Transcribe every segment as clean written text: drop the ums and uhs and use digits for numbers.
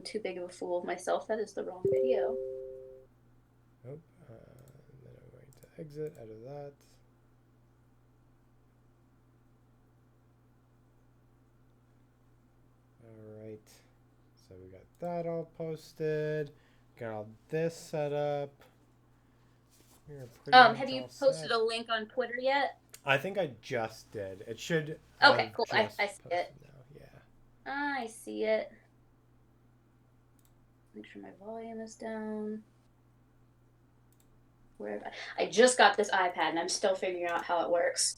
too big of a fool of myself. That is the wrong video. Oh, and then I'm going to exit out of that. All right. So we got that all posted. Got all this set up. We're pretty Have much you all posted set. a link on Twitter yet? I think I just did. It should Okay, have cool. just I see it. posted now. Yeah. I see it. Make sure my volume is down. Where I just got this iPad and I'm still figuring out how it works.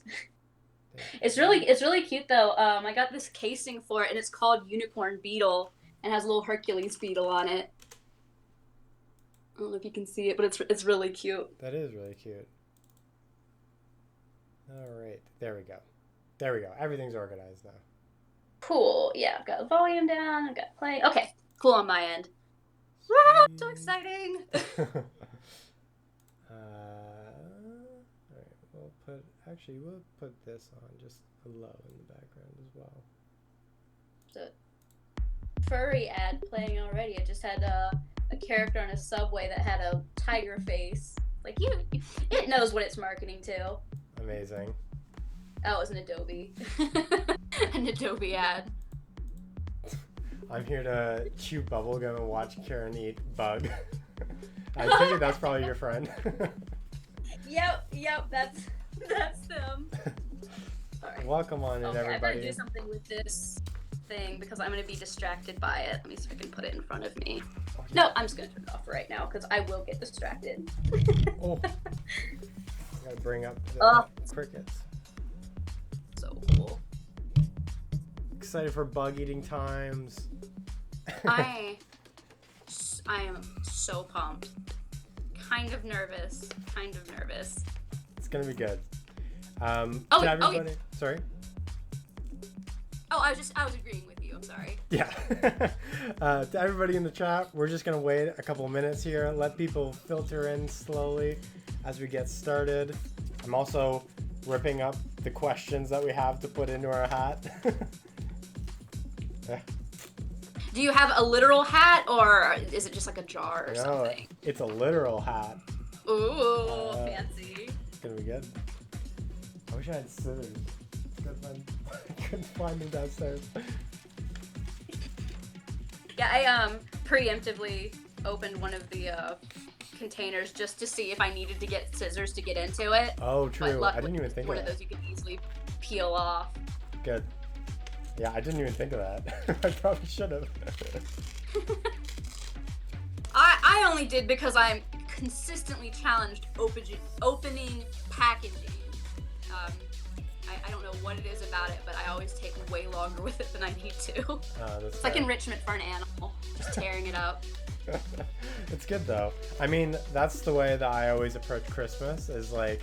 It's really cute though. I got this casing for it and it's called Unicorn Beetle and has a little Hercules beetle on it. I don't know if you can see it, but it's really cute. That is really cute. All right. There we go. There we go. Everything's organized now. Cool. Yeah, I've got the volume down. I've got play. Okay, cool on my end. So exciting. All right. We'll put this on just low in the background as well. The furry ad playing already. It just had a character on a subway that had a tiger face. Like it knows what it's marketing to. Amazing. Oh, it was an Adobe, an Adobe ad. I'm here to chew bubblegum and watch Kieran eat bug. I think that's probably your friend. Yep, that's them. Sorry. Welcome on in, Okay, I better everybody. do something with this thing because I'm gonna be distracted by it. Let me see if I can put it in front of me. No, I'm just gonna turn it off right now because I will get distracted. Oh, I gotta bring up the Oh, crickets. so cool. Excited for bug eating times. I am so pumped. Kind of nervous. It's gonna be good. Oh, To oh, everybody, sorry. oh, I was agreeing with you. I'm sorry. Yeah. To everybody in the chat, we're just gonna wait a couple of minutes here, let people filter in slowly as we get started. I'm also ripping up the questions that we have to put into our hat. Do you have a literal hat or is it just like a jar or No, something? it's a literal hat. Ooh, fancy. It's gonna be good. I wish I had scissors. Couldn't find them downstairs. Yeah, I preemptively opened one of the containers just to see if I needed to get scissors to get into it. Oh, But true. I luckily, didn't even think one of of that. those you can easily peel off. Good. Yeah, I didn't even think of that. I probably should have. I only did because I'm consistently challenged opening packaging. Um, I don't know what it is about it, but I always take way longer with it than I need to. It's like enrichment for an animal, just tearing it up. It's good though. I mean, that's the way that I always approach Christmas is like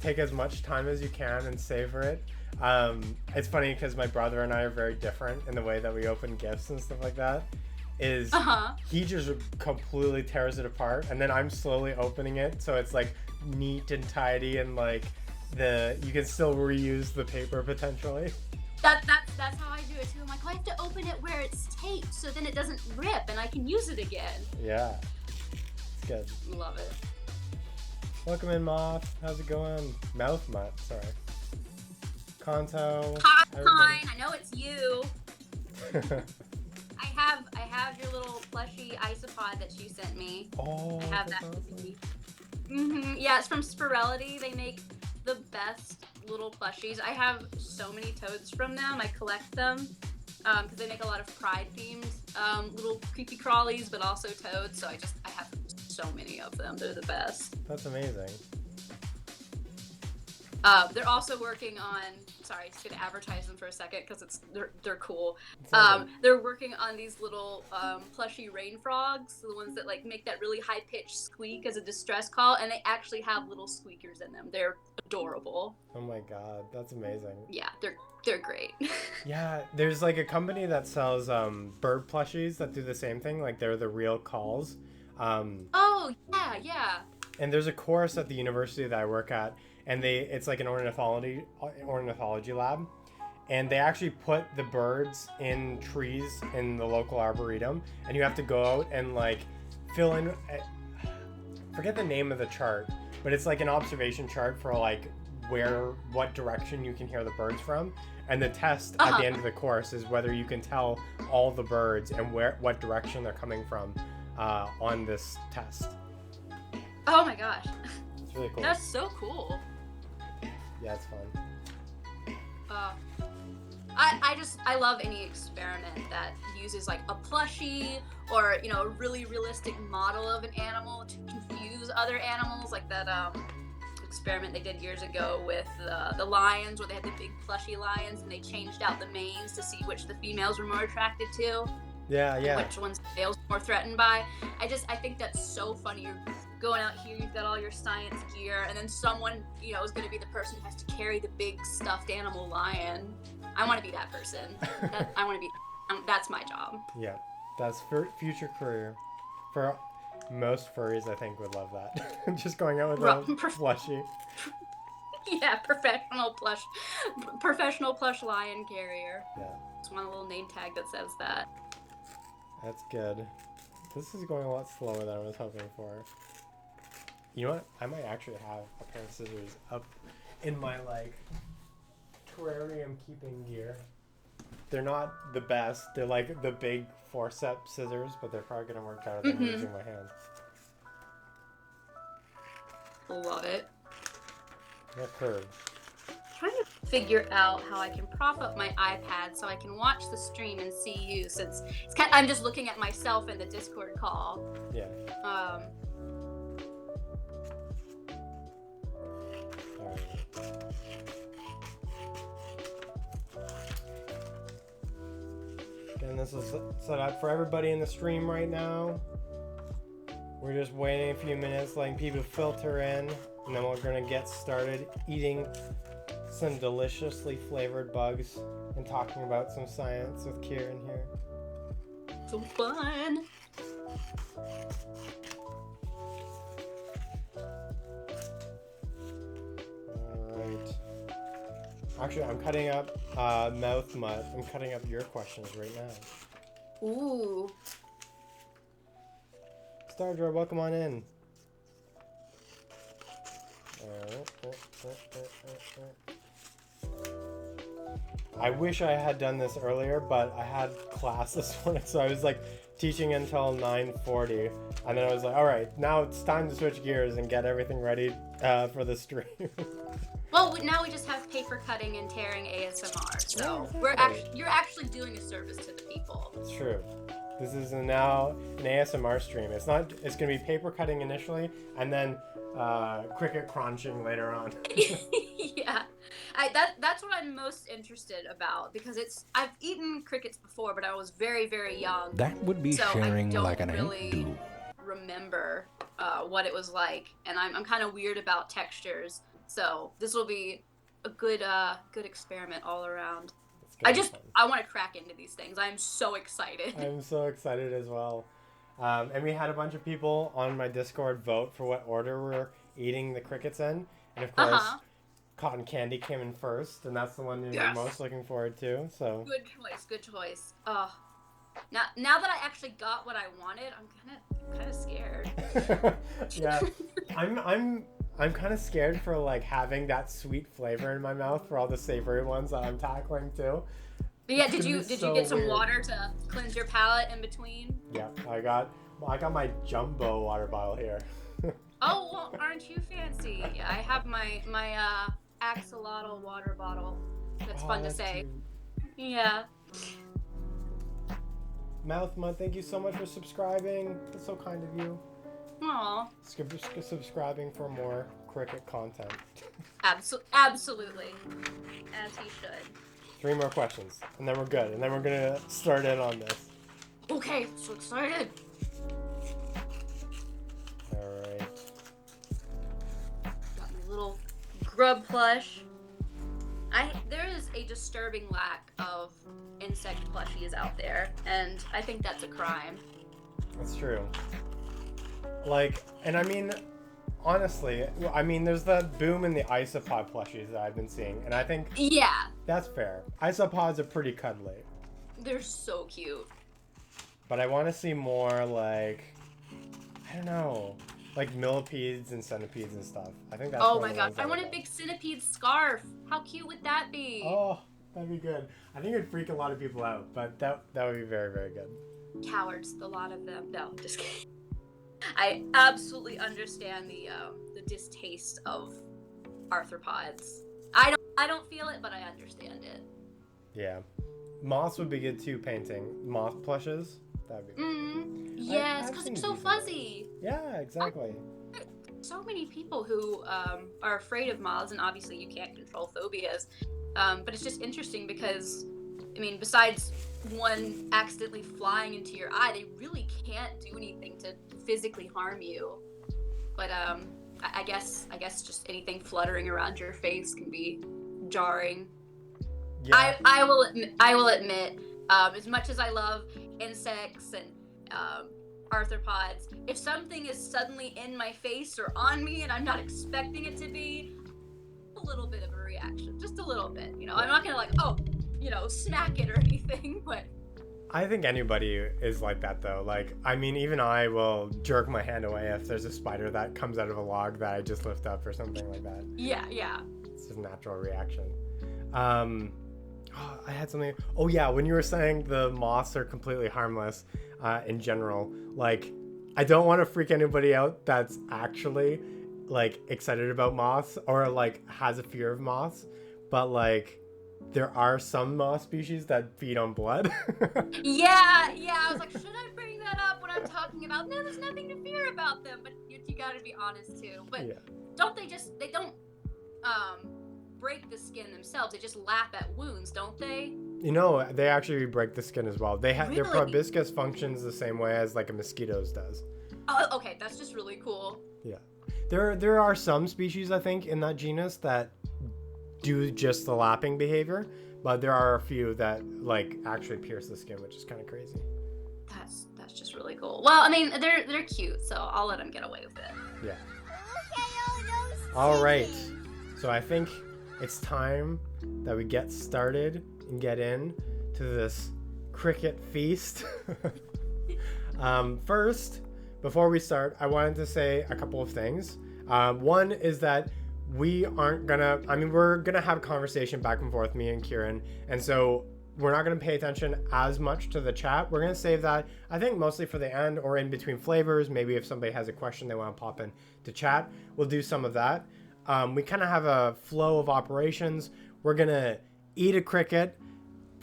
take as much time as you can and savor it. It's funny because my brother and I are very different in the way that we open gifts and stuff like that. He just completely tears it apart and then I'm slowly opening it so it's like neat and tidy and like you can still reuse the paper potentially. That's how I do it too. I'm like, oh, I have to open it where it's taped so then it doesn't rip and I can use it again. Yeah, it's good. Love it. Welcome in, Moth. How's it going? Mouth Mutt, sorry. Kanto. Hi, I know it's you. I have your little plushie isopod that you sent me. Oh, I have that's that. awesome. Yeah, it's from Spirelli. They make the best little plushies. I have so many toads from them. I collect them because they make a lot of pride themed little creepy crawlies, but also toads. So I have so many of them. They're the best. That's amazing. They're also working on. Sorry, just gonna advertise them for a second because they're cool. They're working on these little plushy rain frogs, the ones that like make that really high pitched squeak as a distress call, and they actually have little squeakers in them. They're adorable. Oh my god, that's amazing. Yeah, they're great. Yeah, there's like a company that sells bird plushies that do the same thing. Like they're the real calls. Oh yeah. And there's a course at the university that I work at, and it's like an ornithology lab, and they actually put the birds in trees in the local arboretum, and you have to go out and like fill in. Forget the name of the chart, but it's like an observation chart for like what direction you can hear the birds from. And the test at the end of the course is whether you can tell all the birds and what direction they're coming from on this test. Oh my gosh. It's really cool. That's so cool. Yeah, it's fun. I love any experiment that uses like a plushie or, you know, a really realistic model of an animal to confuse other animals, like that experiment they did years ago with the lions, where they had the big plushy lions and they changed out the manes to see which the females were more attracted to. Yeah. Which ones the males were more threatened by. I think that's so funny. You're going out here, you've got all your science gear, and then someone, you know, is going to be the person who has to carry the big stuffed animal lion. I want to be that person. That's my job. Yeah, that's future career. For most furries, I think, would love that. Just going out with a plushie. Yeah, professional plush lion carrier. Yeah. Just want a little name tag that says that. That's good. This is going a lot slower than I was hoping for. You know what? I might actually have a pair of scissors up in my like terrarium keeping gear. They're not the best. They're like the big forceps scissors, but they're probably gonna work better than using my hands. Love it. They're curved. Trying to figure out how I can prop up my iPad so I can watch the stream and see you, since I'm just looking at myself in the Discord call. Yeah. And this is set up for everybody in the stream right now. We're just waiting a few minutes, letting people filter in, and then we're gonna get started eating some deliciously flavored bugs and talking about some science with Kieran here. So fun! Alright. Actually, I'm cutting up mouth mud. I'm cutting up your questions right now. Ooh. Stardra, welcome on in. I wish I had done this earlier, but I had class this morning, so I was like teaching until 9:40, and then I was like, all right, now it's time to switch gears and get everything ready for the stream. Well, now we just have paper cutting and tearing ASMR, so you're actually doing a service to the people. It's true. This is now an ASMR stream. It's gonna be paper cutting initially, and then cricket crunching later on. Yeah, that's what I'm most interested about, because I've eaten crickets before, but I was very, very young. That would be so sharing I don't like an really ant do. remember what it was like, and I'm kind of weird about textures, so this will be a good experiment all around. I want to crack into these things. I'm so excited. I'm so excited as well. And we had a bunch of people on my Discord vote for what order we're eating the crickets in. And of course, cotton candy came in first, and that's the one you're most looking forward to. So Good choice. Now that I actually got what I wanted, I'm kind of scared. Yeah, I'm kind of scared for like having that sweet flavor in my mouth for all the savory ones that I'm tackling too. But yeah, did you get some water to cleanse your palate in between? Yeah, I got my jumbo water bottle here. Oh, well, aren't you fancy? I have my axolotl water bottle. That's fun to say. Cute. Yeah. Mouthmud, thank you so much for subscribing. That's so kind of you. Aw. Subscribing for more cricket content. Absolutely. As he should. 3 more questions, and then we're good. And then we're gonna start in on this. Okay, so excited. Alright. Got my little grub plush. There is a disturbing lack of insect plushies out there, and I think that's a crime. That's true. Like, and I mean, honestly, there's that boom in the isopod plushies that I've been seeing, and I think... Yeah. That's fair. Isopods are pretty cuddly. They're so cute. But I want to see more like, I don't know, like millipedes and centipedes and stuff. I think that's Oh one my of the god, ones that I want a love. big centipede scarf. How cute would that be? Oh, that'd be good. I think it'd freak a lot of people out, but that would be very, very good. Cowards, a lot of them. No, just kidding. I absolutely understand the distaste of arthropods. I don't feel it, but I understand it. Yeah. Moths would be good too, painting. Moth plushes. That'd be Yes, because they're so fuzzy. Yeah, exactly. So many people who are afraid of moths, and obviously you can't control phobias. But it's just interesting because, I mean, besides one accidentally flying into your eye, they really can't do anything to physically harm you. But I guess just anything fluttering around your face can be jarring. Yeah. I will admit, as much as I love insects and arthropods, if something is suddenly in my face or on me and I'm not expecting it to be, a little bit of a reaction, just a little bit. You know, I'm not gonna like, smack it or anything, but. I think anybody is like that though. Like, I mean, even I will jerk my hand away if there's a spider that comes out of a log that I just lift up or something like that. Yeah. It's just a natural reaction. I had something. Oh yeah, when you were saying the moths are completely harmless, in general, like, I don't want to freak anybody out that's actually like excited about moths or like has a fear of moths, but like, there are some moth species that feed on blood. yeah. I was like, should I bring that up when I'm talking about? No, there's nothing to fear about them, but you gotta be honest too. But yeah. They don't break the skin themselves. They just lap at wounds, don't they? You know, they actually break the skin as well. They have really? Their proboscis functions the same way as like a mosquito's does. Oh, okay, that's just really cool. Yeah, there are some species I think in that genus that do just the lapping behavior, but there are a few that like actually pierce the skin, which is kind of crazy. That's just really cool. Well, I mean, they're cute, so I'll let them get away with it. Yeah. All right. So I think it's time that we get started and get in to this cricket feast. First, before we start, I wanted to say a couple of things. One is that we're gonna have a conversation back and forth, me and Kieran, and so we're not gonna pay attention as much to the chat. We're gonna save that, I think, mostly for the end or in between flavors. Maybe if somebody has a question they want to pop in to chat, we'll do some of that. We kind of have a flow of operations. We're gonna eat a cricket,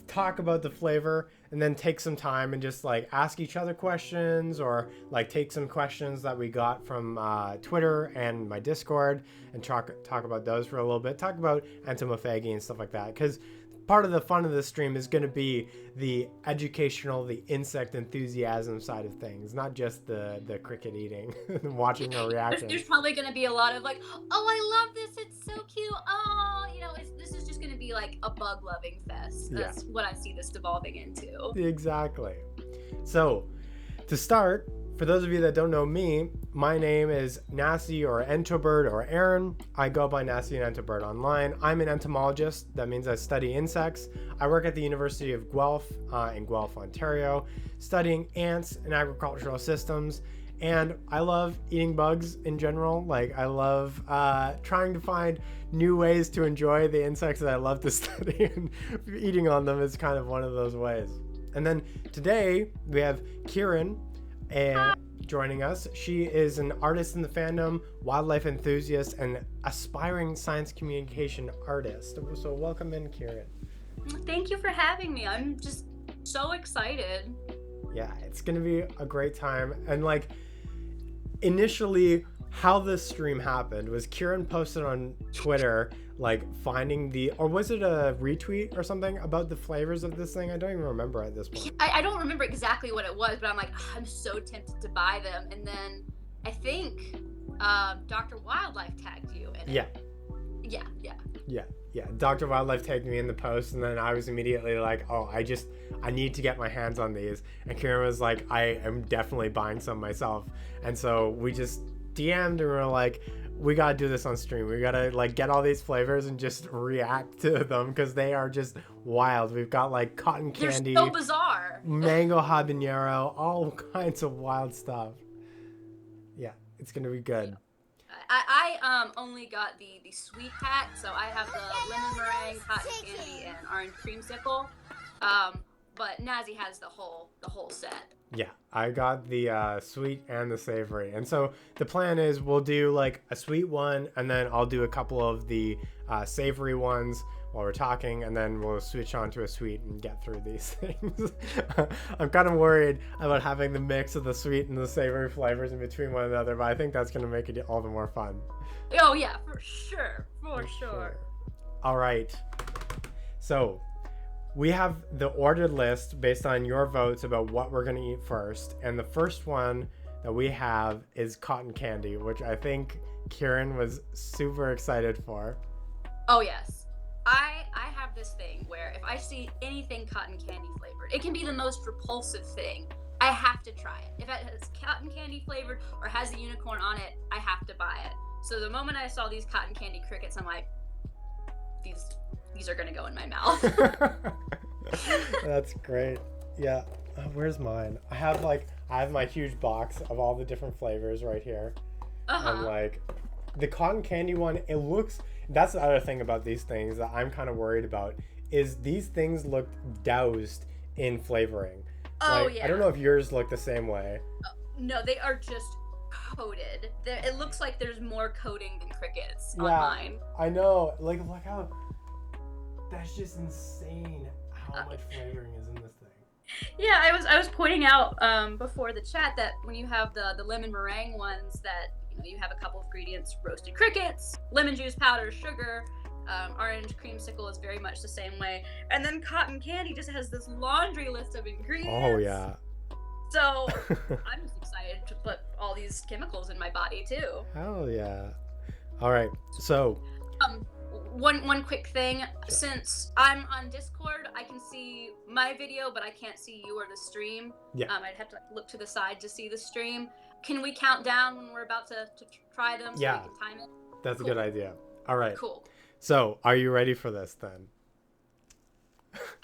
talk about the flavor, and then take some time and just like ask each other questions, or like take some questions that we got from Twitter and my Discord and talk about those for a little bit. Talk about entomophagy and stuff like that, because part of the fun of this stream is going to be the educational, the insect enthusiasm side of things, not just the cricket eating and watching our reactions. There's probably going to be a lot of like, oh, I love this, it's so cute. Oh, this is just going to be like a bug loving fest. That's what I see this devolving into. Exactly. So to start, for those of you that don't know me, my name is Nasty or Entobird or Aaron. I go by Nasty and Entobird online. I'm an entomologist. That means I study insects. I work at the University of Guelph in Guelph, Ontario, studying ants and agricultural systems. And I love eating bugs in general. Like, I love trying to find new ways to enjoy the insects that I love to study, and eating on them is kind of one of those ways. And then today we have Kieran joining us. She is an artist in the fandom, wildlife enthusiast, and aspiring science communication artist. So welcome in, Kieran. Thank you for having me. I'm just so excited. Yeah, it's gonna be a great time. And like, initially, how this stream happened was Kieran posted on Twitter, like finding or was it a retweet or something about the flavors of this thing? I don't even remember at this point. I don't remember exactly what it was, but I'm like, I'm so tempted to buy them. And then I think Dr. Wildlife tagged you in it. Yeah. Dr. Wildlife tagged me in the post, and then I was immediately like, oh, I need to get my hands on these. And Kieran was like, I am definitely buying some myself. And so we just DM'd and we were like, we gotta do this on stream. We gotta like get all these flavors and just react to them because they are just wild. We've got like cotton candy, they're so bizarre, mango habanero, all kinds of wild stuff. Yeah, it's gonna be good. I only got the sweet pack, so I have the lemon meringue, cotton candy, and orange creamsicle. But Nazi has the whole set. Yeah, I got the sweet and the savory. And so the plan is we'll do like a sweet one, and then I'll do a couple of the savory ones while we're talking, and then we'll switch on to a sweet and get through these things. I'm kind of worried about having the mix of the sweet and the savory flavors in between one another, but I think that's going to make it all the more fun. Oh, yeah, for sure. For sure. All right. So we have the ordered list based on your votes about what we're going to eat first. And the first one that we have is cotton candy, which I think Kieran was super excited for. Oh, yes. I have this thing where if I see anything cotton candy flavored, it can be the most repulsive thing. I have to try it. If it has cotton candy flavored or has a unicorn on it, I have to buy it. So the moment I saw these cotton candy crickets, I'm like, these are gonna go in my mouth. That's great. Yeah. Where's mine? I have my huge box of all the different flavors right here. And like the cotton candy one, it looks, that's the other thing about these things that I'm kind of worried about, is these things look doused in flavoring. Oh, like, yeah. I don't know if yours look the same way. No, they are just coated. It looks like there's more coating than crickets on Yeah, mine. I know. Like how, that's just insane how much flavoring is in this thing. Yeah, I was pointing out before the chat that when you have the lemon meringue ones, that you have a couple of ingredients: roasted crickets, lemon juice powder, sugar. Orange creamsicle is very much the same way, and then cotton candy just has this laundry list of ingredients. Oh yeah. So I'm just excited to put all these chemicals in my body too. Hell yeah! All right, so one quick thing. Since I'm on Discord, I can see my video, but I can't see you or the stream. Yeah. I'd have to look to the side to see the stream. Can we count down when we're about to try them so we can time it? That's a good idea. All right. Cool. So, are you ready for this then?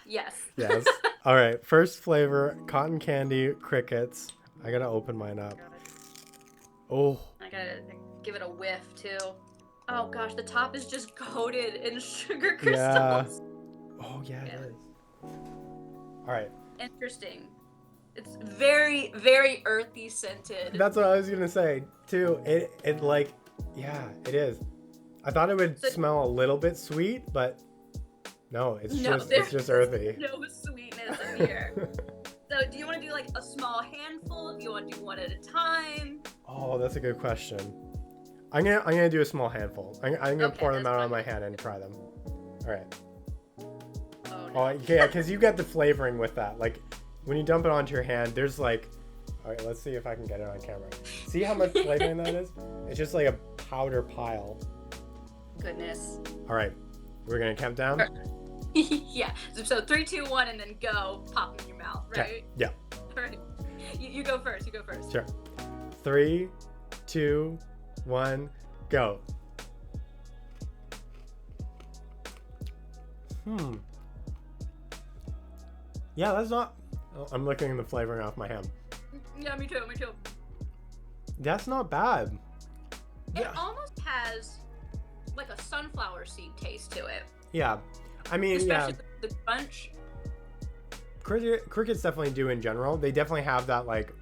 Yes. Yes. All right. First flavor, cotton candy crickets. I gotta open mine up. Oh. I gotta give it a whiff too. Oh gosh, the top is just coated in sugar crystals. Yeah. Oh yeah, it is. All right. Interesting. It's very, very earthy scented. That's what I was gonna say too. It like, yeah, it is. I thought it would smell a little bit sweet, but no, it's just earthy. No sweetness in here. So, do you want to do like a small handful? Do you want to do one at a time? Oh, that's a good question. I'm gonna do a small handful. I'm gonna pour them out on my hand and try them. All right. Oh, no. Oh yeah, because you get the flavoring with that. Like when you dump it onto your hand, there's like, all right, let's see if I can get it on camera. See how much flavoring that is? It's just like a powder pile. Goodness. All right, we're gonna count down. Yeah. So 3, 2, 1, and then go. Pop them in your mouth, right? Okay. Yeah. All right. You go first. You go first. Sure. 3, 2, 1, go. Yeah, that's not. Oh, I'm licking the flavoring off my hand. Yeah, me too. Me too. That's not bad. It almost has like a sunflower seed taste to it. Yeah. I mean, especially the crunch. Crickets definitely do in general. They definitely have that like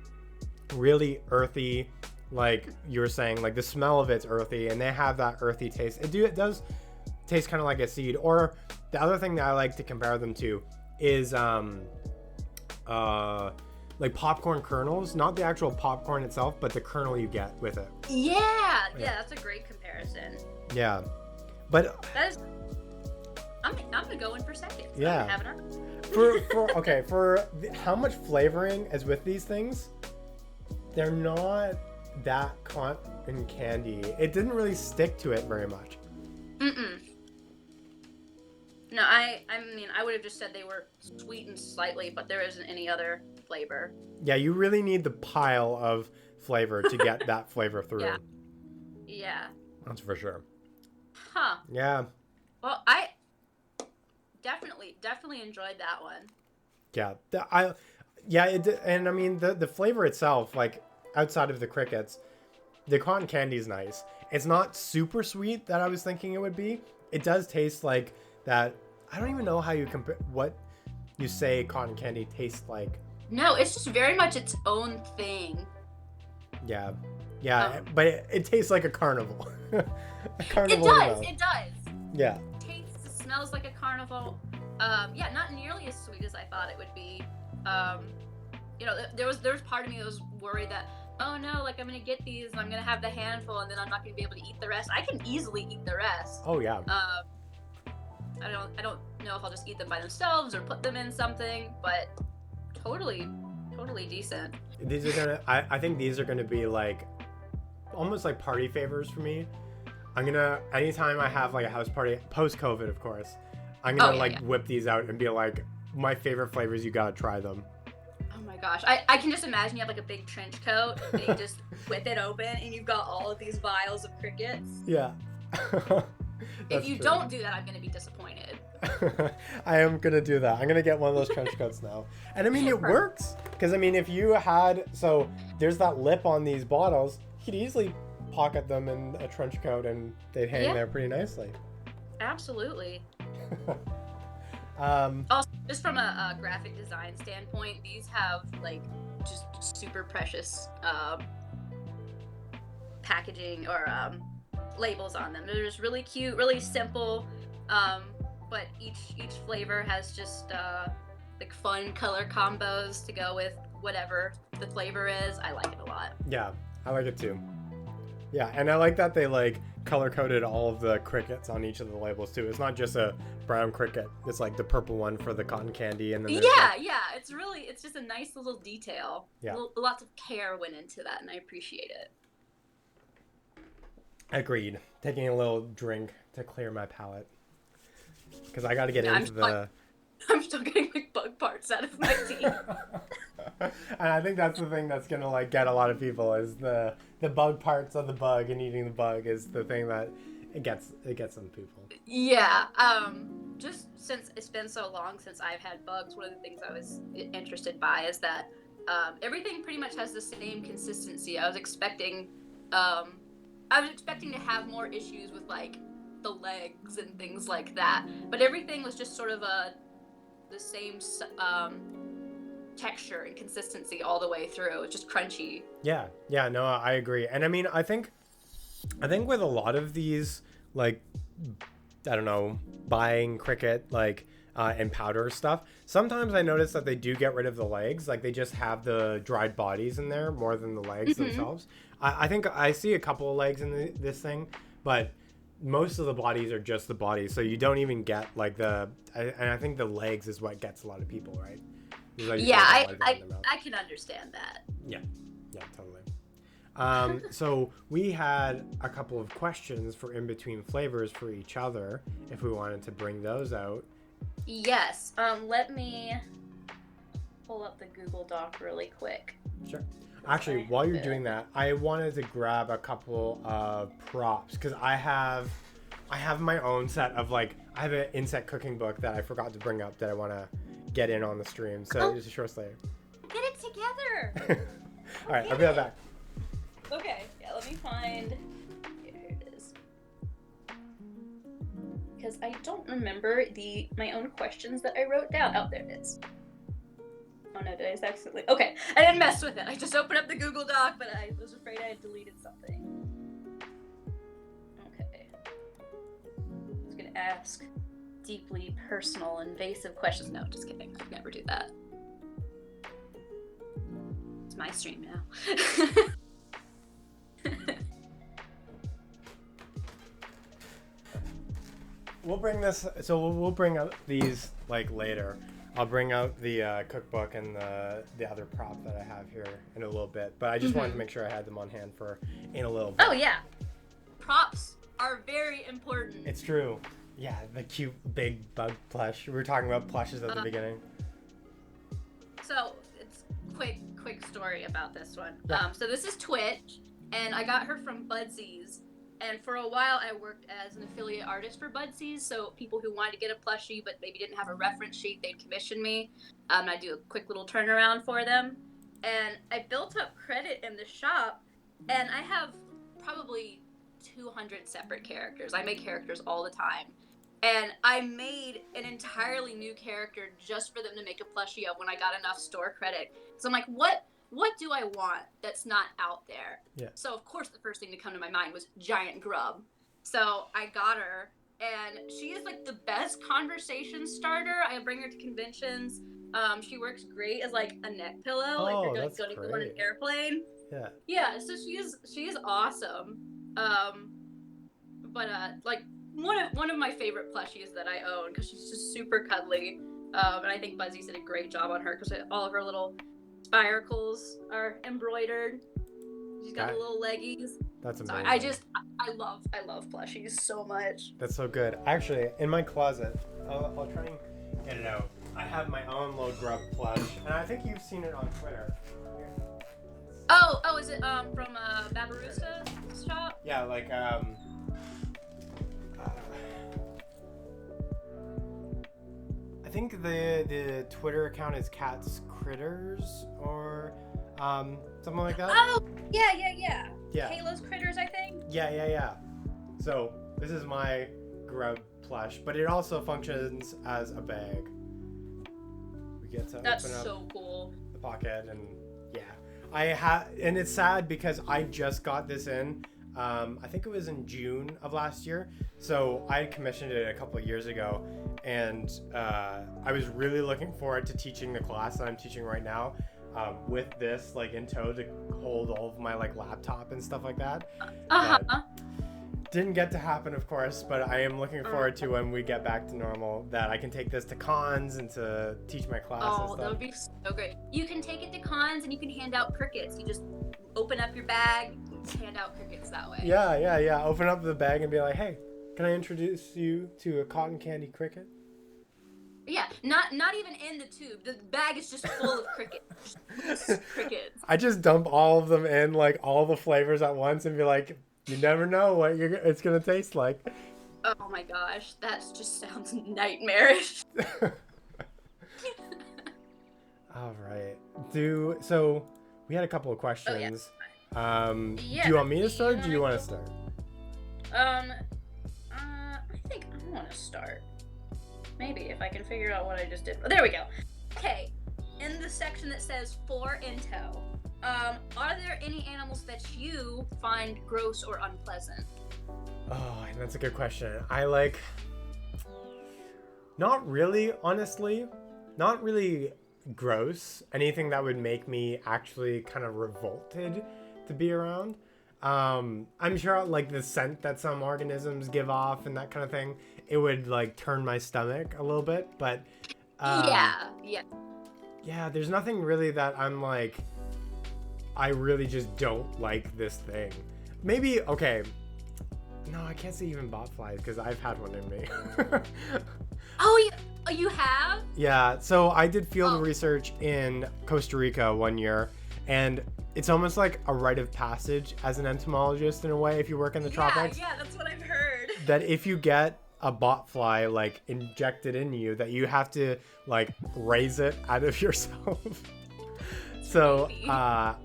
really earthy, like you were saying, like the smell of it's earthy, and they have that earthy taste. It does taste kind of like a seed. Or the other thing that I like to compare them to is like popcorn kernels, not the actual popcorn itself, but the kernel you get with it. Yeah, that's a great comparison. Yeah, but that is. I'm gonna go in for second. Yeah. How much flavoring is with these things? They're not that cotton candy. It didn't really stick to it very much. No, I mean, I would have just said they were sweetened slightly, but there isn't any other flavor. Yeah, you really need the pile of flavor to get that flavor through. Yeah. That's for sure. Huh. Yeah. Well, I definitely enjoyed that one. Yeah. And I mean the flavor itself, like outside of the crickets, the cotton candy is nice. It's not super sweet that I was thinking it would be. It does taste like that. I don't even know how you compare what you say cotton candy tastes like. No, it's just very much its own thing. Yeah. Yeah, but it tastes like a carnival. A carnival. It does. Yeah. Tastes, smells like a carnival. Yeah, not nearly as sweet as I thought it would be. You know, there was part of me that was worried that, oh no, like I'm gonna get these and I'm gonna have the handful and then I'm not gonna be able to eat the rest. I can easily eat the rest. Oh yeah. I don't know if I'll just eat them by themselves or put them in something, but totally decent. These are gonna. I think these are gonna be like almost like party favors for me. I'm gonna anytime I have like a house party post COVID, of course. I'm gonna whip these out and be like, my favorite flavors. You gotta try them. Oh my gosh, I can just imagine you have like a big trench coat and you just whip it open and you've got all of these vials of crickets. Yeah. If you don't do that, I'm gonna be disappointed. I am gonna do that. I'm gonna get one of those trench coats now. And I mean, it works. Because I mean, if you had, so there's that lip on these bottles, you could easily pocket them in a trench coat and they'd hang there pretty nicely. Absolutely. Also, just from a graphic design standpoint, these have like just super precious packaging or labels on them. They're just really cute, really simple, but each flavor has just like fun color combos to go with whatever the flavor is. I like it a lot. Yeah, I like it too. Yeah, and I like that they like color coded all of the crickets on each of the labels too. It's not just a brown cricket. It's like the purple one for the cotton candy, and then it's just a nice little detail. Yeah, lots of care went into that, and I appreciate it. Agreed. Taking a little drink to clear my palate because I got to get into the. I'm still getting like bug parts out of my teeth. And I think that's the thing that's gonna like get a lot of people is the bug parts of the bug, and eating the bug is the thing that it gets some people. Yeah. Just since it's been so long since I've had bugs, one of the things I was interested by is that everything pretty much has the same consistency. I was expecting to have more issues with like the legs and things like that, but everything was just sort of the same texture and consistency all the way through. It's just crunchy. Yeah, no, I agree. And I mean, I think with a lot of these, like, I don't know, buying cricket, like, and powder stuff, sometimes I notice that they do get rid of the legs. Like, they just have the dried bodies in there more than the legs themselves. I think I see a couple of legs in this thing, but most of the bodies are just the bodies. So you don't even get, like, and I think the legs is what gets a lot of people, right? Like I can understand that. Yeah, totally. So we had a couple of questions for in between flavors for each other, if we wanted to bring those out. Yes. Let me pull up the Google Doc really quick. Sure. Actually, while you're doing that, I wanted to grab a couple of props because I have my own set of I have an insect cooking book that I forgot to bring up that I want to get in on the stream. So just a short later. Get it together. All right, I'll be right back. Okay, yeah, let me find. Here it is. Because I don't remember my own questions that I wrote down. Oh, there it is. Oh no, did I just accidentally? Okay, I didn't mess with it. I just opened up the Google Doc, but I was afraid I had deleted something. Okay. I was gonna ask deeply personal, invasive questions. No, just kidding. I'd never do that. It's my stream now. We'll bring this. So we'll bring out these later. I'll bring out the cookbook and the other prop that I have here in a little bit. But I just wanted to make sure I had them on hand for in a little bit. Oh yeah, props are very important. It's true. Yeah, the cute big bug plush. We were talking about plushes at the beginning. So it's quick story about this one. Yeah. So this is Twitch, and I got her from Budsies. And for a while, I worked as an affiliate artist for Budsies. So people who wanted to get a plushie but maybe didn't have a reference sheet, they'd commission me. And I'd do a quick little turnaround for them. And I built up credit in the shop, and I have probably 200 separate characters. I make characters all the time. And I made an entirely new character just for them to make a plushie of when I got enough store credit. So I'm like, what do I want that's not out there? Yeah. So of course the first thing to come to my mind was giant grub. So I got her, and she is like the best conversation starter. I bring her to conventions. She works great as like a neck pillow, if you're going to go on an airplane. Yeah. Yeah, so she is awesome. But like one of my favorite plushies that I own, because she's just super cuddly. And I think Buzzies did a great job on her because all of her little spiracles are embroidered. She's got the little leggies. That's amazing. I love plushies so much. That's so good. Actually, in my closet, I'll try and get it out. I have my own little grub plush, and I think you've seen it on Twitter. Here. Oh, is it from Babarusta's shop? Yeah, like I think the Twitter account is Cats Critters or something like that. Oh, yeah. Yeah. Halo's Critters, I think. Yeah. So this is my grub plush, but it also functions as a bag. We get to That's open up so cool. the pocket, and and it's sad because I just got this in. I think it was in June of last year. So I commissioned it a couple of years ago, and I was really looking forward to teaching the class that I'm teaching right now with this like in tow to hold all of my like laptop and stuff like that. Didn't get to happen, of course, but I am looking forward to when we get back to normal that I can take this to cons and to teach my class and stuff. That would be so great. You can take it to cons and you can hand out crickets. You just open up your bag, hand out crickets that way. Yeah. Open up the bag and be like, hey, can I introduce you to a cotton candy cricket? Yeah, not even in the tube. The bag is just full of crickets. Crickets. I just dump all of them in, like all the flavors at once, and be like, you never know what it's gonna taste like. Oh my gosh, that just sounds nightmarish. All right. So we had a couple of questions. Yeah. Do you want me to start? Or do you want to start? I think I want to start. Maybe if I can figure out what I just did. Oh, there we go. Okay, in the section that says for in tow, are there any animals that you find gross or unpleasant? Oh, that's a good question. Not really, honestly. Not really gross. Anything that would make me actually kind of revolted to be around. I'm sure like the scent that some organisms give off and that kind of thing, it would like turn my stomach a little bit, but yeah, there's nothing really that I'm like, I really just don't like this thing. Maybe, okay, no, I can't say even botflies because I've had one in me. Oh, you have? Yeah, so I did field research in Costa Rica one year, and it's almost like a rite of passage as an entomologist in a way if you work in the tropics. Yeah, that's what I've heard. That if you get a botfly like injected in you, that you have to like raise it out of yourself. So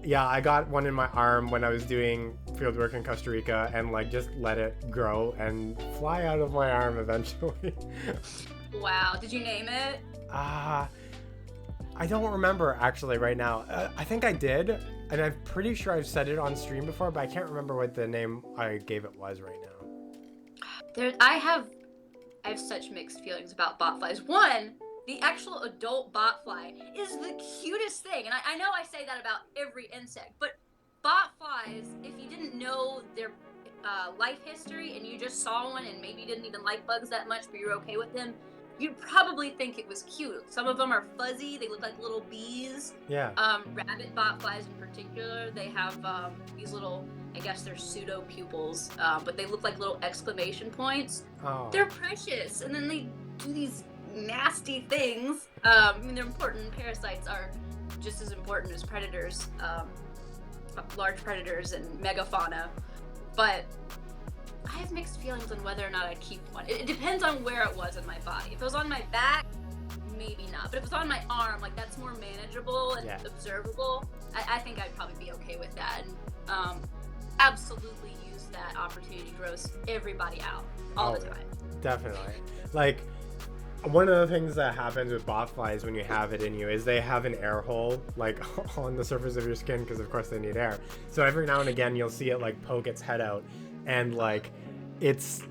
yeah, I got one in my arm when I was doing field work in Costa Rica, and like just let it grow and fly out of my arm eventually. Wow, did you name it? I don't remember actually right now. I think I did, and I'm pretty sure I've said it on stream before, but I can't remember what the name I gave it was right now. I have such mixed feelings about botflies. One, the actual adult botfly is the cutest thing, and I know I say that about every insect, but botflies, if you didn't know their life history and you just saw one and maybe you didn't even like bugs that much, but you're okay with them, you'd probably think it was cute. Some of them are fuzzy. They look like little bees. Yeah. Rabbit botflies in particular, they have these little, I guess they're pseudo pupils, but they look like little exclamation points. Oh. They're precious, and then they do these nasty things. I mean, they're important. Parasites are just as important as predators, large predators and megafauna. But I have mixed feelings on whether or not I'd keep one. It depends on where it was in my body. If it was on my back, maybe not. But if it was on my arm, like that's more manageable and observable, I think I'd probably be okay with that. And absolutely use that opportunity to gross everybody out all the time. Definitely. Like, one of the things that happens with botflies when you have it in you is they have an air hole like on the surface of your skin because of course they need air. So every now and again you'll see it like poke its head out, and like it's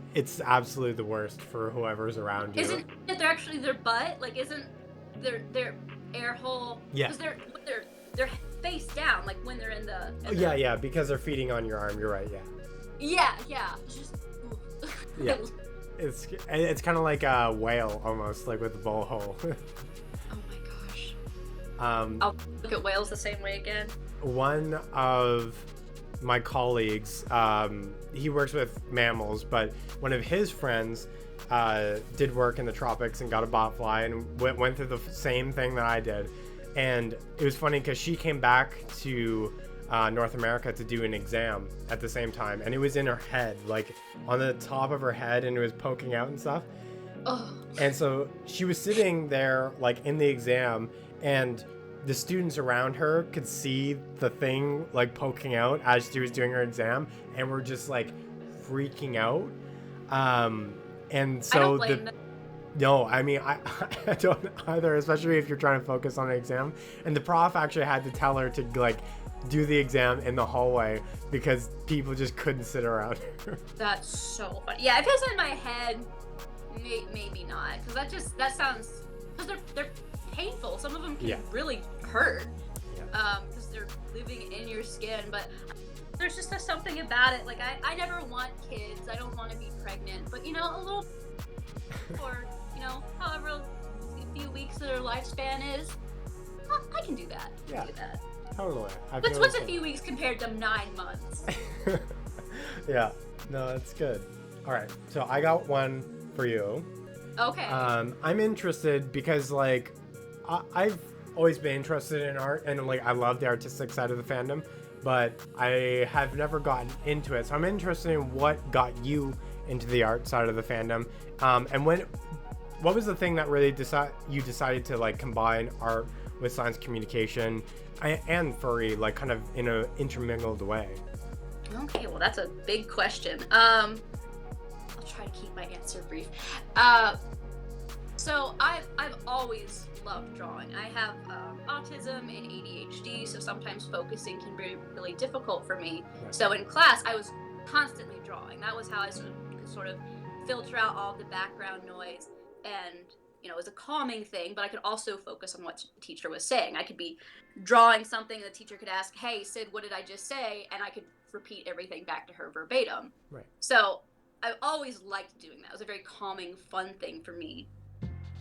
absolutely the worst for whoever's around you. Isn't it they're actually their butt? Like isn't their air hole? Yeah. Because they're face down like when they're in the. Yeah, because they're feeding on your arm. You're right. Yeah. It's just. Yeah. It's kind of like a whale almost, like with the blowhole. Oh my gosh. I'll look at whales the same way again. One of my colleagues, he works with mammals, but one of his friends did work in the tropics and got a botfly and went through the same thing that I did. And it was funny because she came back to North America to do an exam at the same time, and it was in her head, like on the top of her head, and it was poking out and stuff. Oh. And so she was sitting there like in the exam, and the students around her could see the thing like poking out as she was doing her exam, and were just like freaking out. And so I don't blame them. No, I mean, I don't either, especially if you're trying to focus on an exam. And the prof actually had to tell her to like do the exam in the hallway because people just couldn't sit around her. That's so funny. Yeah, if it was in my head, maybe not, because that sounds, because they're painful. Some of them can really hurt, because they're living in your skin. But there's just something about it. Like I never want kids. I don't want to be pregnant. But a little, or however a few weeks that their lifespan is, I can do that. I can do that. Totally. What's a few weeks compared to 9 months? Yeah. No, that's good. All right. So I got one for you. Okay. I'm interested because like I've always been interested in art, and like I love the artistic side of the fandom, but I have never gotten into it. So I'm interested in what got you into the art side of the fandom, and what was the thing that really you decided to like combine art with science communication and furry, like kind of in a intermingled way? Okay, well that's a big question. I'll try to keep my answer brief. So I've always loved drawing. I have autism and ADHD, so sometimes focusing can be really difficult for me. Right. So in class, I was constantly drawing. That was how I sort of filter out all the background noise, and it was a calming thing, but I could also focus on what the teacher was saying. I could be drawing something and the teacher could ask, "Hey, Sid, what did I just say?" And I could repeat everything back to her verbatim. Right. So I always liked doing that. It was a very calming, fun thing for me.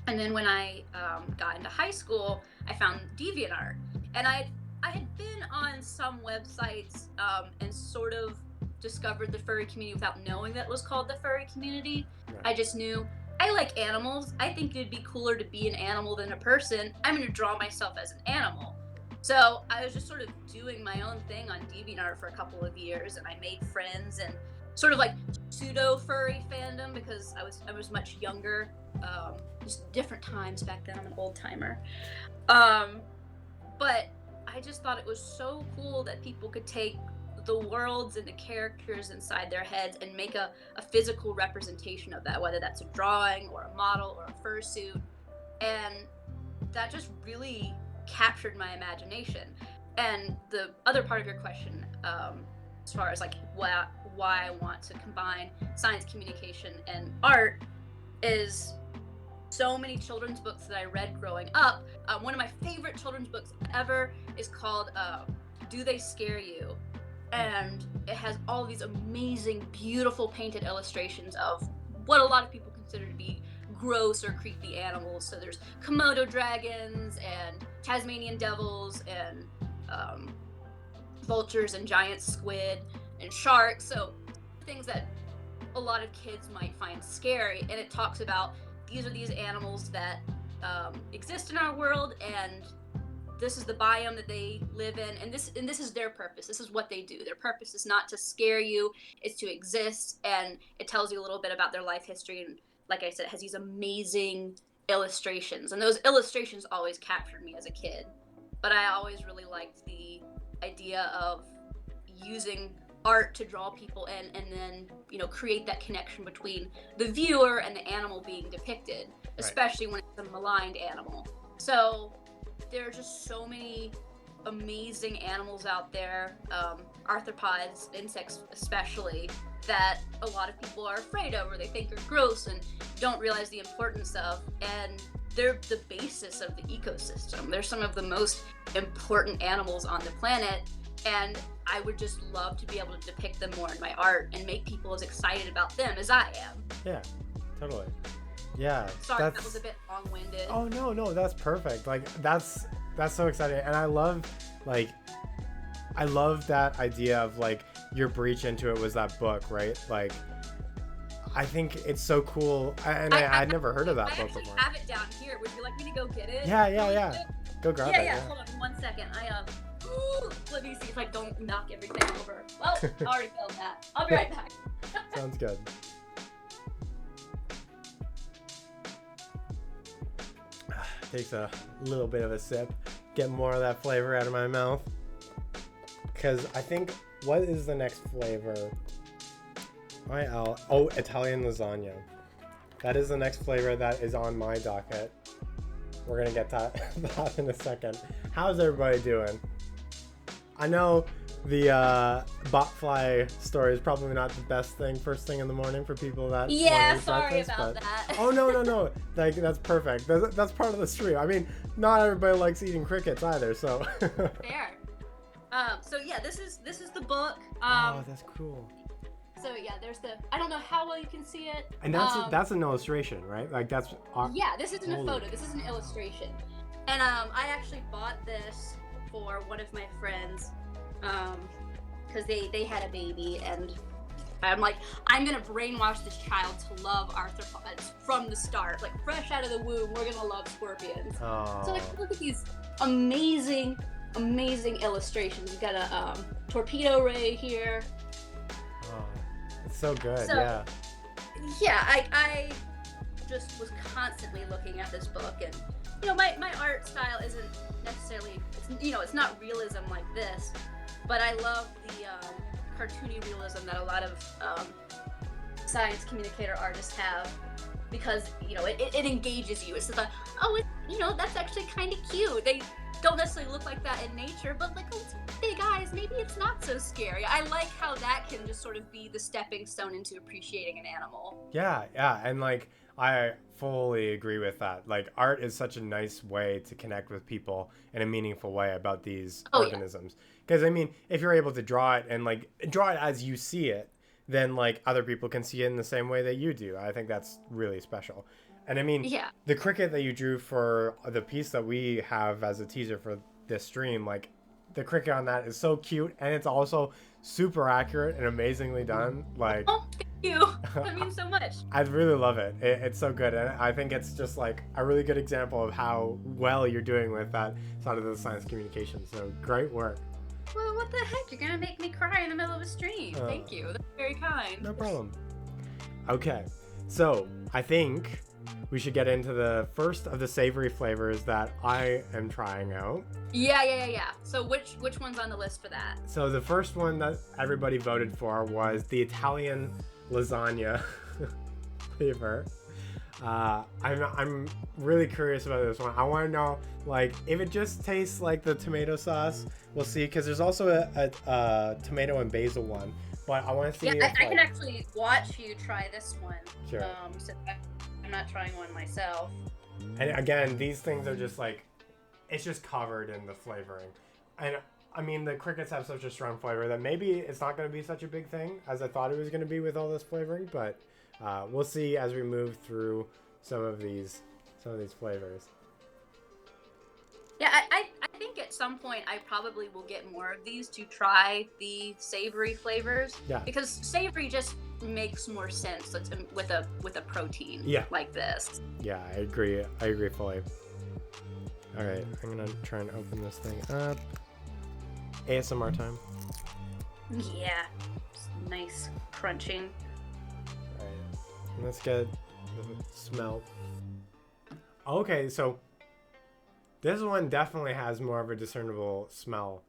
And then when I got into high school, I found DeviantArt. And I had been on some websites and sort of discovered the furry community without knowing that it was called the furry community. Right. I just knew I like animals. I think it'd be cooler to be an animal than a person. I'm going to draw myself as an animal. So I was just sort of doing my own thing on DeviantArt for a couple of years, and I made friends and sort of like pseudo furry fandom because I was much younger. Just different times back then. I'm an old timer. But I just thought it was so cool that people could take the worlds and the characters inside their heads and make a physical representation of that, whether that's a drawing or a model or a fursuit. And that just really captured my imagination. And the other part of your question, as far as like why I want to combine science communication and art, is so many children's books that I read growing up. One of my favorite children's books ever is called Do They Scare You? And it has all these amazing, beautiful painted illustrations of what a lot of people consider to be gross or creepy animals. So there's Komodo dragons and Tasmanian devils and vultures and giant squid and sharks. So things that a lot of kids might find scary. And it talks about these are these animals that exist in our world, and this is the biome that they live in, and this is their purpose. This is what they do. Their purpose is not to scare you, it's to exist, and it tells you a little bit about their life history. And like I said, it has these amazing illustrations, and those illustrations always captured me as a kid. But I always really liked the idea of using art to draw people in, and then, you know, create that connection between the viewer and the animal being depicted, especially when it's a maligned animal. So there are just so many amazing animals out there, arthropods, insects especially, that a lot of people are afraid of, or they think are gross and don't realize the importance of, and they're the basis of the ecosystem. They're some of the most important animals on the planet, and I would just love to be able to depict them more in my art and make people as excited about them as I am. Yeah, totally. Yeah. Sorry, that was a bit long-winded. Oh, no, that's perfect. Like, that's so exciting. And I love that idea of, like, your breach into it was that book, right? Like, I think it's so cool. And I'd never heard of that book before. I have it down here. Would you like me to go get it? Yeah. Go grab it. Yeah. Hold on 1 second. Let me see if I don't knock everything over. Well, I already failed that. I'll be right back. Sounds good. Takes a little bit of a sip. Get more of that flavor out of my mouth. Because I think, what is the next flavor? Italian lasagna. That is the next flavor that is on my docket. We're going to get to that in a second. How's everybody doing? I know the botfly story is probably not the best thing first thing in the morning for people that sorry about that. Oh, no. Like, that's perfect. That's part of the stream. I mean, not everybody likes eating crickets either, so. Fair. So yeah, this is the book. Oh, that's cool. So yeah, there's I don't know how well you can see it. And that's an illustration, right? Like, that's yeah, this isn't a photo, this is an illustration. And I actually bought this for one of my friends, because they had a baby, and I'm like, I'm gonna brainwash this child to love arthropods from the start. Like, fresh out of the womb, we're gonna love scorpions. Oh. So like, look at these amazing illustrations. You've got a torpedo ray here. Oh, it's so good. Yeah, I just was constantly looking at this book, and you know, my art style isn't necessarily, it's not realism like this, but I love the cartoony realism that a lot of science communicator artists have, because it engages you. It's just like, that's actually kind of cute. They don't necessarily look like that in nature, but like, oh, it's big eyes, maybe it's not so scary. I like how that can just sort of be the stepping stone into appreciating an animal. Yeah, and like, I fully agree with that. Like, art is such a nice way to connect with people in a meaningful way about these organisms. Because, I mean, if you're able to draw it and, like, draw it as you see it, then, like, other people can see it in the same way that you do. I think that's really special. And, I mean, the cricket that you drew for the piece that we have as a teaser for this stream, like, the cricket on that is so cute, and it's also super accurate and amazingly done. Like, oh, thank you. That means so much. I really love it. It's so good, and I think it's just like a really good example of how well you're doing with that side of the science communication. So great work. Well, what the heck? You're gonna make me cry in the middle of a stream. Thank you. That's very kind. No problem. Okay, so I think we should get into the first of the savory flavors that I am trying out. Yeah. So which one's on the list for that? So the first one that everybody voted for was the Italian lasagna flavor. I'm really curious about this one. I want to know, like, if it just tastes like the tomato sauce. We'll see, because there's also a tomato and basil one. But I want to see. Yeah, I can actually watch you try this one. Sure. So I'm not trying one myself. And again, these things are just like, it's just covered in the flavoring. And I mean, the crickets have such a strong flavor that maybe it's not going to be such a big thing as I thought it was going to be with all this flavoring, but we'll see as we move through some of these flavors. Yeah, I think at some point I probably will get more of these to try the savory flavors. Yeah. Because savory just makes more sense with a protein like this. Yeah, I agree fully. All right, I'm gonna try and open this thing up. ASMR time. Yeah. Just nice crunching. All right, let's get the smell. Okay, so this one definitely has more of a discernible smell.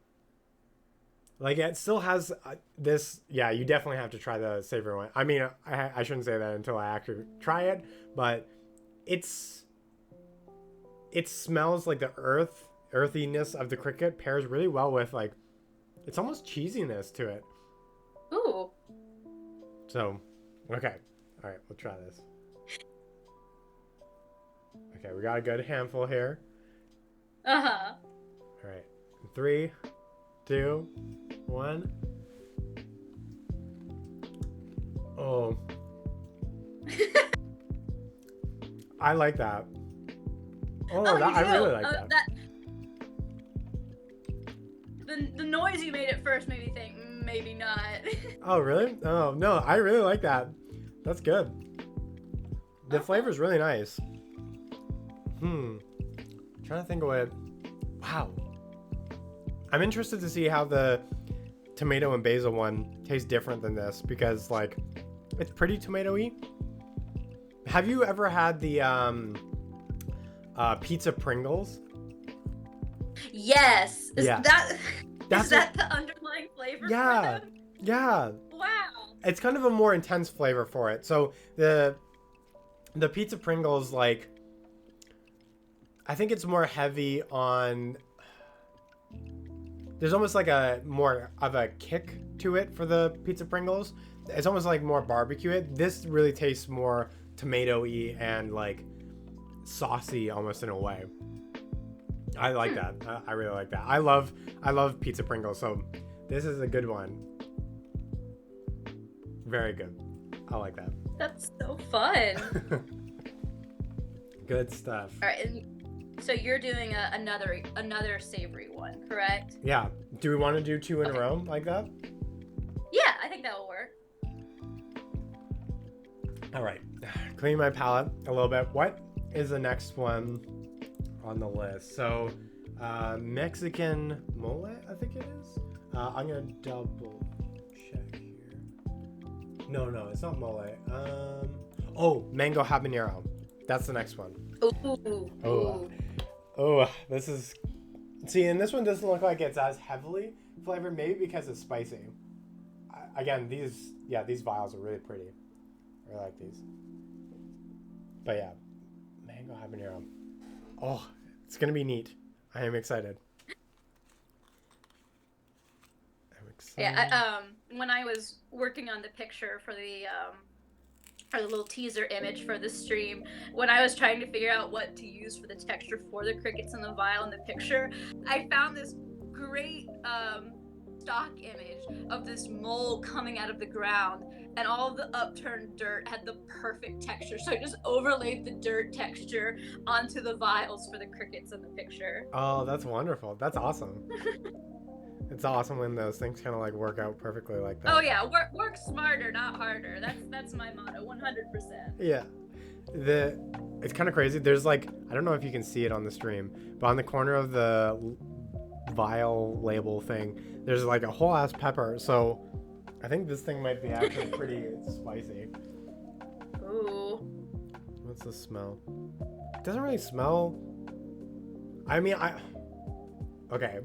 Like, it still has this. Yeah, you definitely have to try the savory one. I mean, I shouldn't say that until I actually try it, but it smells like the earthiness of the cricket pairs really well with, like, it's almost cheesiness to it. Ooh. So, okay. All right, we'll try this. Okay, we got a good handful here. Uh-huh. All right. 3, 2, 1. Oh. I like that. Oh, I really like that. The noise you made at first made me think, maybe not. Oh, really? Oh, no, I really like that. That's good. The flavor's really nice. Trying to think of what. Wow. I'm interested to see how the tomato and basil one tastes different than this because, like, it's pretty tomato-y. Have you ever had the pizza Pringles? Yes. Is Yeah. Is that the underlying flavor? Yeah. For them? Yeah. Wow. It's kind of a more intense flavor for it. So the pizza Pringles, like, I think it's more heavy on. There's almost like a more of a kick to it for the pizza Pringles. It's almost like more barbecue. This really tastes more tomato-y and, like, saucy almost in a way. I like that. I really like that. I love pizza Pringles, so this is a good one. Very good. I like that. That's so fun. Good stuff. All right, and so you're doing another savory one, correct? Yeah. Do we want to do 2 in a row like that? Yeah, I think that will work. All right. Clean my palate a little bit. What is the next one on the list? So, Mexican mole, I think it is. I'm gonna double check here. No, it's not mole. Oh, mango habanero. That's the next one. Ooh. Oh, this is. See, and this one doesn't look like it's as heavily flavored, maybe because it's spicy. Again, these vials are really pretty. I like these. But yeah, mango habanero. Oh, it's gonna be neat. I am excited. Yeah, when I was working on the picture for the little teaser image for the stream, when I was trying to figure out what to use for the texture for the crickets in the vial in the picture, I found this great stock image of this mole coming out of the ground, and all of the upturned dirt had the perfect texture, so I just overlaid the dirt texture onto the vials for the crickets in the picture. Oh, that's wonderful. That's awesome. It's awesome when those things kind of, like, work out perfectly like that. Oh yeah, work smarter, not harder. That's my motto, 100%. Yeah. It's kind of crazy. There's, like, I don't know if you can see it on the stream, but on the corner of the vial label thing, there's, like, a whole ass pepper. So I think this thing might be actually pretty spicy. Ooh. What's the smell? It doesn't really smell. I mean, okay.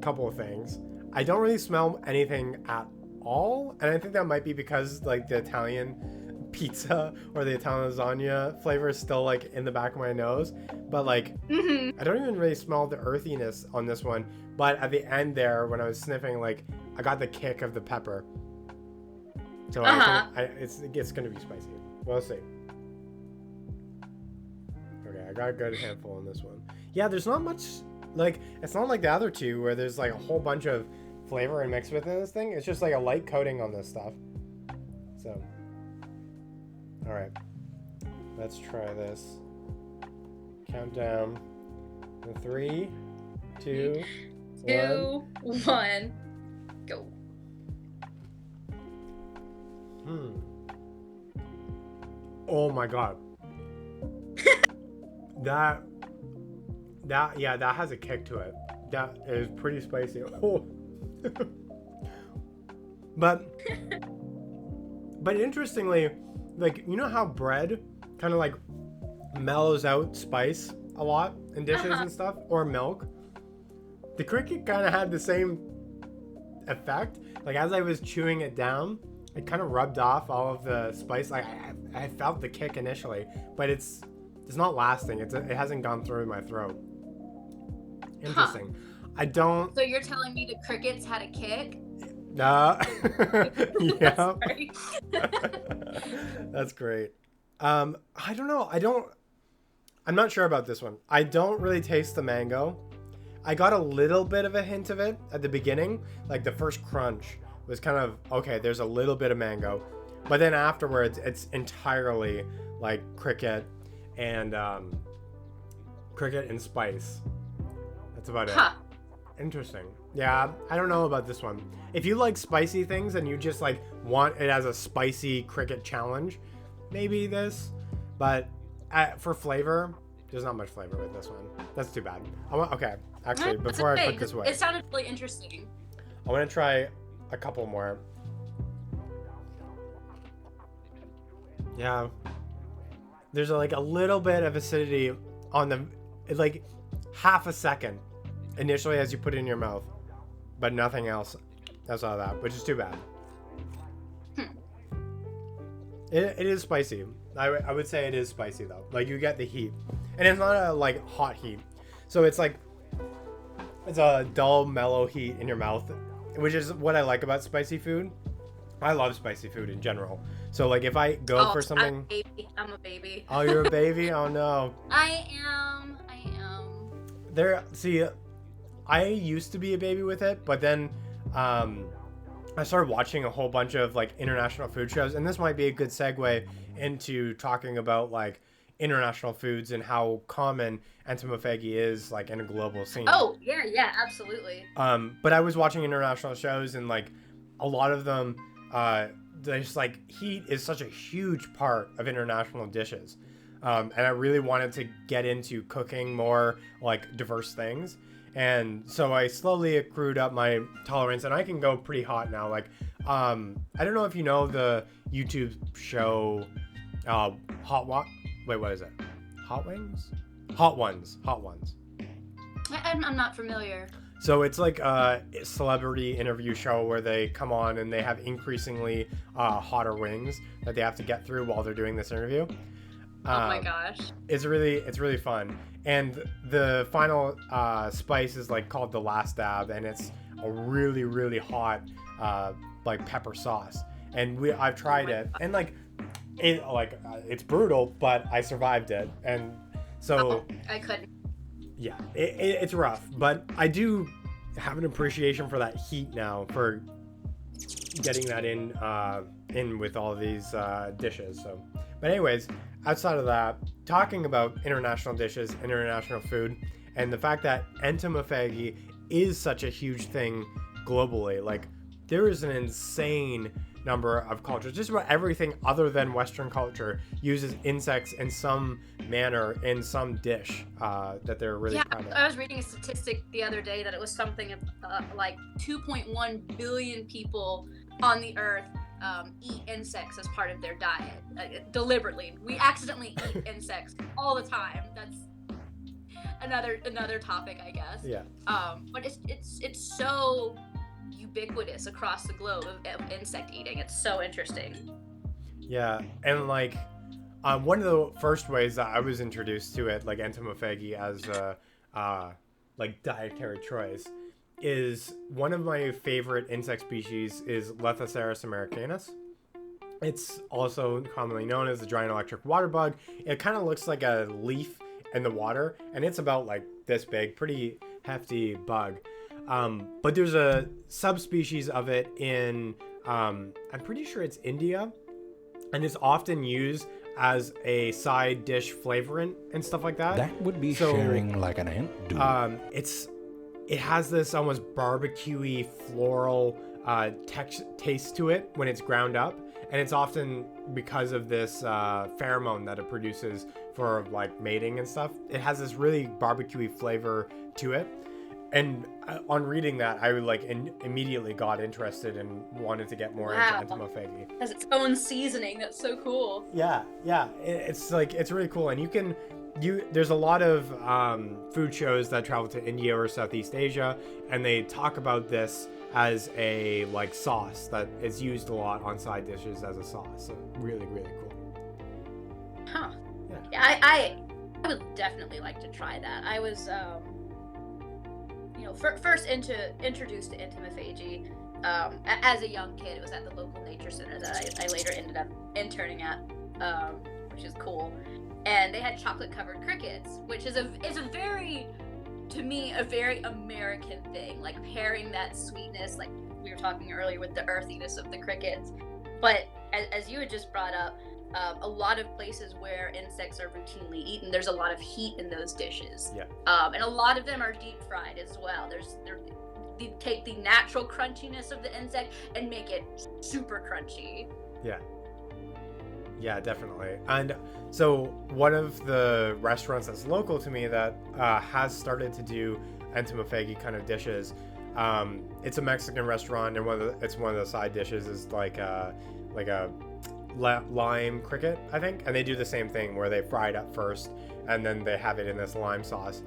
Couple of things. I don't really smell anything at all, and I think that might be because, like, the Italian pizza or the Italian lasagna flavor is still, like, in the back of my nose. But, like, I don't even really smell the earthiness on this one. But at the end there, when I was sniffing, like, I got the kick of the pepper. So it's gonna be spicy. We'll see. Okay, I got a good handful on this one. Yeah, there's not much. Like, it's not like the other two where there's, like, a whole bunch of flavor and mixed within this thing. It's just, like, a light coating on this stuff. So, all right, let's try this. Countdown. 3, 2, 1, go. Oh my god. that has a kick to it. That is pretty spicy. Oh. But interestingly, like, you know how bread kind of like mellows out spice a lot in dishes and stuff, or milk? The cricket kind of had the same effect. Like, as I was chewing it down, it kind of rubbed off all of the spice. Like, I felt the kick initially, but it's not lasting. It hasn't gone through my throat. Interesting. I don't. So you're telling me the crickets had a kick? Yeah. Sorry. That's great. I don't know. I'm not sure about this one. I don't really taste the mango. I got a little bit of a hint of it at the beginning. Like, the first crunch was kind of, okay, there's a little bit of mango. But then afterwards, it's entirely like cricket and spice. That's about it. Interesting. Yeah, I don't know about this one. If you like spicy things and you just like want it as a spicy cricket challenge, maybe this. But for flavor, there's not much flavor with this one. That's too bad. Okay, actually, before I put this away, it sounded really interesting. I want to try a couple more. Yeah, there's like a little bit of acidity on the, like, half a second initially as you put it in your mouth, but nothing else outside of that, which is too bad. It is spicy. I would say it is spicy though. Like, you get the heat, and it's not a like hot heat, so it's like, it's a dull, mellow heat in your mouth, which is what I like about spicy food. I love spicy food in general. So like, if I go for something, I'm a baby. Oh, you're a baby? Oh no. I am. See, I used to be a baby with it, but then I started watching a whole bunch of like international food shows, and this might be a good segue into talking about like international foods and how common entomophagy is like in a global scene. Oh, yeah, absolutely. But I was watching international shows, and like a lot of them, there's like, heat is such a huge part of international dishes. And I really wanted to get into cooking more like diverse things. And so I slowly accrued up my tolerance, and I can go pretty hot now. Like, I don't know if you know the YouTube show, Wait, what is it? Hot Wings? Hot Ones. I'm not familiar. So it's like a celebrity interview show where they come on and they have increasingly hotter wings that they have to get through while they're doing this interview. Oh my gosh. It's really fun. And the final spice is like called the last dab, and it's a really, really hot like pepper sauce. And I've tried it, and like it's brutal, but I survived it. And so I couldn't. Yeah, it's rough, but I do have an appreciation for that heat now, for getting that in with all of these dishes. So, but anyways, outside of that, talking about international dishes, international food, and the fact that entomophagy is such a huge thing globally. Like, there is an insane number of cultures. Just about everything other than Western culture uses insects in some manner in some dish that they're really proud of. I was reading a statistic the other day that it was something like 2.1 billion people on the earth eat insects as part of their diet, deliberately. We accidentally eat insects all the time. That's another topic, I guess. Yeah. But it's so ubiquitous across the globe of insect eating. It's so interesting. Yeah, and like one of the first ways that I was introduced to it, like entomophagy as a like dietary choice, is one of my favorite insect species is Lethoceros americanus. It's also commonly known as the giant electric water bug. It kind of looks like a leaf in the water, and it's about like this big, pretty hefty bug. But there's a subspecies of it in, I'm pretty sure it's India, and it's often used as a side dish flavorant and stuff like that. That would be sharing like an ant do. It has this almost barbecue-y floral taste to it when it's ground up, and it's often because of this pheromone that it produces for like mating and stuff. It has this really barbecuey flavor to it, and on reading that, I like immediately got interested and wanted to get more into entomophagy. It has its own seasoning. That's so cool. Yeah, it's like it's really cool, and there's a lot of food shows that travel to India or Southeast Asia, and they talk about this as a like sauce that is used a lot on side dishes as a sauce. So really, really cool. Huh. Yeah, I would definitely like to try that. I was, first introduced to entomophagy as a young kid. It was at the local nature center that I later ended up interning at, which is cool. And they had chocolate-covered crickets, which is a very, to me, a very American thing. Like pairing that sweetness, like we were talking earlier, with the earthiness of the crickets. But as you had just brought up, a lot of places where insects are routinely eaten, there's a lot of heat in those dishes. Yeah. And a lot of them are deep fried as well. They take the natural crunchiness of the insect and make it super crunchy. Yeah. Yeah, definitely. And so one of the restaurants that's local to me that has started to do entomophagy kind of dishes, it's a Mexican restaurant, and it's one of the side dishes is like a lime cricket, I think, and they do the same thing where they fry it up first and then they have it in this lime sauce.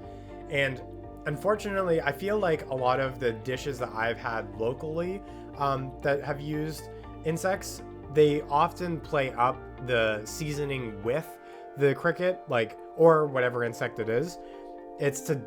And unfortunately, I feel like a lot of the dishes that I've had locally that have used insects, they often play up the seasoning with the cricket, like, or whatever insect it is. It's to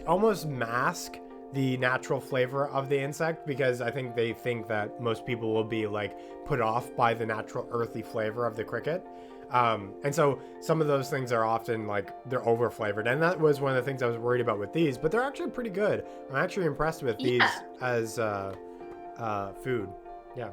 almost mask the natural flavor of the insect, because I think they think that most people will be like put off by the natural earthy flavor of the cricket. And so some of those things are often like they're over flavored, and that was one of the things I was worried about with these, but they're actually pretty good. I'm actually impressed with these as food. Yeah.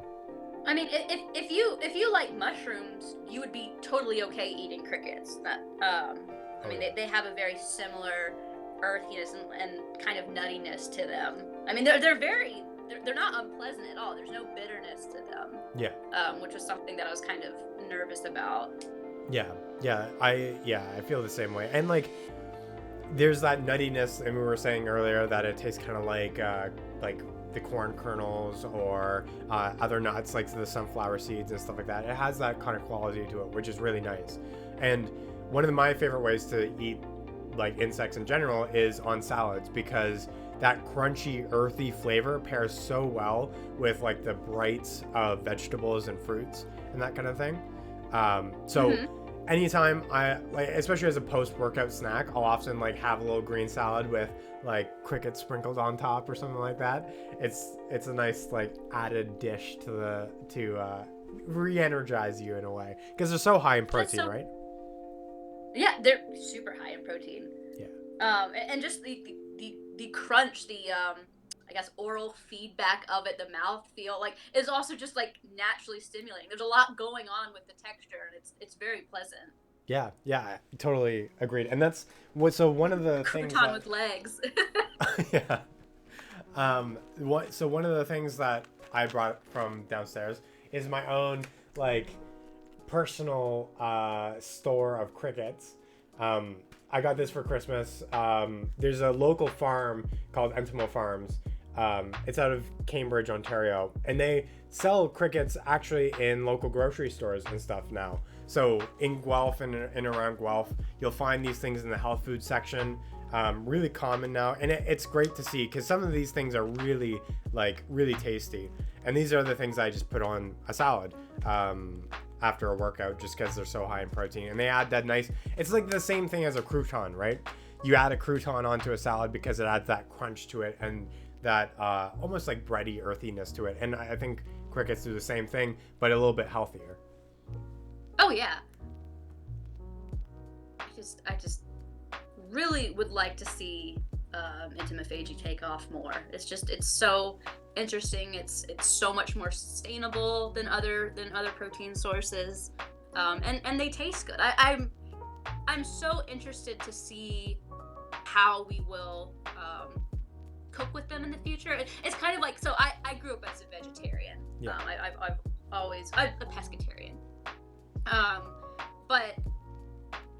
I mean, if you like mushrooms, you would be totally okay eating crickets. They have a very similar earthiness and kind of nuttiness to them. I mean, they're not unpleasant at all. There's no bitterness to them. Yeah. Which was something that I was kind of nervous about. I feel the same way. And like, there's that nuttiness, and we were saying earlier that it tastes kind of like the corn kernels or other nuts like the sunflower seeds and stuff like that. It has that kind of quality to it, which is really nice. And one of my favorite ways to eat like insects in general is on salads, because that crunchy earthy flavor pairs so well with like the brights of vegetables and fruits and that kind of thing. Anytime I like, especially as a post-workout snack, I'll often like have a little green salad with like crickets sprinkled on top or something like that. It's a nice like added dish to re-energize you in a way, because they're so high in protein, right? Yeah, they're super high in protein. Yeah. And just the crunch, I guess oral feedback of it, the mouth feel like is also just like naturally stimulating. There's a lot going on with the texture, and it's very pleasant. Yeah, totally agreed. And that's one of the things crouton with legs. Yeah. One of the things that I brought from downstairs is my own like personal store of crickets. I got this for Christmas. There's a local farm called Entomophagy. It's out of Cambridge, Ontario, and they sell crickets actually in local grocery stores and stuff now. So in Guelph and around Guelph, you'll find these things in the health food section. Really common now, and it's great to see, because some of these things are really tasty, and these are the things I just put on a salad after a workout, just because they're so high in protein, and they add that nice, it's like the same thing as a crouton, right? You add a crouton onto a salad because it adds that crunch to it and that almost like bready earthiness to it, and I think crickets do the same thing, but a little bit healthier. Oh yeah. I just really would like to see entomophagy take off more. It's so interesting. It's so much more sustainable than other protein sources, and they taste good. I'm so interested to see how we will cook with them in the future. It's kind of like, so I grew up as a vegetarian. Yeah. I'm a pescatarian. But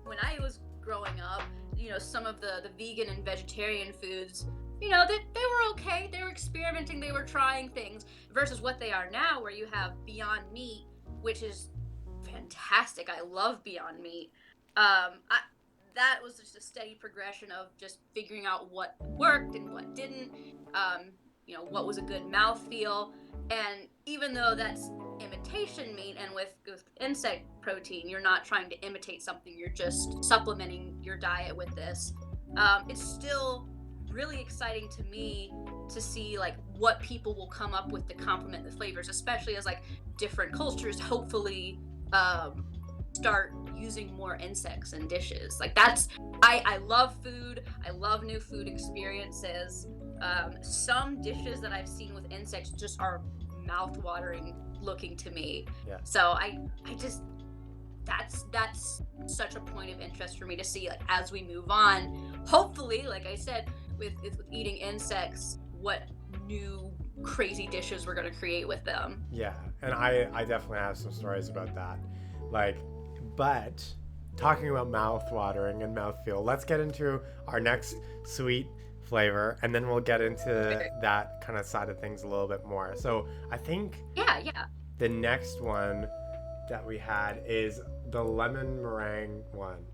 when I was growing up, some of the vegan and vegetarian foods, they were okay. They were experimenting. They were trying things versus what they are now, where you have Beyond Meat, which is fantastic. I love Beyond Meat. That was just a steady progression of just figuring out what worked and what didn't. What was a good mouthfeel. And even though that's imitation meat, and with insect protein, you're not trying to imitate something, you're just supplementing your diet with this. It's still really exciting to me to see like what people will come up with to complement the flavors, especially as like different cultures hopefully start using more insects in dishes. Like I love food. I love new food experiences. Some dishes that I've seen with insects just are mouth-watering looking to me. Yeah. So I just that's such a point of interest for me to see, like, as we move on, hopefully, like I said, with eating insects, what new crazy dishes we're going to create with them. Yeah, and I definitely have some stories about that. But talking about mouth-watering and mouthfeel, let's get into our next sweet flavor, and then we'll get into that kind of side of things a little bit more. So I think the next one that we had is the lemon meringue one.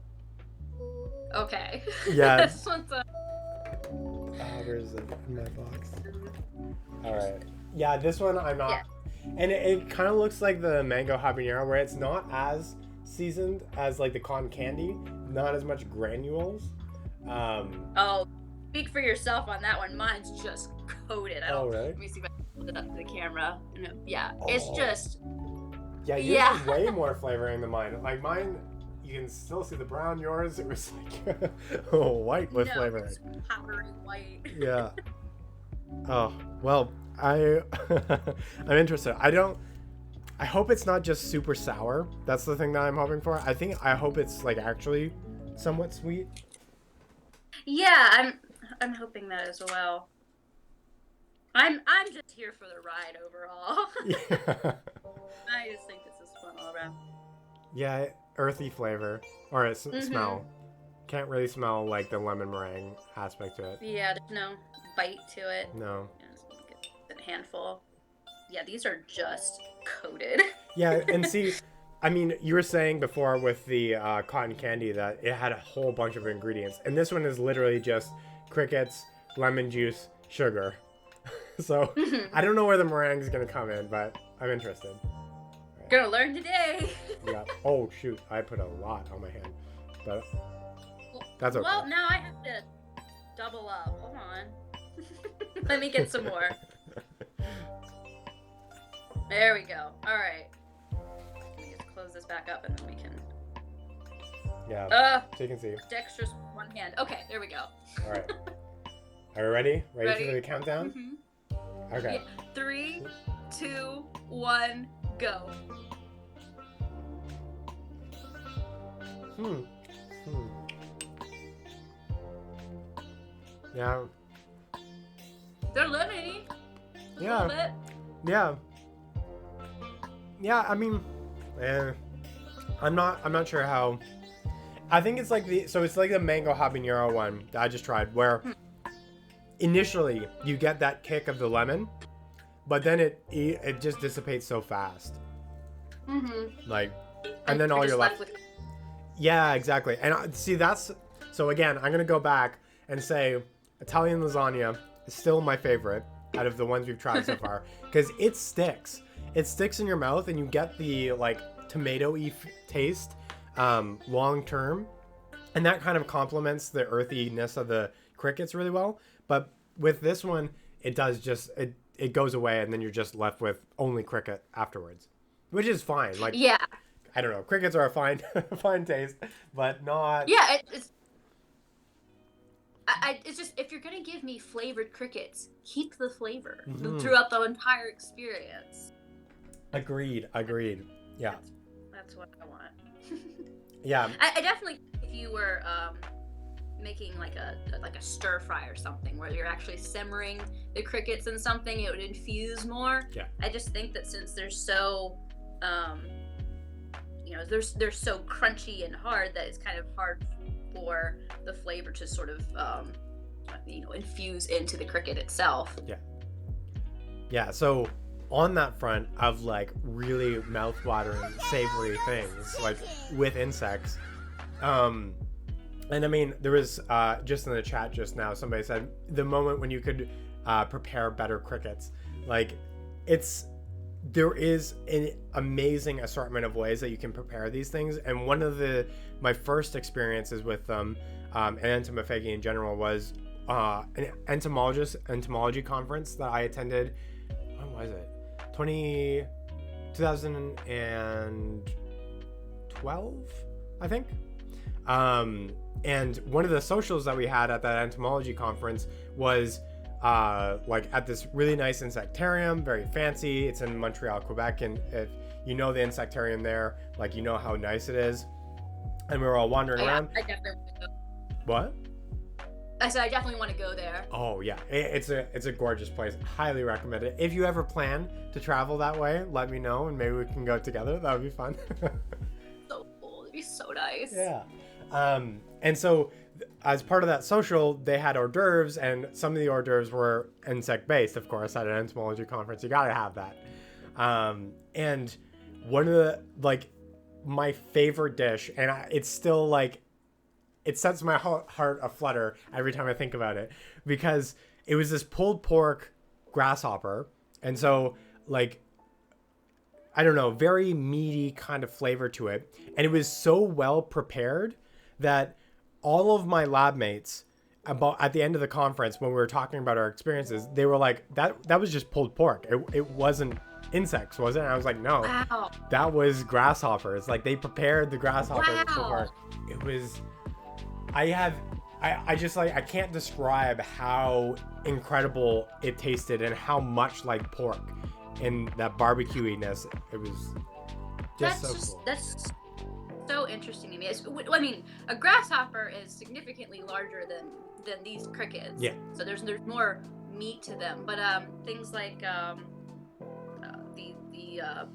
Okay. Yeah. This one's Where is it in my box? All right. Yeah, this one I'm not. Yeah. And it kind of looks like the mango habanero, where it's not as seasoned as like the cotton candy, not as much granules. Oh, speak for yourself on that one. Mine's just coated. Right? Let me see if I can hold it up to the camera. It's just. Yeah, yours has way more flavoring than mine. Like mine, you can still see the brown. Yours, it was like white with flavoring. It's powdery white. Yeah. Oh, well, I'm interested. I hope it's not just super sour. That's the thing that I'm hoping for. I hope it's like actually somewhat sweet. Yeah, I'm hoping that as well. I'm just here for the ride overall. Yeah. I just think this is fun all around. Yeah, earthy flavor or smell. Can't really smell like the lemon meringue aspect to it. Yeah, there's no bite to it. No. It's a handful. Yeah, these are just coated. Yeah, and see, I mean, you were saying before with the cotton candy that it had a whole bunch of ingredients, and this one is literally just crickets, lemon juice, sugar. So I don't know where the meringue is gonna come in, but I'm interested. Right. Gonna learn today. Yeah. Oh shoot, I put a lot on my hand, but that's okay. Well, now I have to double up. Hold on. Let me get some more. There we go. All right. Let me just close this back up, and then we can. Yeah. So you can see. Dexterous one hand. Okay, there we go. All right. Are we ready? Ready for the countdown? Mm-hmm. Okay. Yeah. 3, 2, 1, go. Yeah. They're lemony. Yeah. Yeah. Yeah, I mean, I'm not sure how. I think it's like it's like the mango habanero one that I just tried, where initially you get that kick of the lemon, but then it just dissipates so fast. Like, and then all you're left with. Yeah, exactly. And see, so again, I'm gonna go back and say Italian lasagna is still my favorite out of the ones we've tried so far, because it sticks. It sticks in your mouth, and you get the like tomato-y taste long term, and that kind of complements the earthiness of the crickets really well. But with this one, it does just it goes away, and then you're just left with only cricket afterwards, which is fine. Like, yeah, I don't know, crickets are a fine taste, but not. Yeah, it's just, if you're gonna give me flavored crickets, keep the flavor throughout the entire experience. Agreed. Yeah. That's what I want. Yeah. I definitely, if you were making like a stir fry or something where you're actually simmering the crickets in something, it would infuse more. Yeah. I just think that since they're so they're so crunchy and hard that it's kind of hard for the flavor to sort of infuse into the cricket itself. Yeah, so on that front of like really mouth-watering savory things like with insects, and I mean there was just in the chat just now somebody said the moment when you could prepare better crickets. Like there is an amazing assortment of ways that you can prepare these things, and one of my first experiences with them and Entomophagy in general was an entomology conference that I attended. When was it? 2012, I think. And one of the socials that we had at that entomology conference was like at this really nice insectarium, very fancy. It's in Montreal, Quebec, and if you know the insectarium there, like you know how nice it is. And we were all wandering around. I definitely want to go. What? I said I definitely want to go there. Oh yeah, it's a gorgeous place. Highly recommend it. If you ever plan to travel that way, let me know and maybe we can go together. That would be fun. So cool. It'd be so nice. Yeah. And so as part of that social, they had hors d'oeuvres, and some of the hors d'oeuvres were insect based, of course. At an entomology conference, you gotta have that. And one of the my favorite dish, and it's still like, it sets my heart aflutter every time I think about it, because it was this pulled pork grasshopper. And so like, I don't know, very meaty kind of flavor to it. And it was so well prepared that all of my lab mates at the end of the conference, when we were talking about our experiences, they were like, that was just pulled pork. It wasn't insects, was it? And I was like, no, wow, that was grasshoppers. Like they prepared the grasshopper wow. before. It was, I just like, I can't describe how incredible it tasted and how much like pork and that barbecuiness. It was just so cool. That's so interesting to me. I mean, a grasshopper is significantly larger than these crickets. Yeah. So there's more meat to them. But things like the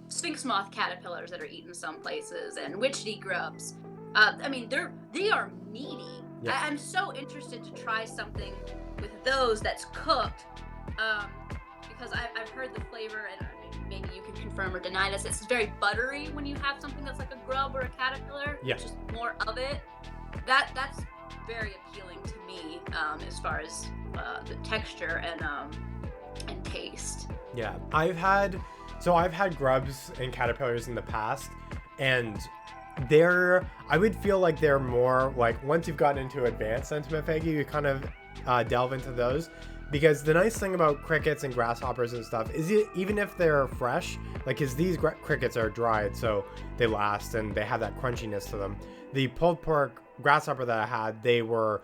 sphinx moth caterpillars that are eaten some places, and witchetty grubs. I mean, they are meaty. Yeah. I'm so interested to try something with those that's cooked, because I've heard the flavor, and maybe you can confirm or deny this. It's very buttery when you have something that's like a grub or a caterpillar. Yeah. Just more of it. That's very appealing to me, as far as the texture and taste. Yeah, I've had grubs and caterpillars in the past, and I would feel like they're more like, once you've gotten into advanced entomophagy, you kind of delve into those, because the nice thing about crickets and grasshoppers and stuff is even if they're fresh, like, because these crickets are dried, so they last and they have that crunchiness to them. The pulled pork grasshopper that I had, they were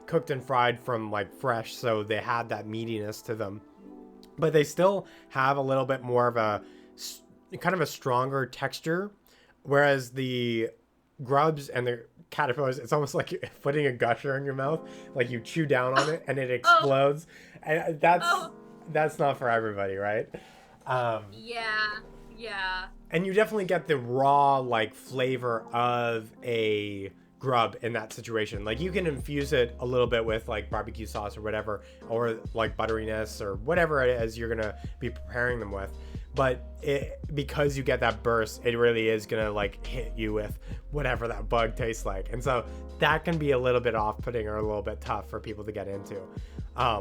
cooked and fried from like fresh, so they had that meatiness to them, but they still have a little bit more of a kind of a stronger texture. Whereas the grubs and the caterpillars, it's almost like putting a gusher in your mouth, like you chew down on it and it explodes. And that's not for everybody, right? Yeah. And you definitely get the raw like flavor of a grub in that situation. Like you can infuse it a little bit with like barbecue sauce or whatever, or like butteriness or whatever it is you're gonna be preparing them with. But because you get that burst, it really is gonna like hit you with whatever that bug tastes like, and so that can be a little bit off-putting or a little bit tough for people to get into. I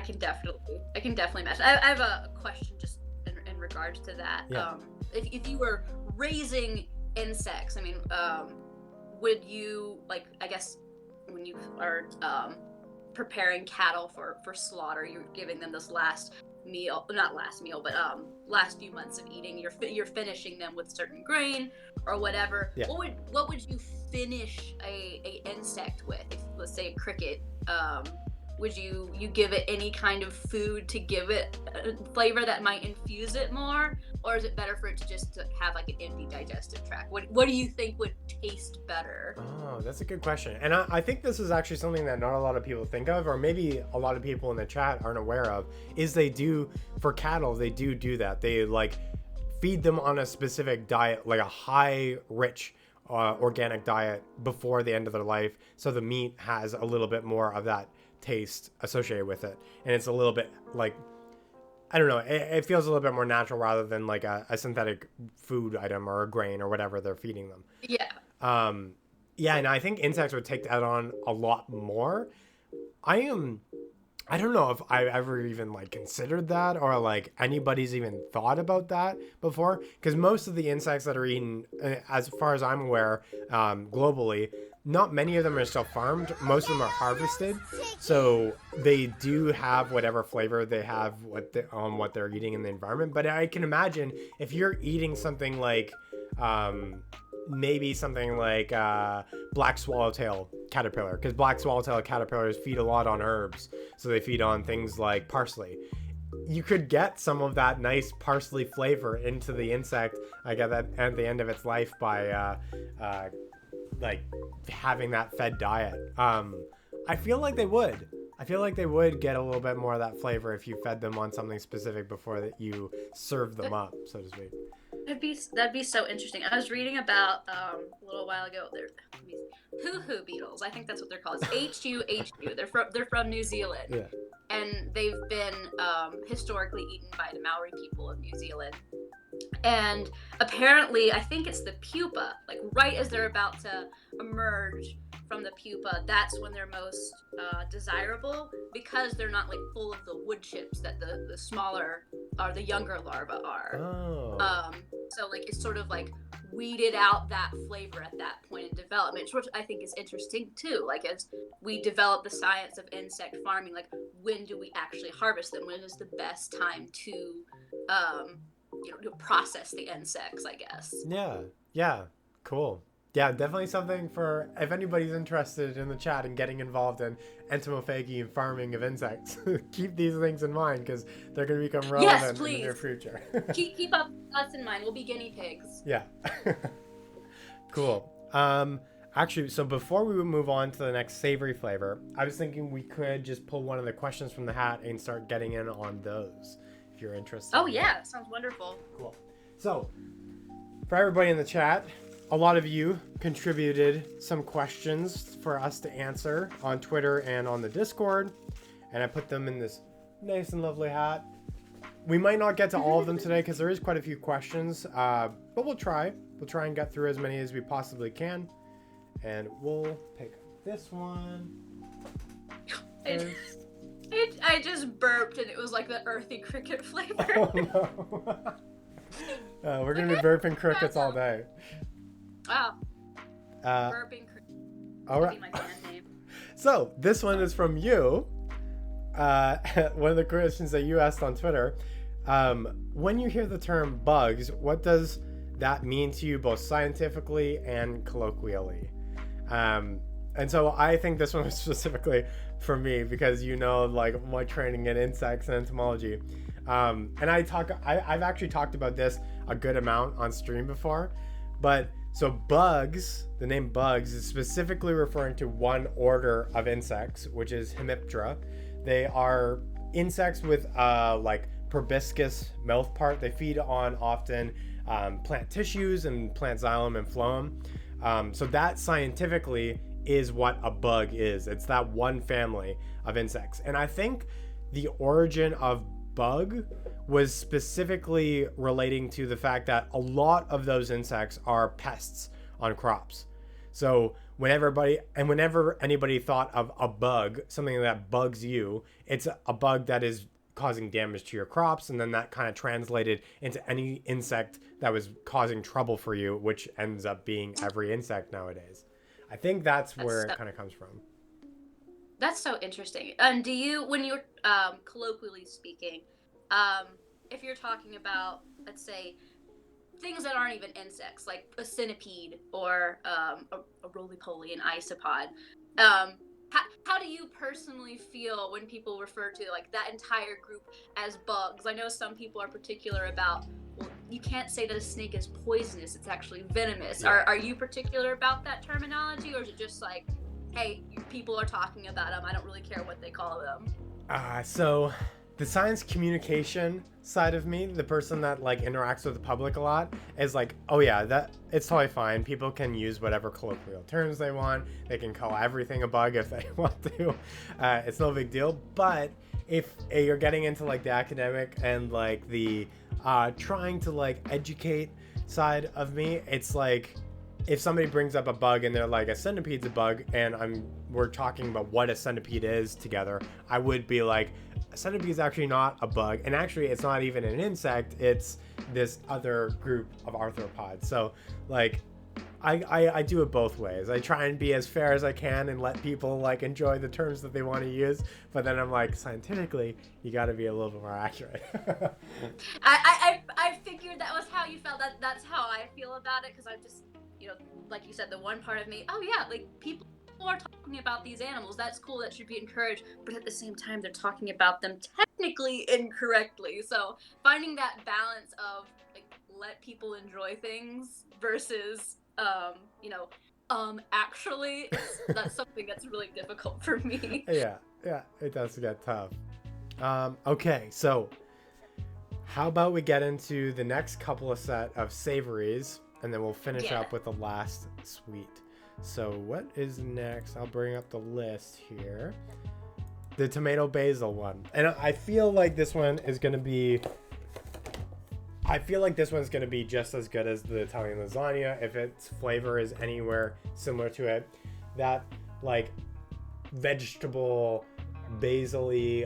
can definitely imagine. I have a question just in regards to that. Yeah. If you were raising insects, I mean, would you, like, I guess when you are preparing cattle for slaughter, you're giving them this last few months of eating, you're finishing them with certain grain or whatever. Yeah. What would you finish a insect with? If, let's say, a cricket Would you give it any kind of food to give it a flavor that might infuse it more, or is it better for it to just to have like an empty digestive tract? What do you think would taste better? Oh, that's a good question. And I think this is actually something that not a lot of people think of, or maybe a lot of people in the chat aren't aware of, is they do, for cattle, they do that. They like feed them on a specific diet, like a high, rich, organic diet before the end of their life. So the meat has a little bit more of that taste associated with it. And it's a little bit like, I don't know, it feels a little bit more natural rather than like a synthetic food item or a grain or whatever they're feeding them. Yeah. Yeah, and I think insects would take that on a lot more. I don't know if I've ever even like considered that or like anybody's even thought about that before. Because most of the insects that are eaten, as far as I'm aware, globally, not many of them are still farmed. Most of them are harvested. So they do have whatever flavor they have on what they're eating in the environment. But I can imagine if you're eating something like maybe something like black swallowtail caterpillar, because black swallowtail caterpillars feed a lot on herbs, so they feed on things like parsley. You could get some of that nice parsley flavor into the insect, like at the end of its life by like having that fed diet. I feel like they would. I feel like they would get a little bit more of that flavor if you fed them on something specific before that you served them up, so to speak. That'd be so interesting. I was reading about a little while ago. They're hoo-hoo beetles. I think that's what they're called. It's H-U-H-U. They're from New Zealand. Yeah. And they've been historically eaten by the Maori people of New Zealand. And apparently, I think it's the pupa, like right as they're about to emerge from the pupa, that's when they're most desirable, because they're not like full of the wood chips that the smaller or the younger larvae are. Oh. So like it's sort of like weeded out that flavor at that point in development, which I think is interesting too. Like as we develop the science of insect farming, like when do we actually harvest them? When is the best time to to process the insects, I guess. Yeah, cool. Yeah, definitely something for if anybody's interested in the chat and getting involved in entomophagy and farming of insects. Keep these things in mind because they're going to become relevant in the near future. keep up us in mind. We'll be guinea pigs. Yeah. Cool. Actually, so before we move on to the next savory flavor, I was thinking we could just pull one of the questions from the hat and start getting in on those. If you're interested. Oh yeah, that sounds wonderful. Cool. So, for everybody in the chat, a lot of you contributed some questions for us to answer on Twitter and on the Discord, and I put them in this nice and lovely hat. We might not get to all of them today because there is quite a few questions, but we'll try. We'll try and get through as many as we possibly can, and we'll pick this one first. I just burped and it was like the earthy cricket flavor. Oh no. We're going to be burping crickets all day. Wow. Burping crickets. All right. My band name. So, this one is from you. One of the questions that you asked on Twitter. When you hear the term bugs, what does that mean to you both scientifically and colloquially? And so I think this one was specifically for me because like my training in insects and entomology. And I've actually talked about this a good amount on stream before. But so bugs, the name bugs is specifically referring to one order of insects, which is Hemiptera. They are insects with like proboscis mouth part. They feed on often plant tissues and plant xylem and phloem. So that scientifically is what a bug is. It's that one family of insects. And I think the origin of bug was specifically relating to the fact that a lot of those insects are pests on crops. So whenever anybody thought of a bug, something that bugs you, it's a bug that is causing damage to your crops, and then that kind of translated into any insect that was causing trouble for you, which ends up being every insect nowadays. I think that's where it kind of comes from. That's so interesting. And do you, when you're colloquially speaking, if you're talking about, let's say, things that aren't even insects, like a centipede or a roly-poly, an isopod, how do you personally feel when people refer to like that entire group as bugs? I know some people are particular about, well, you can't say that a snake is poisonous, it's actually venomous. Yeah. Are you particular about that terminology, or is it just like, hey, people are talking about them, I don't really care what they call them? So the science communication side of me, the person that like interacts with the public a lot, is like, oh yeah, that it's totally fine. People can use whatever colloquial terms they want. They can call everything a bug if they want to. It's no big deal. But if you're getting into like the academic and like the trying to like educate side of me, it's like if somebody brings up a bug and they're like, a centipede's a bug, and we're talking about what a centipede is together, I would be like, a centipede is actually not a bug, and actually it's not even an insect, it's this other group of arthropods. So like I do it both ways. I try and be as fair as I can and let people like enjoy the terms that they want to use, but then I'm like, scientifically you got to be a little bit more accurate. I figured that was how you felt. That's how I feel about it, because I'm just, like you said, the one part of me, oh yeah, like people are talking about these animals, that's cool, that should be encouraged, but at the same time they're talking about them technically incorrectly. So finding that balance of like, let people enjoy things versus actually, that's something that's really difficult for me. Yeah, it does get tough. Okay, so how about we get into the next couple of set of savories, and then we'll finish up with the last sweet. So what is next? I'll bring up the list here. The tomato basil one. And I feel like this one is going to be... I feel like this one's going to be just as good as the Italian lasagna if its flavor is anywhere similar to it. That, like, vegetable, basil-y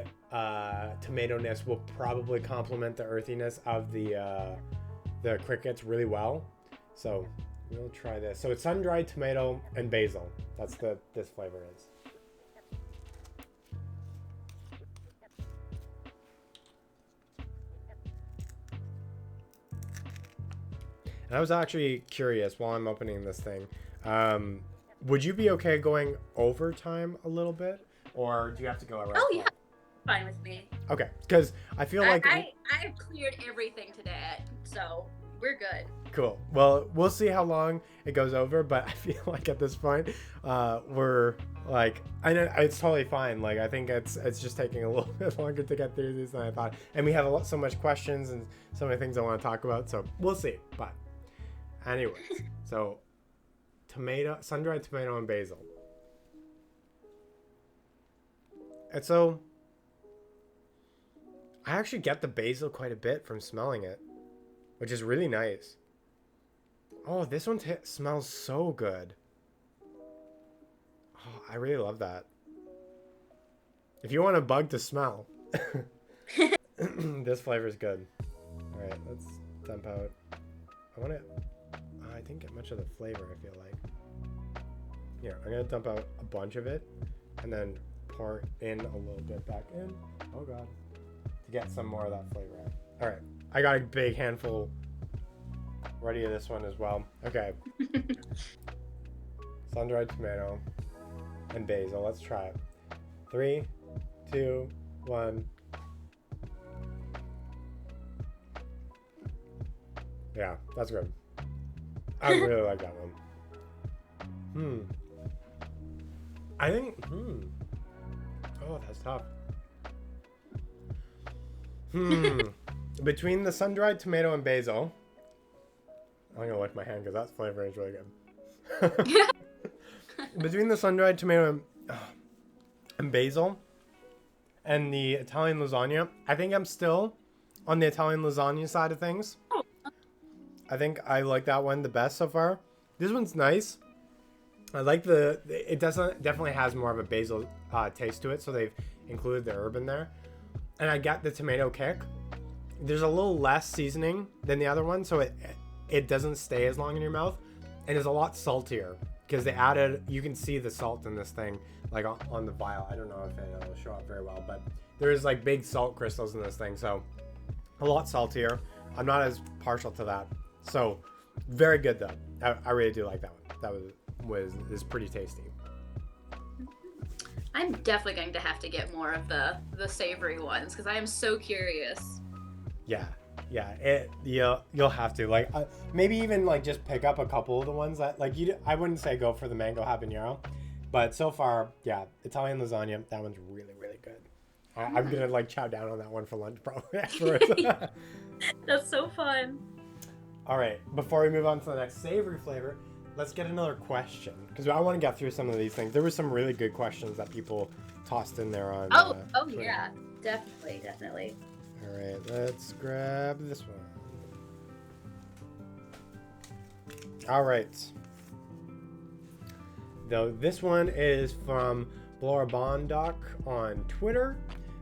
tomato-ness will probably complement the earthiness of the crickets really well. So we'll try this. So it's sun-dried tomato and basil. That's this flavor is. And I was actually curious while I'm opening this thing. Would you be okay going overtime a little bit, or do you have to go around? Oh yeah, fine with me. Okay, because I feel like I've cleared everything today, so we're good. Cool. Well, we'll see how long it goes over, but I feel like at this point, we're like, I know it's totally fine. Like, I think it's just taking a little bit longer to get through these than I thought, and we have so much questions and so many things I want to talk about. So we'll see. But anyways, so sun-dried tomato and basil. And so I actually get the basil quite a bit from smelling it, which is really nice. Oh, this one smells so good. Oh, I really love that. If you want a bug to smell, this flavor is good. All right, let's dump out. I didn't get much of the flavor, I feel like. Here, I'm going to dump out a bunch of it and then pour in a little bit back in. Oh, God. To get some more of that flavor out. All right, I got a big handful ready of this one as well. Okay. Sun-dried tomato and basil. Let's try it. 3, 2, 1. Yeah, that's good. I really like that one. I think, oh, that's tough. Between the sun-dried tomato and basil, I'm gonna lick my hand because that flavor is really good. Between the sun-dried tomato and basil and the Italian lasagna, I think I'm still on the Italian lasagna side of things. I think I like that one the best so far. This one's nice. I like it definitely has more of a basil taste to it, so they've included the herb in there. And I got the tomato kick. There's a little less seasoning than the other one, so it doesn't stay as long in your mouth, and it's a lot saltier because they added, you can see the salt in this thing like on the vial. I don't know if it'll show up very well, but there's like big salt crystals in this thing, so a lot saltier. I'm not as partial to that. So very good though. I really do like that one. That is pretty tasty. I'm definitely going to have to get more of the savory ones because I am so curious. Yeah, yeah. You'll have to like maybe even like just pick up a couple of the ones that like you. I wouldn't say go for the mango habanero, but so far, yeah, Italian lasagna. That one's really really good. I'm gonna like chow down on that one for lunch probably afterwards. That's so fun. All right, before we move on to the next savory flavor, let's get another question because I want to get through some of these things. There were some really good questions that people tossed in there on. Twitter. Yeah, definitely. All right, let's grab this one. All right. Though this one is from Blorabondoc on Twitter.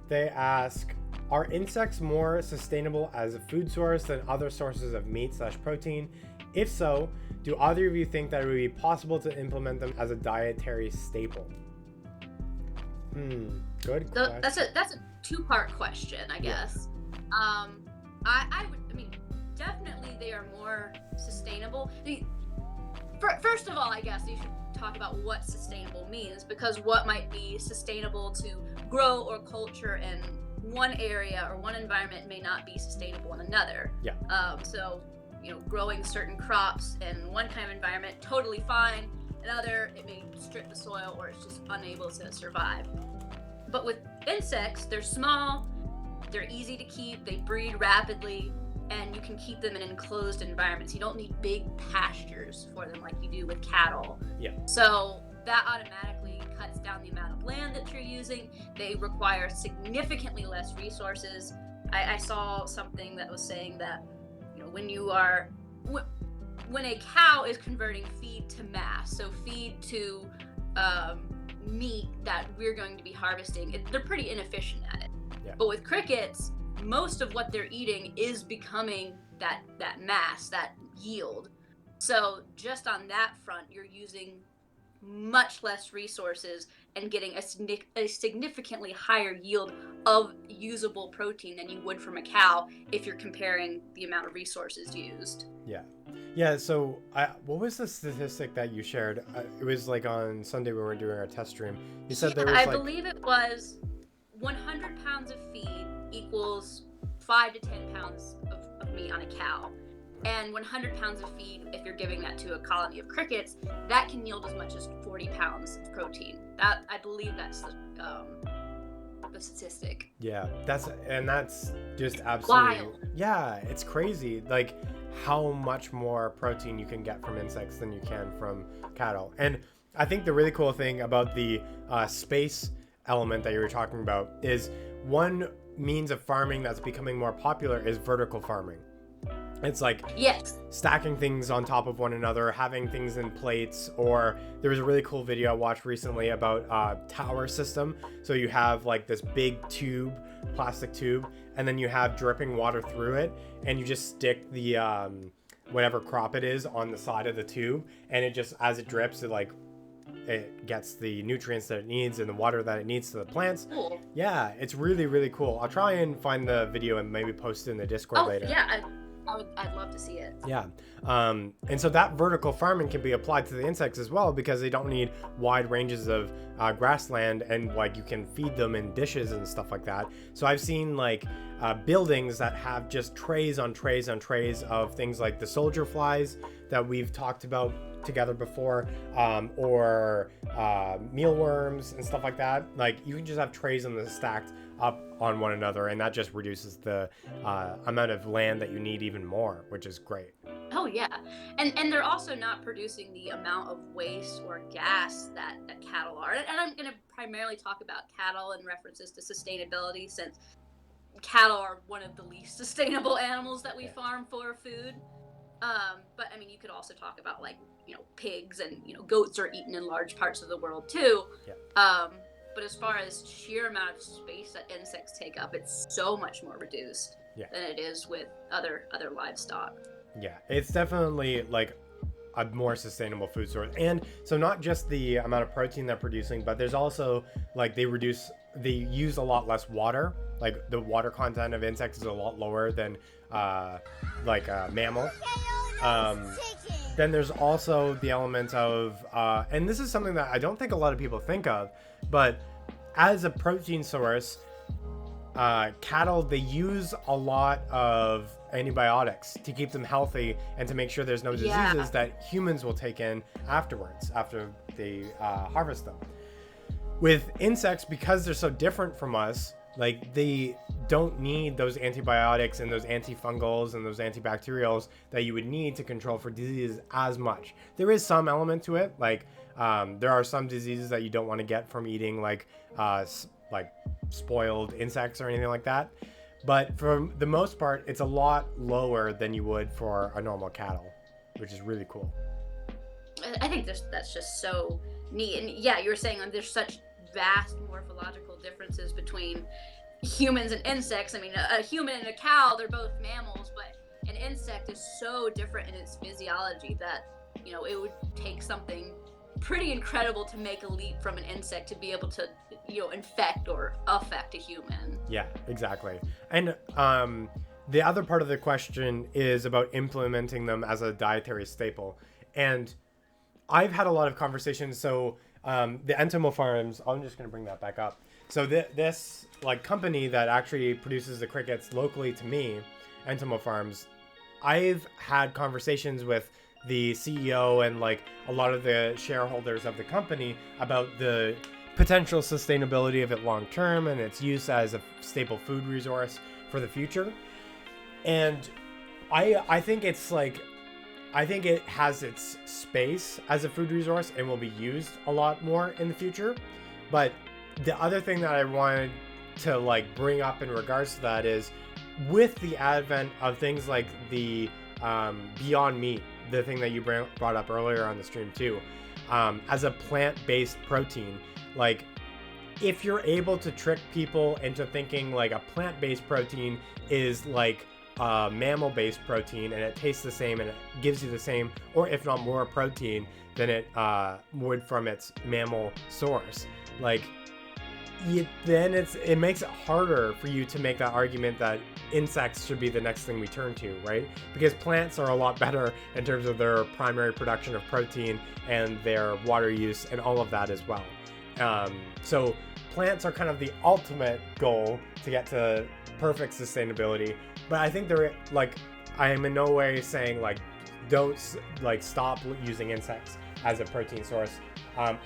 They ask, are insects more sustainable as a food source than other sources of meat/protein? If so, do either of you think that it would be possible to implement them as a dietary staple? Good question. That's a two-part question, I guess. I mean, definitely they are more sustainable. First of all, I guess you should talk about what sustainable means, because what might be sustainable to grow or culture in one area or one environment may not be sustainable in another. Yeah. So, growing certain crops in one kind of environment, totally fine. Another, it may strip the soil or it's just unable to survive. But with insects, they're small, they're easy to keep, they breed rapidly, and you can keep them in enclosed environments. You don't need big pastures for them like you do with cattle. Yeah. So that automatically cuts down the amount of land that you're using. They require significantly less resources. I saw something that was saying that, when a cow is converting feed to mass, so feed to meat that we're going to be harvesting, they're pretty inefficient at it. Yeah. But with crickets, most of what they're eating is becoming that mass, that yield. So just on that front, you're using much less resources and getting a significantly higher yield of usable protein than you would from a cow if you're comparing the amount of resources used. Yeah, so what was the statistic that you shared? It was like on Sunday when we were doing our test stream. You said there was I believe it was 100 pounds of feed equals 5 to 10 pounds of meat on a cow. And 100 pounds of feed, if you're giving that to a colony of crickets, that can yield as much as 40 pounds of protein. I believe that's the statistic. Yeah, that's just absolutely wild. Yeah, it's crazy. Like how much more protein you can get from insects than you can from cattle. And I think the really cool thing about the space element that you were talking about is one means of farming that's becoming more popular is vertical farming. It's like stacking things on top of one another, having things in plates, or there was a really cool video I watched recently about tower system. So you have like this big plastic tube, and then you have dripping water through it, and you just stick the whatever crop it is on the side of the tube, and it just, as it drips, it gets the nutrients that it needs and the water that it needs to the plants. Cool. Yeah, it's really, really cool. I'll try and find the video and maybe post it in the Discord later. Yeah, I'd love to see it. Yeah. And so that vertical farming can be applied to the insects as well, because they don't need wide ranges of grassland, and like you can feed them in dishes and stuff like that. So I've seen like buildings that have just trays on trays on trays of things like the soldier flies that we've talked about together before, or mealworms and stuff like that. Like you can just have trays on the stacked up on one another, and that just reduces the amount of land that you need even more, which is great. Oh yeah, and they're also not producing the amount of waste or gas that cattle are. And I'm going to primarily talk about cattle in references to sustainability, since cattle are one of the least sustainable animals that we farm for food. But I mean, you could also talk about like pigs, and goats are eaten in large parts of the world too. Yeah. But as far as sheer amount of space that insects take up, it's so much more reduced than it is with other livestock. Yeah, it's definitely like a more sustainable food source. And so not just the amount of protein they're producing, but there's also like they use a lot less water. Like the water content of insects is a lot lower than like a mammal. Then there's also the element of, and this is something that I don't think a lot of people think of, but as a protein source, cattle, they use a lot of antibiotics to keep them healthy and to make sure there's no diseases that humans will take in afterwards, after they harvest them. With insects, because they're so different from us, like, they don't need those antibiotics and those antifungals and those antibacterials that you would need to control for diseases as much. There is some element to it, like there are some diseases that you don't want to get from eating like spoiled insects or anything like that. But for the most part, it's a lot lower than you would for a normal cattle, which is really cool. I think that's just so neat. And yeah, you were saying there's such vast morphological differences between humans and insects. I mean, a human and a cow, they're both mammals, but an insect is so different in its physiology that, you know, it would take something pretty incredible to make a leap from an insect to be able to, you know, infect or affect a human. Yeah, exactly. And the other part of the question is about implementing them as a dietary staple. And I've had a lot of conversations. So the Entomopharms, I'm just going to bring that back up. So this like company that actually produces the crickets locally to me, Entomopharms, I've had conversations with the CEO and like a lot of the shareholders of the company about the potential sustainability of it long term and its use as a staple food resource for the future. And I think it's like, I think it has its space as a food resource and will be used a lot more in the future. But the other thing that I wanted to like bring up in regards to that is, with the advent of things like the Beyond Meat, the thing that you brought up earlier on the stream too, as a plant-based protein, like if you're able to trick people into thinking like a plant-based protein is like a mammal-based protein and it tastes the same and it gives you the same, or if not more protein than it would from its mammal source, like then it makes it harder for you to make that argument that insects should be the next thing we turn to, right? Because plants are a lot better in terms of their primary production of protein and their water use and all of that as well. So plants are kind of the ultimate goal to get to perfect sustainability. But I think they're like, I am in no way saying like, don't like stop using insects as a protein source.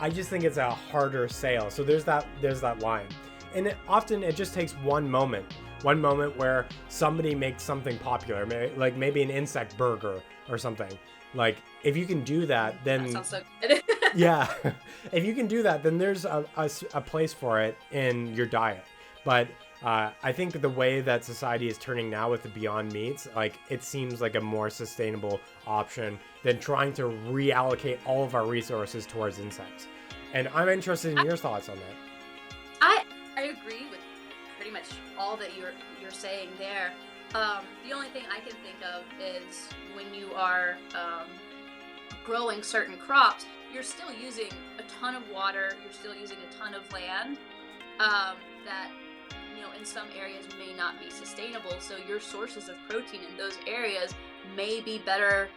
I just think it's a harder sale. So there's that line. And often it just takes one moment where somebody makes something popular, like maybe an insect burger or something. Like if you can do that, then that sounds so good. Yeah, if you can do that, then there's a place for it in your diet. But I think the way that society is turning now with the Beyond Meats, like it seems like a more sustainable option than trying to reallocate all of our resources towards insects. And I'm interested in your thoughts on that. I agree with pretty much all that you're saying there. The only thing I can think of is when you are growing certain crops, you're still using a ton of water, you're still using a ton of land that, you know, in some areas may not be sustainable. So your sources of protein in those areas may be better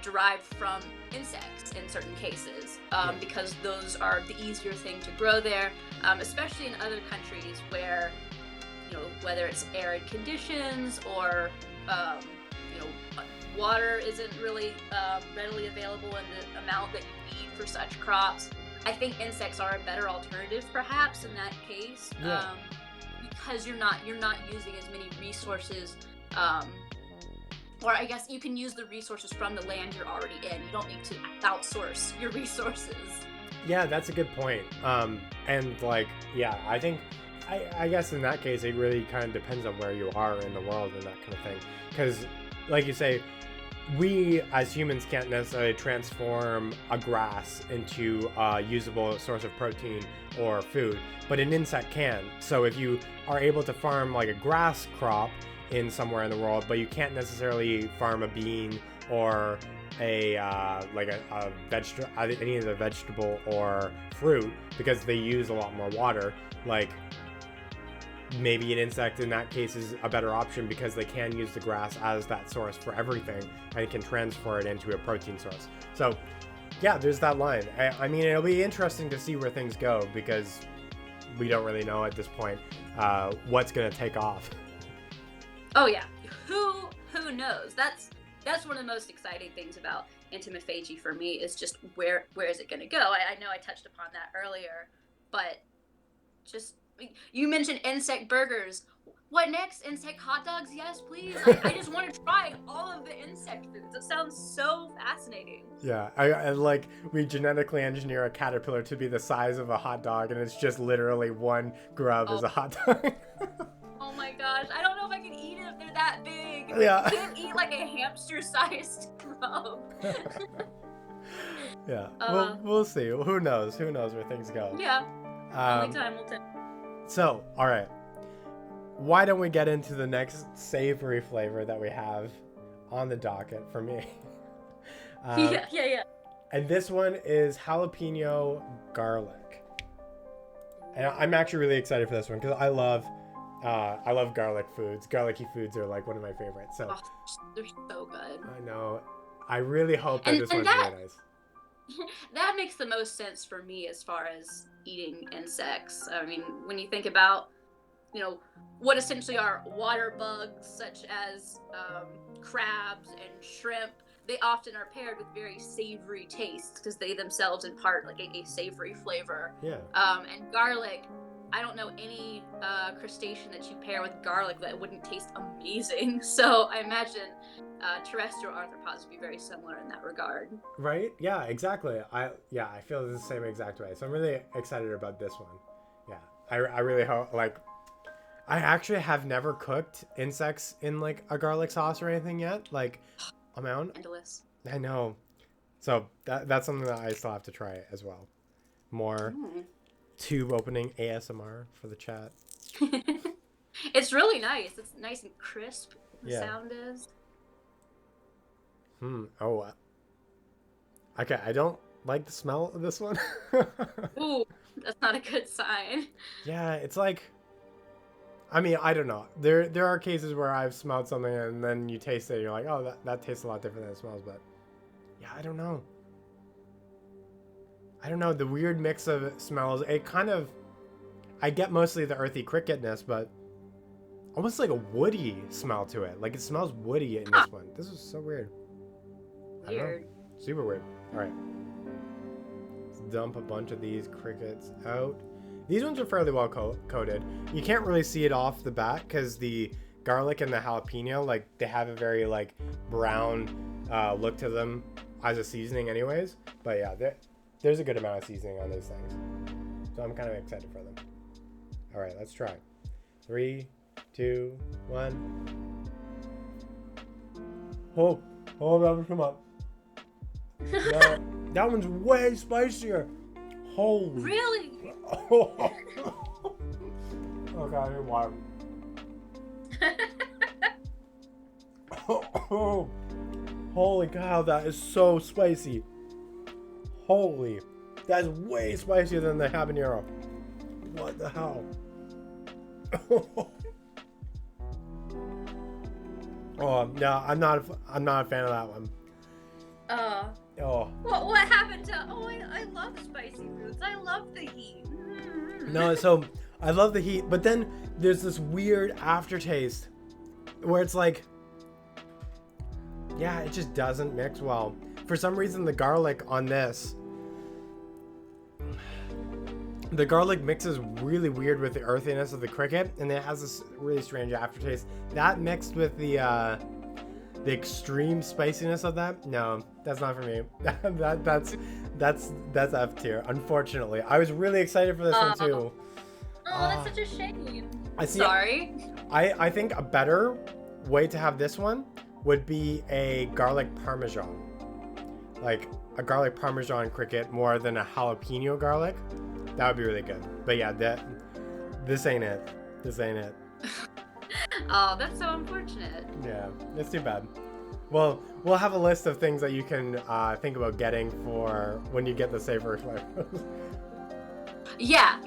derived from insects in certain cases, because those are the easier thing to grow there, especially in other countries where, you know, whether it's arid conditions or, you know, water isn't really readily available in the amount that you need for such crops. I think insects are a better alternative perhaps in that case, because you're not using as many resources, or I guess you can use the resources from the land you're already in. You don't need to outsource your resources. Yeah, that's a good point. And like, yeah, I think, I guess in that case, it really kind of depends on where you are in the world and that kind of thing. Because like you say, we as humans can't necessarily transform a grass into a usable source of protein or food, but an insect can. So if you are able to farm like a grass crop in somewhere in the world, but you can't necessarily farm a bean or a vegetable, any of the vegetable or fruit, because they use a lot more water, like maybe an insect in that case is a better option because they can use the grass as that source for everything and can transfer it into a protein source. So yeah, there's that line. I mean, it'll be interesting to see where things go, because we don't really know at this point what's gonna take off. Oh yeah, who knows? That's one of the most exciting things about Entomophagy for me is just where is it going to go? I know I touched upon that earlier, but just you mentioned insect burgers. What next? Insect hot dogs? Yes, please. I just want to try all of the insect foods. It sounds so fascinating. Yeah, I like we genetically engineer a caterpillar to be the size of a hot dog, and it's just literally one grub as a hot dog. Oh my gosh, I don't know if I can eat it if they're that big. Yeah. I can't eat like a hamster-sized grub. Yeah, we'll see. Who knows? Who knows where things go? Yeah, only time will tell. So, all right. Why don't we get into the next savory flavor that we have on the docket for me? Yeah. And this one is jalapeno garlic. And I'm actually really excited for this one because I love garlic foods. Garlicky foods are like one of my favorites. So they're so good. I know. I really hope that this one's really nice. That makes the most sense for me as far as eating insects. I mean, when you think about, what essentially are water bugs, such as crabs and shrimp, they often are paired with very savory tastes because they themselves impart like a savory flavor. Yeah. And garlic, I don't know any crustacean that you pair with garlic that wouldn't taste amazing. So I imagine terrestrial arthropods would be very similar in that regard. Right? Yeah, exactly. I feel the same exact way. So I'm really excited about this one. Yeah. I really hope, I actually have never cooked insects in like a garlic sauce or anything yet. Like, on my own. Endless. I know. So that's something that I still have to try as well. More tube opening ASMR for the chat. It's really nice. It's nice and crisp. The sound is. Oh. Okay, I don't like the smell of this one. Ooh, that's not a good sign. Yeah, it's like, I mean, I don't know. There are cases where I've smelled something and then you taste it and you're like, oh, that tastes a lot different than it smells, but yeah, I don't know. The weird mix of smells, it kind of, I get mostly the earthy cricketness, but almost like a woody smell to it. Like it smells woody in this one. This is so weird. Weird. Super weird. All right. Let's dump a bunch of these crickets out. These ones are fairly well coated. You can't really see it off the bat because the garlic and the jalapeno, like they have a very like brown look to them as a seasoning anyways. But yeah, there's a good amount of seasoning on these things. So I'm kind of excited for them. All right, let's try. 3, 2, 1. Oh, that was come up. That one's way spicier. Holy. Really? Oh god, I need water. Oh, holy cow, that is so spicy. Holy, that's way spicier than the habanero. What the hell? Oh no, I'm not a fan of that one. What happened to? I love spicy foods. I love the heat. No, so I love the heat, but then there's this weird aftertaste where it's like, yeah, it just doesn't mix well. For some reason, the garlic on this, the garlic mixes really weird with the earthiness of the cricket, and it has this really strange aftertaste. That mixed with the extreme spiciness of that, no, that's not for me. That's F tier. Unfortunately, I was really excited for this one too. Oh, that's such a shame. Sorry. I think a better way to have this one would be a garlic parmesan, like a garlic parmesan cricket more than a jalapeno garlic. That would be really good. But yeah, this ain't it. Oh, that's so unfortunate. Yeah, it's too bad. Well, we'll have a list of things that you can think about getting for when you get the savory flavors. Yeah.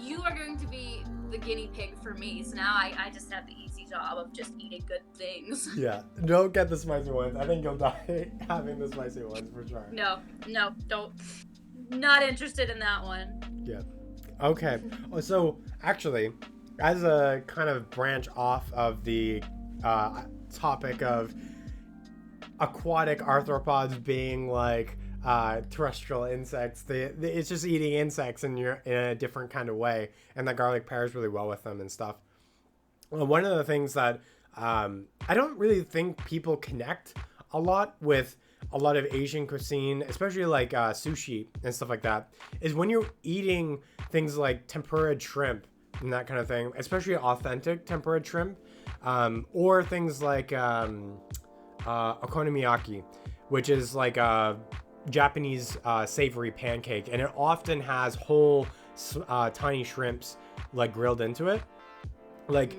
You are going to be the guinea pig for me. So now I just have the easy job of just eating good things. Yeah, don't get the spicy ones. I think you'll die having the spicy ones for sure. No, don't. Not interested in that one. Yeah. Okay. So actually, as a kind of branch off of the topic of aquatic arthropods being like terrestrial insects, it's just eating insects in a different kind of way, and that garlic pairs really well with them and stuff. Well, one of the things that I don't really think people connect a lot with a lot of Asian cuisine, especially like sushi and stuff like that, is when you're eating things like tempura shrimp and that kind of thing, especially authentic tempura shrimp, or things like okonomiyaki, which is like a Japanese savory pancake, and it often has whole tiny shrimps like grilled into it. Like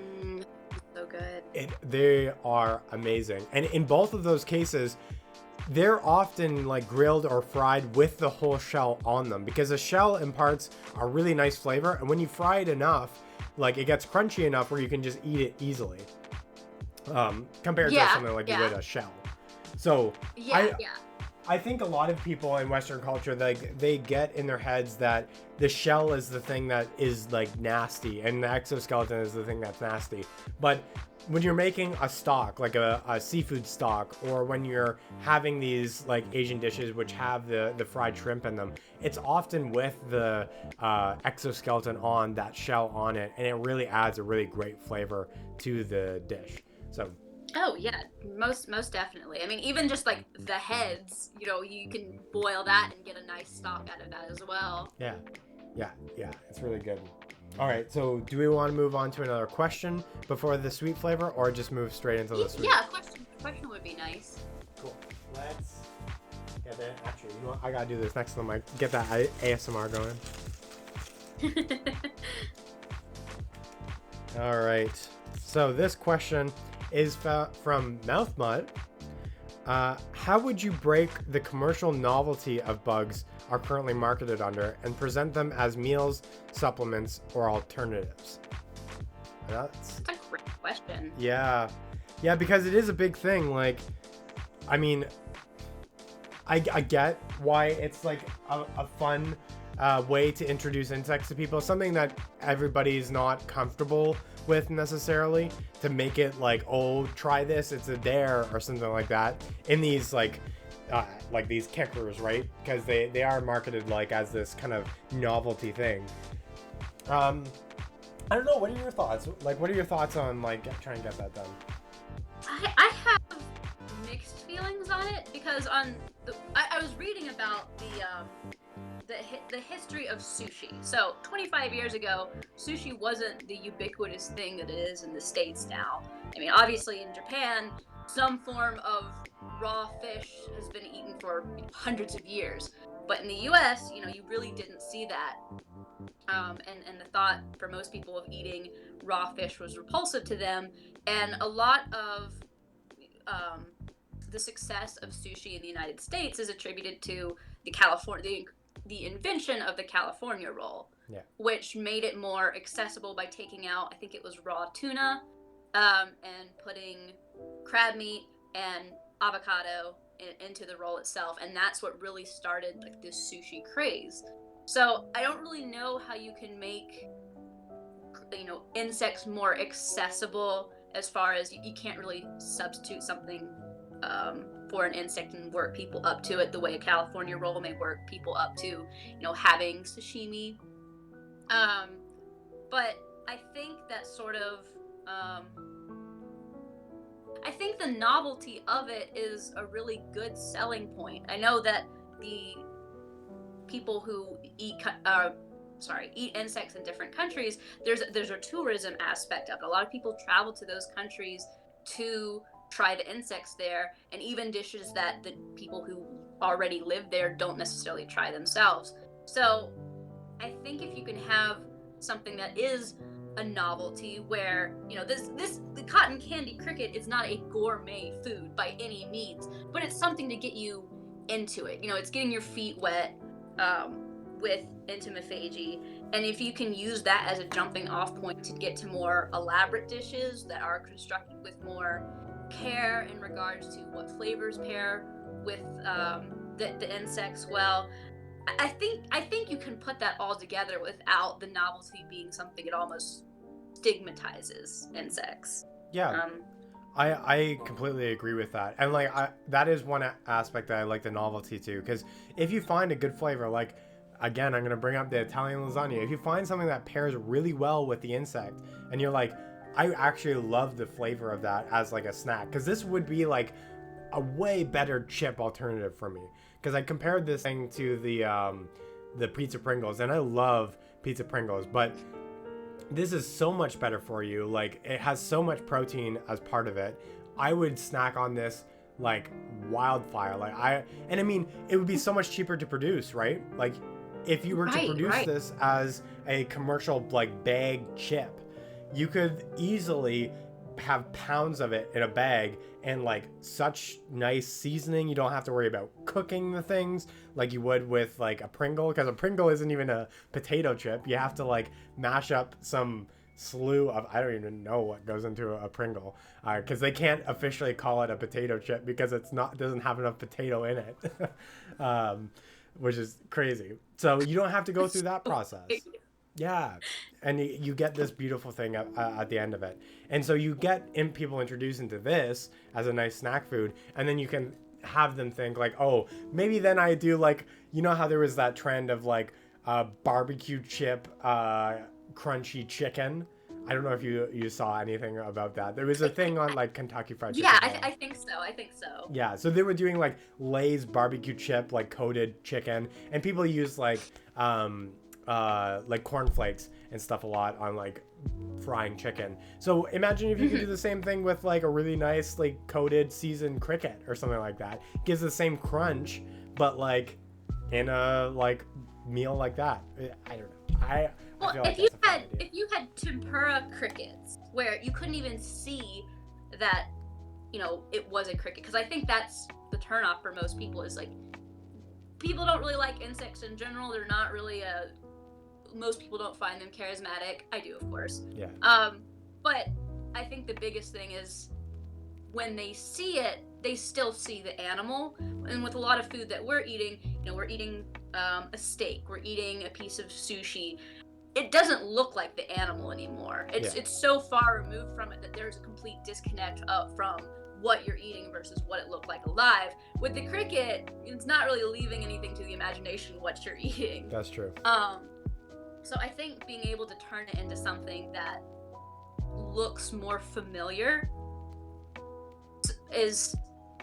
So good. they are amazing, and in both of those cases, they're often like grilled or fried with the whole shell on them because the shell imparts a really nice flavor, and when you fry it enough, like it gets crunchy enough where you can just eat it easily. Compared to something like you would a shell. So I think a lot of people in Western culture, like they get in their heads that the shell is the thing that is like nasty and the exoskeleton is the thing that's nasty. But when you're making a stock, like a seafood stock, or when you're having these like Asian dishes which have the fried shrimp in them, it's often with the exoskeleton on that shell on it, and it really adds a really great flavor to the dish. So. Oh yeah, most definitely. I mean, even just like the heads, you can boil that and get a nice stock out of that as well. Yeah. It's really good. All right, so do we want to move on to another question before the sweet flavor, or just move straight into the sweet? Yeah, question would be nice. Cool. Let's get it. Actually, you know what? I gotta do this next to the mic. Get that ASMR going. All right. So this question is from Mouthmut. How would you break the commercial novelty of bugs are currently marketed under and present them as meals, supplements, or alternatives? That's a great question. Yeah, because it is a big thing. Like, I mean, I get why it's like a fun way to introduce insects to people, something that everybody's not comfortable with necessarily, to make it like, oh, try this, it's a dare or something like that, in these like these kickers, right? Because they are marketed like as this kind of novelty thing. I don't know, what are your thoughts? Like, what are your thoughts on like trying to get that done? I have mixed feelings on it, because I was reading about the history of sushi. So 25 years ago, sushi wasn't the ubiquitous thing that it is in the States now. I mean, obviously in Japan, some form of raw fish has been eaten for hundreds of years. But in the US, you really didn't see that. And the thought for most people of eating raw fish was repulsive to them. And a lot of the success of sushi in the United States is attributed to the invention of the California roll, which made it more accessible by taking out, I think it was raw tuna, and putting crab meat and avocado into the roll itself, and that's what really started like this sushi craze. So I don't really know how you can make insects more accessible, as far as you can't really substitute something for an insect and work people up to it the way a California roll may work people up to, having sashimi. But I think that sort of, I think the novelty of it is a really good selling point. I know that the people who eat insects in different countries, there's a tourism aspect of it. A lot of people travel to those countries to try the insects there, and even dishes that the people who already live there don't necessarily try themselves. So I think if you can have something that is a novelty, where the cotton candy cricket is not a gourmet food by any means, but it's something to get you into it. It's getting your feet wet with entomophagy, and if you can use that as a jumping off point to get to more elaborate dishes that are constructed with more care in regards to what flavors pair with the insects well, I think you can put that all together without the novelty being something it almost stigmatizes insects. Yeah, Um, I completely agree with that. And like that is one aspect that I like the novelty too, because if you find a good flavor, like again, I'm gonna bring up the Italian lasagna. If you find something that pairs really well with the insect, and you're like, I actually love the flavor of that as like a snack, because this would be like a way better chip alternative for me. Because I compared this thing to the pizza Pringles, and I love pizza Pringles, but this is so much better for you. Like it has so much protein as part of it. I would snack on this like wildfire. And I mean, it would be so much cheaper to produce, right? Like if you were to produce this as a commercial like bag chip, you could easily have pounds of it in a bag and like such nice seasoning. You don't have to worry about cooking the things like you would with like a Pringle, because a Pringle isn't even a potato chip. You have to like mash up some slew of, I don't even know what goes into a Pringle, because they can't officially call it a potato chip because doesn't have enough potato in it. Which is crazy. So you don't have to go through that process. Yeah, and you get this beautiful thing at the end of it. And so you get people introduced into this as a nice snack food, and then you can have them think like, oh, maybe then I do like, you know how there was that trend of like barbecue chip crunchy chicken. I don't know if you saw anything about that. There was a thing on like Kentucky Fried Chicken. Yeah, I think so. Yeah, so they were doing like Lay's barbecue chip, like coated chicken, and people use like cornflakes and stuff a lot on like frying chicken. So imagine if you could do the same thing with like a really nice like coated seasoned cricket or something like that. Gives the same crunch, but like in a like meal like that. I don't know. I feel like if you had tempura crickets where you couldn't even see that, you know, it was a cricket, because I think that's the turnoff for most people, is like people don't really like insects in general. They're not really most people don't find them charismatic. I do, of course. Yeah. But I think the biggest thing is when they see it, they still see the animal. And with a lot of food that we're eating, you know, we're eating a steak, we're eating a piece of sushi. It doesn't look like the animal anymore. It's so far removed from it that there's a complete disconnect from what you're eating versus what it looked like alive. With the cricket, it's not really leaving anything to the imagination what you're eating. That's true. So I think being able to turn it into something that looks more familiar is,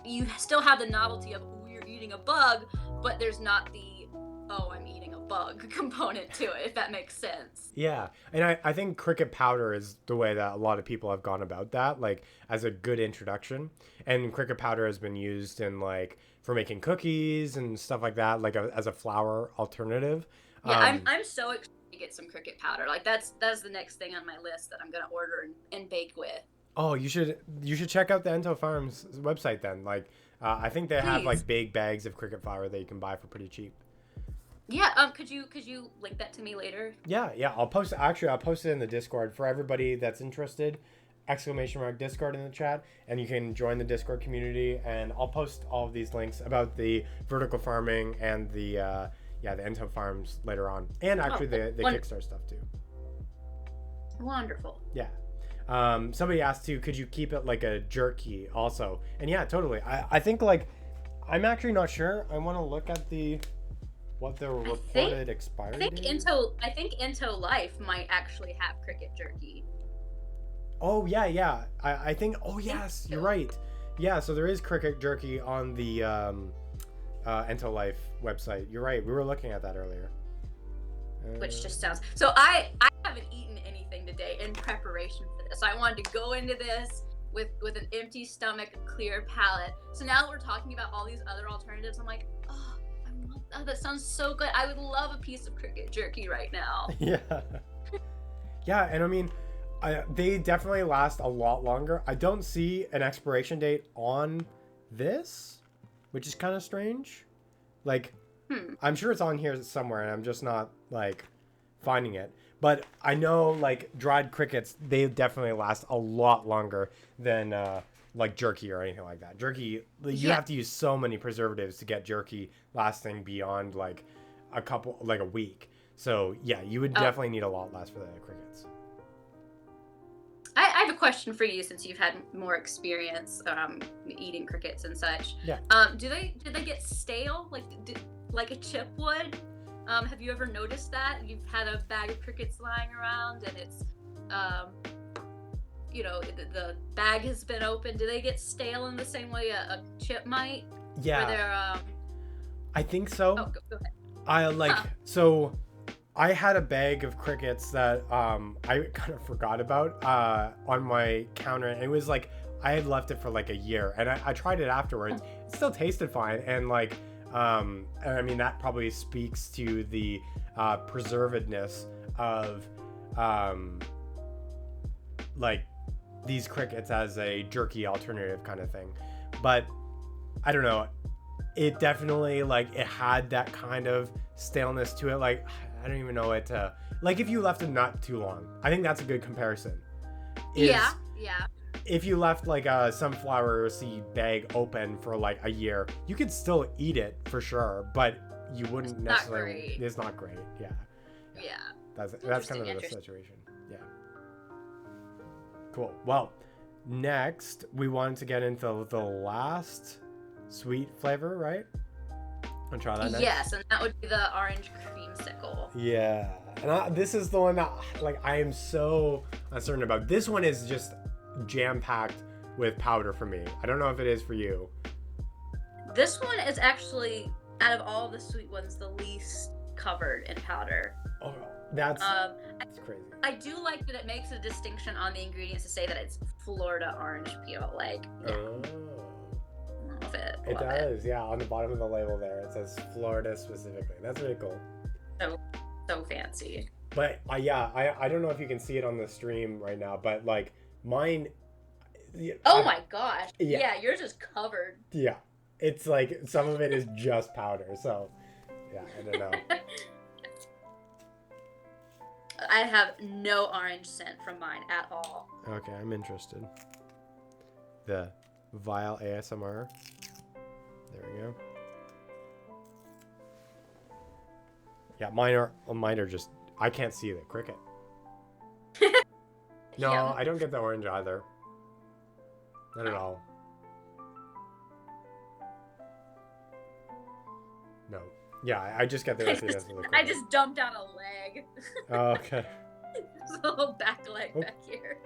you still have the novelty of, oh, you're eating a bug, but there's not the, oh, I'm eating a bug component to it, if that makes sense. Yeah, and I think cricket powder is the way that a lot of people have gone about that, like as a good introduction. And cricket powder has been used in like for making cookies and stuff like that, like as a flour alternative. Yeah, I'm so excited to get some cricket powder. Like that's the next thing on my list that I'm gonna order and bake with. Oh, you should check out the Ento Farms website then. Like, I think they have like big bags of cricket flour that you can buy for pretty cheap. Yeah. Could you link that to me later? Yeah. I'll post it in the Discord for everybody that's interested. !Discord in the chat, and you can join the Discord community. And I'll post all of these links about the vertical farming and the Ento Farms later on, and actually the Kickstarter stuff too. Wonderful. Yeah. Somebody asked too, could you keep it like a jerky also? And yeah, totally. I think like, I'm actually not sure. I want to look at what the reported expiry date is. I think Entolife might actually have cricket jerky. Oh yeah. I think. Oh yes, you're right. Yeah, so there is cricket jerky on the Entolife website. You're right. We were looking at that earlier. Which just sounds. So I haven't eaten anything today in preparation for this. I wanted to go into this with an empty stomach, clear palate. So now that we're talking about all these other alternatives, I'm like, oh, that sounds so good. I would love a piece of cricket jerky right now. Yeah, and I mean, they definitely last a lot longer. I don't see an expiration date on this, which is kind of strange. Like, I'm sure it's on here somewhere, and I'm just not like finding it. But I know like dried crickets, they definitely last a lot longer than like jerky or anything like that. Jerky, you have to use so many preservatives to get jerky lasting beyond like a week. So yeah, you would definitely need a lot less for the crickets. I have a question for you since you've had more experience eating crickets and such. Yeah. Do they get stale like a chip would? Have you ever noticed that? You've had a bag of crickets lying around and it's the bag has been opened. Do they get stale in the same way a chip might? Yeah. Where they're I think so. Oh, go ahead. So I had a bag of crickets that I kind of forgot about on my counter, and it was like I had left it for like a year, and I tried it afterwards. It still tasted fine, and like and I mean that probably speaks to the preservedness of like these crickets as a jerky alternative kind of thing. But I don't know, it definitely like it had that kind of staleness to it. Like I don't even know it like if you left a nut too long. I think that's a good comparison. Yeah. If you left like a sunflower seed bag open for like a year, you could still eat it for sure, but you wouldn't necessarily. It's not great. Yeah. That's kind of the situation. Yeah. Cool. Well, next we wanted to get into the last sweet flavor, right? I'll try that next. Yes, and that would be the orange creamsicle. Yeah, and this is the one that like I am so uncertain about. This one is just jam-packed with powder for me. I don't know if it is for you. This one is actually, out of all the sweet ones, the least covered in powder. Oh, that's crazy. I do like that it makes a distinction on the ingredients to say that it's Florida orange peel. Like, yeah. Oh. It does, yeah. On the bottom of the label there, it says Florida specifically. That's really cool. So fancy. But yeah, I don't know if you can see it on the stream right now, but like mine. Oh my gosh! Yeah, yours is covered. Yeah, it's like some of it is just powder. So yeah, I don't know. I have no orange scent from mine at all. Okay, I'm interested. The Vile ASMR. There we go. Yeah, mine are just, I can't see the cricket. No, yeah. I don't get the orange either. Not at all. No. Yeah, I just get the recipes of the cricket. I just dumped out a leg. Oh, okay. There's a little back leg back here.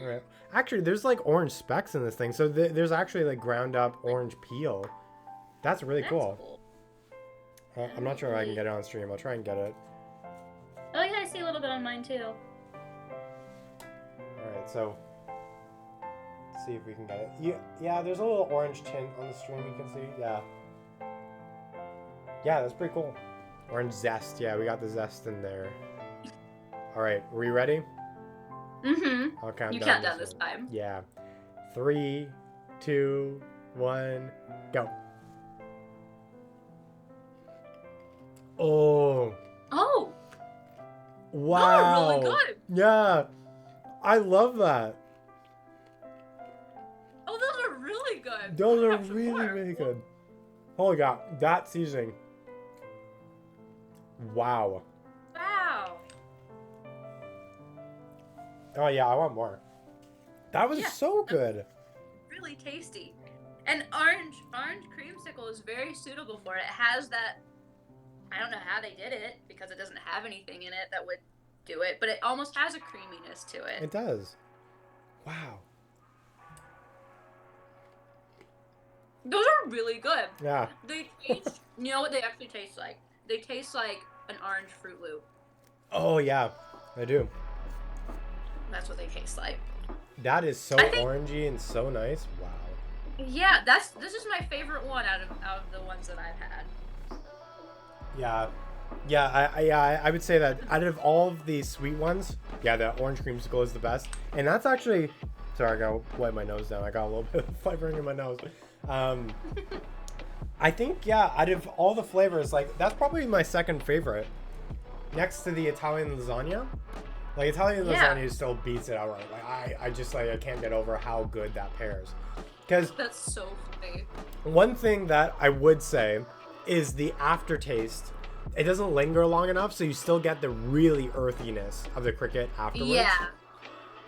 All right. Actually, there's like orange specks in this thing. So there's actually like ground up orange peel. That's really cool. I'm not sure if I can get it on stream. I'll try and get it. Oh yeah, I see a little bit on mine too. All right, so let's see if we can get it. Yeah, there's a little orange tint on the stream. You can see. Yeah, that's pretty cool. Orange zest. Yeah, we got the zest in there. All right, are we ready? Mm-hmm. I'll count you down. Count down this time. Yeah. 3, 2, 1, go. Oh. Oh. Wow. Oh, really good. Yeah. I love that. Oh, those are really good. Those are really, really good. Holy God, that seasoning. Wow. Wow. Oh yeah, I want more. That was so good. Really tasty. And orange creamsicle is very suitable for it. It has that, I don't know how they did it because it doesn't have anything in it that would do it, but it almost has a creaminess to it. It does. Wow. Those are really good. Yeah. They taste, you know what they actually taste like? They taste like an orange Fruit Loop. Oh yeah, I do. That's what they taste like. That is so orangey and so nice. Wow. Yeah, this is my favorite one out of the ones that I've had. Yeah, I would say that out of all of these sweet ones, yeah, the orange creamsicle is the best. And that's actually, sorry, I gotta wipe my nose down. I got a little bit of flavoring in my nose. I think, yeah, out of all the flavors, like, that's probably my second favorite. Next to the Italian lasagna. Like, Italian lasagna still beats it outright. Like, I can't get over how good that pairs. Because that's so funny. One thing that I would say is the aftertaste. It doesn't linger long enough, so you still get the really earthiness of the cricket afterwards. Yeah.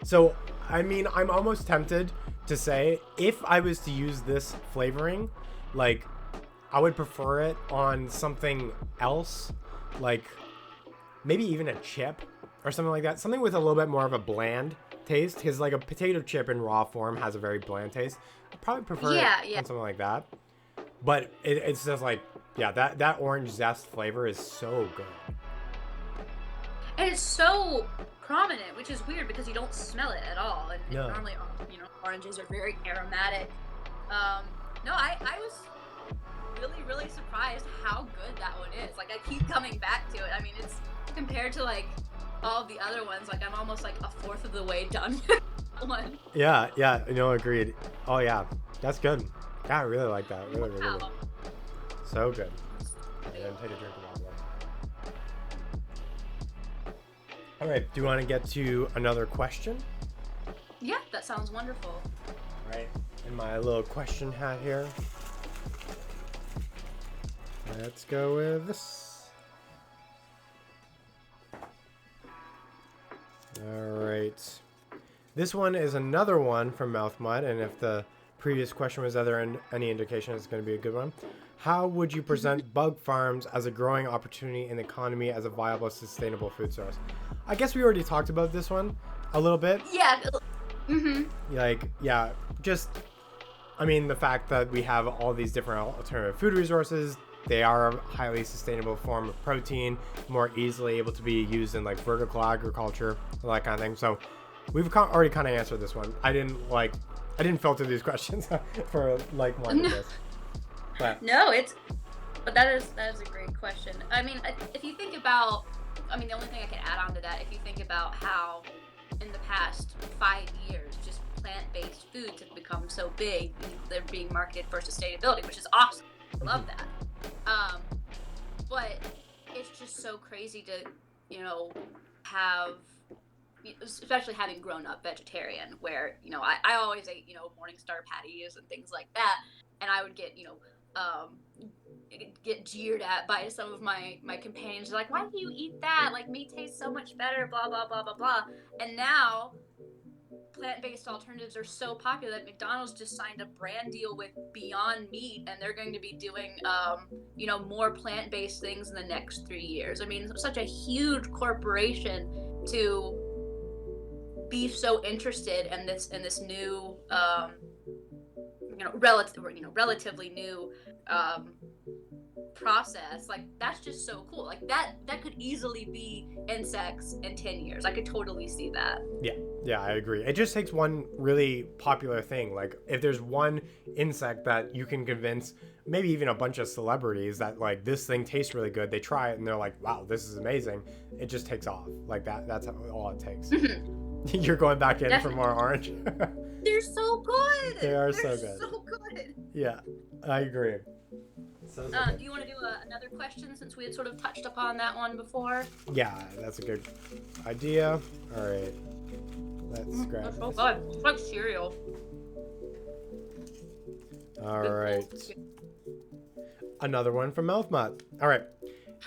So, I mean, I'm almost tempted to say, if I was to use this flavoring, like, I would prefer it on something else, like maybe even a chip or something like that. Something with a little bit more of a bland taste, because like a potato chip in raw form has a very bland taste. I'd probably prefer it on something like that. But it's just like, yeah, that orange zest flavor is so good. And it's so prominent, which is weird because you don't smell it at all. And No. normally, you know, oranges are very aromatic. No, I was really, really surprised how good that one is. Like, I keep coming back to it. I mean, it's compared to like all the other ones, like I'm almost like a fourth of the way done with one. Yeah, no, agreed. Oh yeah, that's good. Yeah, I really like that. Really, really good. So good. And then take a drink of water. All right, do you want to get to another question? Yeah, that sounds wonderful. All right, in my little question hat here. Let's go with this. All right. This one is another one from Mouth Mud, and if the previous question was any indication, it's going to be a good one. How would you present bug farms as a growing opportunity in the economy as a viable, sustainable food source? I guess we already talked about this one a little bit. Yeah. Like, yeah, just, I mean, the fact that we have all these different alternative food resources, they are a highly sustainable form of protein, more easily able to be used in like vertical agriculture, all that kind of thing. So we've already kind of answered this one. I didn't filter these questions for like one of this. But but that is a great question. I mean, if you think about, I mean, the only thing I can add on to that, if you think about how in the past 5 years, just plant-based foods have become so big, they're being marketed for sustainability, which is awesome. I love that. But it's just so crazy to, you know, have, especially having grown up vegetarian, where, you know, I always ate, you know, Morningstar patties and things like that, and I would get, you know, get jeered at by some of my companions, like, why do you eat that? Like, meat tastes so much better, blah, blah, blah, blah, blah. And now plant-based alternatives are so popular that McDonald's just signed a brand deal with Beyond Meat, and they're going to be doing, you know, more plant-based things in the next 3 years. I mean, such a huge corporation to be so interested in this new, relatively new process. Like, that's just so cool. Like, that could easily be insects in 10 years. I could totally see that. Yeah, I agree. It just takes one really popular thing. Like, if there's one insect that you can convince maybe even a bunch of celebrities that like this thing tastes really good, they try it and they're like, wow, this is amazing, it just takes off. Like that's all it takes. You're going back in for more orange. They're so good. They're so good. So good. Yeah, I agree. Do you want to do another question, since we had sort of touched upon that one before? Yeah, that's a good idea. All right, let's grab That's so this. good. It's like cereal. All right, another one from Mouth Mutt. All right,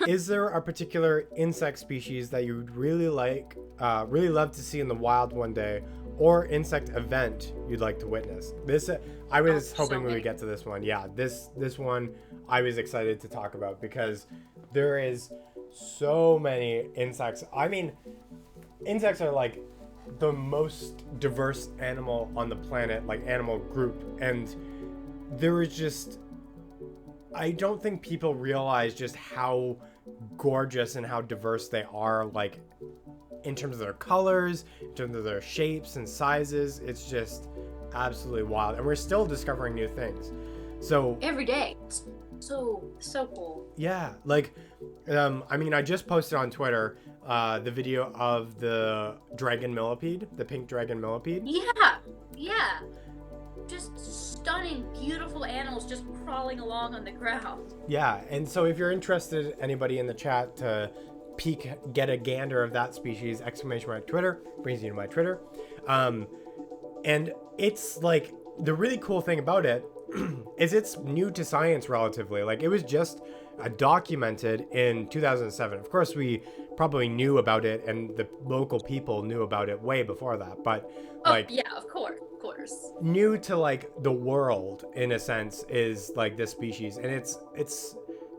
is there a particular insect species that you'd really love to see in the wild one day, or insect event you'd like to witness? This I was hoping we would get to this one. Yeah, this one I was excited to talk about because there is so many insects. I mean, insects are like the most diverse animal on the planet, like animal group, and there is just, I don't think people realize just how gorgeous and how diverse they are, like in terms of their colors, in terms of their shapes and sizes. It's just absolutely wild, and we're still discovering new things. So every day, so cool. Yeah, like, I mean, I just posted on Twitter the video of the dragon millipede, the pink dragon millipede. Yeah. Just stunning, beautiful animals just crawling along on the ground. Yeah, and so if you're interested, anybody in the chat, to get a gander of that species, !Twitter brings you to my Twitter. And it's like, the really cool thing about it is it's new to science relatively. Like, it was just documented in 2007. Of course, we probably knew about it, and the local people knew about it way before that. But Oh like, yeah, of course. new to like the world in a sense is like this species, and it's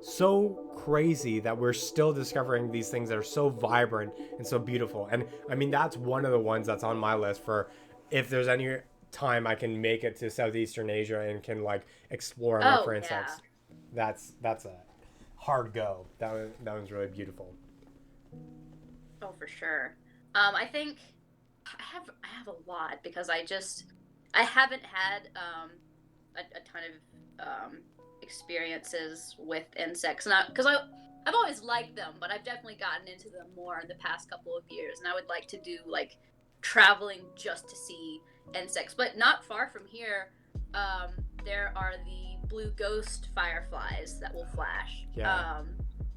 so crazy that we're still discovering these things that are so vibrant and so beautiful. And I mean, that's one of the ones that's on my list for if there's any time I can make it to Southeastern Asia and can like explore and look Oh for yeah. insects. That's a hard go. That one's really beautiful. Oh, for sure. I think I have a lot because I haven't had a ton of experiences with insects, not because I've always liked them, but I've definitely gotten into them more in the past couple of years, and I would like to do like traveling just to see insects. But not far from here, um, there are the blue ghost fireflies that will flash. Yeah.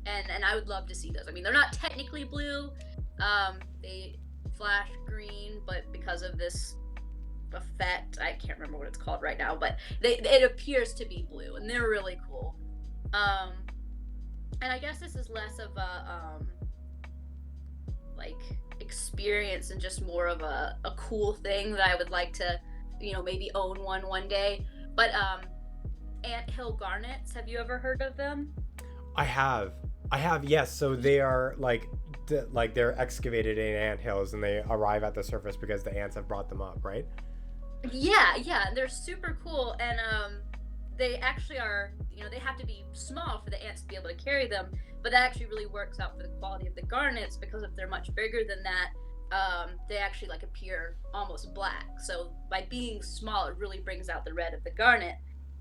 And I would love to see those. I mean, they're not technically blue. They flash green, but because of this effect, I can't remember what it's called right now, but it appears to be blue, and they're really cool. Um, and I guess this is less of a like experience and just more of a cool thing that I would like to, maybe own one day. But anthill garnets, have you ever heard of them? I have. Yes. So they are like they're excavated in ant hills, and they arrive at the surface because the ants have brought them up, right? Yeah, they're super cool, and they actually are. They have to be small for the ants to be able to carry them, but that actually really works out for the quality of the garnets because if they're much bigger than that, they actually like appear almost black. So by being small, it really brings out the red of the garnet,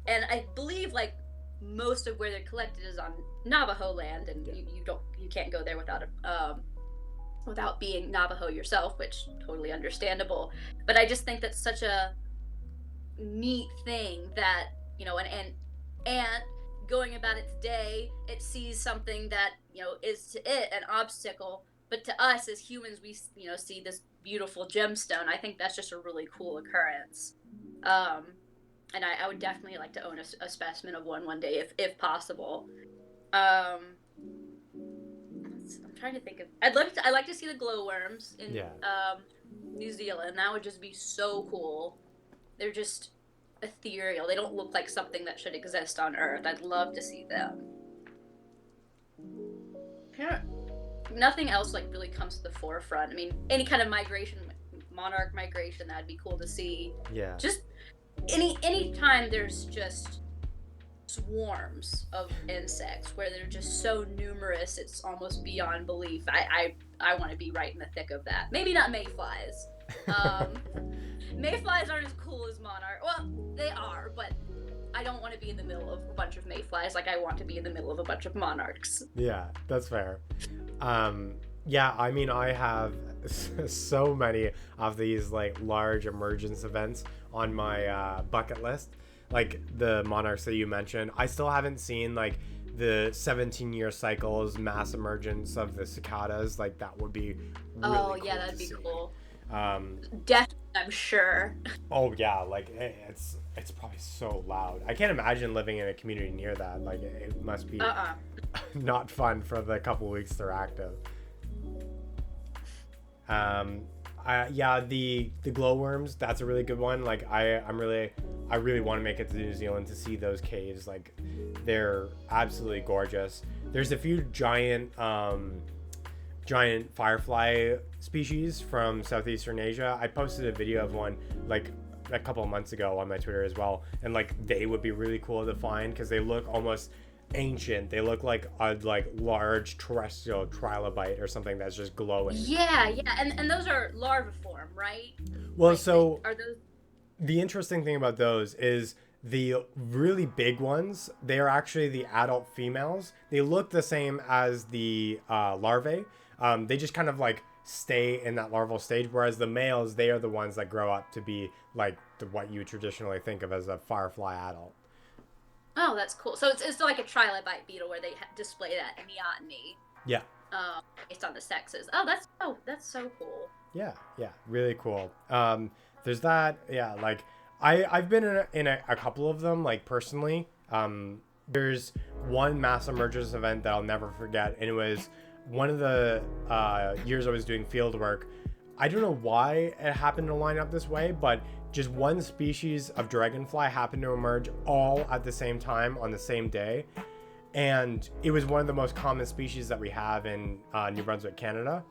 and I believe like most of where they're collected is on Navajo land, and you can't go there without being Navajo yourself, which totally understandable. But I just think that's such a neat thing that an ant going about its day, it sees something that is to it an obstacle, but to us as humans, we see this beautiful gemstone. I think that's just a really cool occurrence. Um, and I would definitely like to own a specimen of one day if possible. Um, I'm trying to think of. I like to see the glowworms in Yeah. New Zealand. That would just be so cool. They're just ethereal. They don't look like something that should exist on Earth. I'd love to see them. Nothing else like really comes to the forefront. I mean, any kind of migration, monarch migration, that'd be cool to see. Yeah. Just any time there's just swarms of insects where they're just so numerous it's almost beyond belief. I want to be right in the thick of that. Maybe not mayflies. Mayflies aren't as cool as monarch. Well, they are, but I don't want to be in the middle of a bunch of mayflies like I want to be in the middle of a bunch of monarchs. Yeah, that's fair. Yeah, I mean, I have so many of these like large emergence events on my bucket list. Like the monarchs that you mentioned, I still haven't seen like the 17-year cycles mass emergence of the cicadas. Like that would be really cool that'd be see. cool. Definitely, I'm sure. Oh yeah, like it's probably so loud. I can't imagine living in a community near that. Like it must be not fun for the couple weeks they're active. Yeah, the glowworms, that's a really good one. Like I really want to make it to New Zealand to see those caves. Like they're absolutely gorgeous. There's a few giant firefly species from Southeastern Asia. I posted a video of one like a couple of months ago on my Twitter as well, and like they would be really cool to find because they look almost ancient. They look like a large terrestrial trilobite or something that's just glowing. Yeah, and those are larviform, right? Well, like, so are those? The interesting thing about those is the really big ones, they are actually the adult females. They look the same as the larvae. They just kind of like stay in that larval stage, whereas the males, they are the ones that grow up to be like what you traditionally think of as a firefly adult. Oh, that's cool. So it's like a trilobite beetle where they display that neoteny. Yeah. Based on the sexes. Oh, that's so cool. Yeah, really cool. There's that. Yeah, like I've been in a couple of them, like personally. There's one mass emergence event that I'll never forget, and it was one of the years I was doing field work. I don't know why it happened to line up this way, but just one species of dragonfly happened to emerge all at the same time on the same day. And it was one of the most common species that we have in New Brunswick, Canada.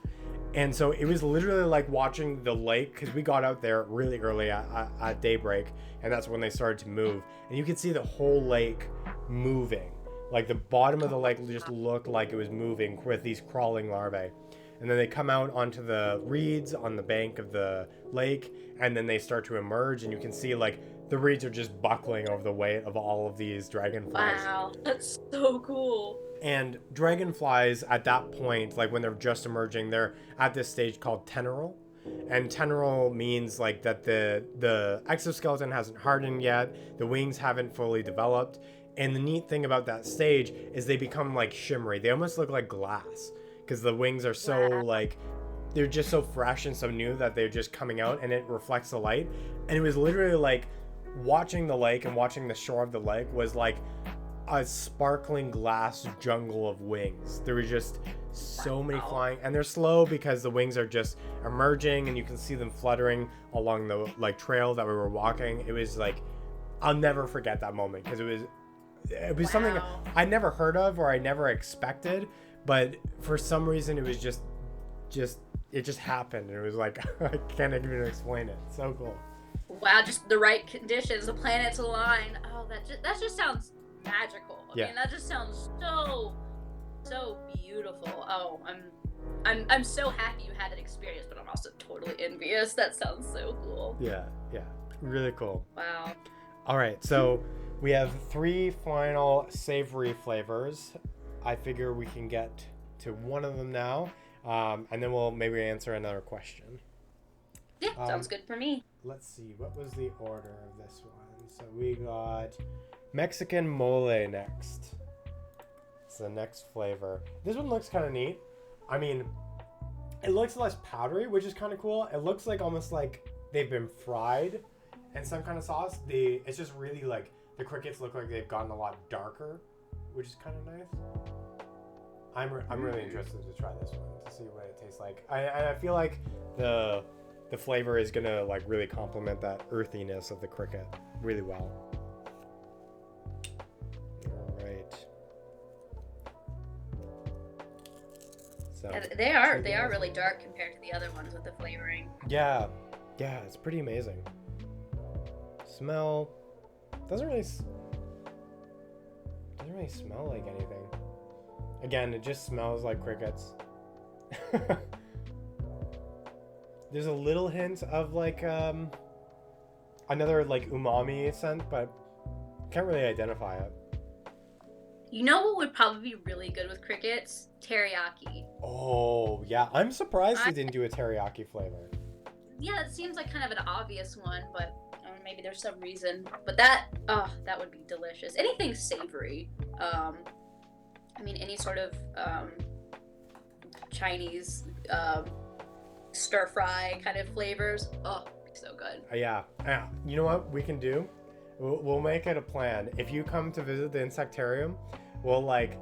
And so it was literally like watching the lake, because we got out there really early at daybreak, and that's when they started to move. And you could see the whole lake moving. Like the bottom of the lake just looked like it was moving with these crawling larvae. And then they come out onto the reeds on the bank of the lake, and then they start to emerge, and you can see like the reeds are just buckling over the weight of all of these dragonflies. Wow, that's so cool. And dragonflies at that point, like when they're just emerging, they're at this stage called teneral. And teneral means like that the exoskeleton hasn't hardened yet, the wings haven't fully developed. And the neat thing about that stage is they become like shimmery. They almost look like glass, because the wings are so like, they're just so fresh and so new that they're just coming out, and it reflects the light. And it was literally like watching the lake and watching the shore of the lake was like a sparkling glass jungle of wings. There were just so many flying, and they're slow because the wings are just emerging, and you can see them fluttering along the like trail that we were walking. It was like, I'll never forget that moment, because it was something I never heard of or I never expected, but for some reason it was just it just happened, and it was like I can't even explain it. So cool. Wow, just the right conditions, the planets align. Oh, that just sounds magical. I mean, that just sounds so beautiful. Oh, I'm so happy you had that experience, but I'm also totally envious. That sounds so cool. Yeah, really cool. Wow. All right, so we have 3 final savory flavors. I figure we can get to one of them now, and then we'll maybe answer another question. Yeah, sounds good for me. Let's see, what was the order of this one? So we got Mexican mole next. It's the next flavor. This one looks kind of neat. I mean, it looks less powdery, which is kind of cool. It looks like almost like they've been fried in some kind of sauce. It's just really like, the crickets look like they've gotten a lot darker, which is kind of nice. I'm really interested to try this one to see what it tastes like. I feel like the flavor is gonna like really complement that earthiness of the cricket really well. All right. So They are really dark compared to the other ones with the flavoring. Yeah, it's pretty amazing. Smell doesn't really smell like anything. Again, it just smells like crickets. There's a little hint of like another like umami scent, but can't really identify it. You know what would probably be really good with crickets? Teriyaki. Oh yeah, I'm surprised they didn't do a teriyaki flavor. Yeah, it seems like kind of an obvious one, but maybe there's some reason. But that would be delicious. Anything savory. I mean, any sort of Chinese stir fry kind of flavors. Oh, so good. Yeah. You know what we can do? We'll make it a plan. If you come to visit the insectarium, we'll like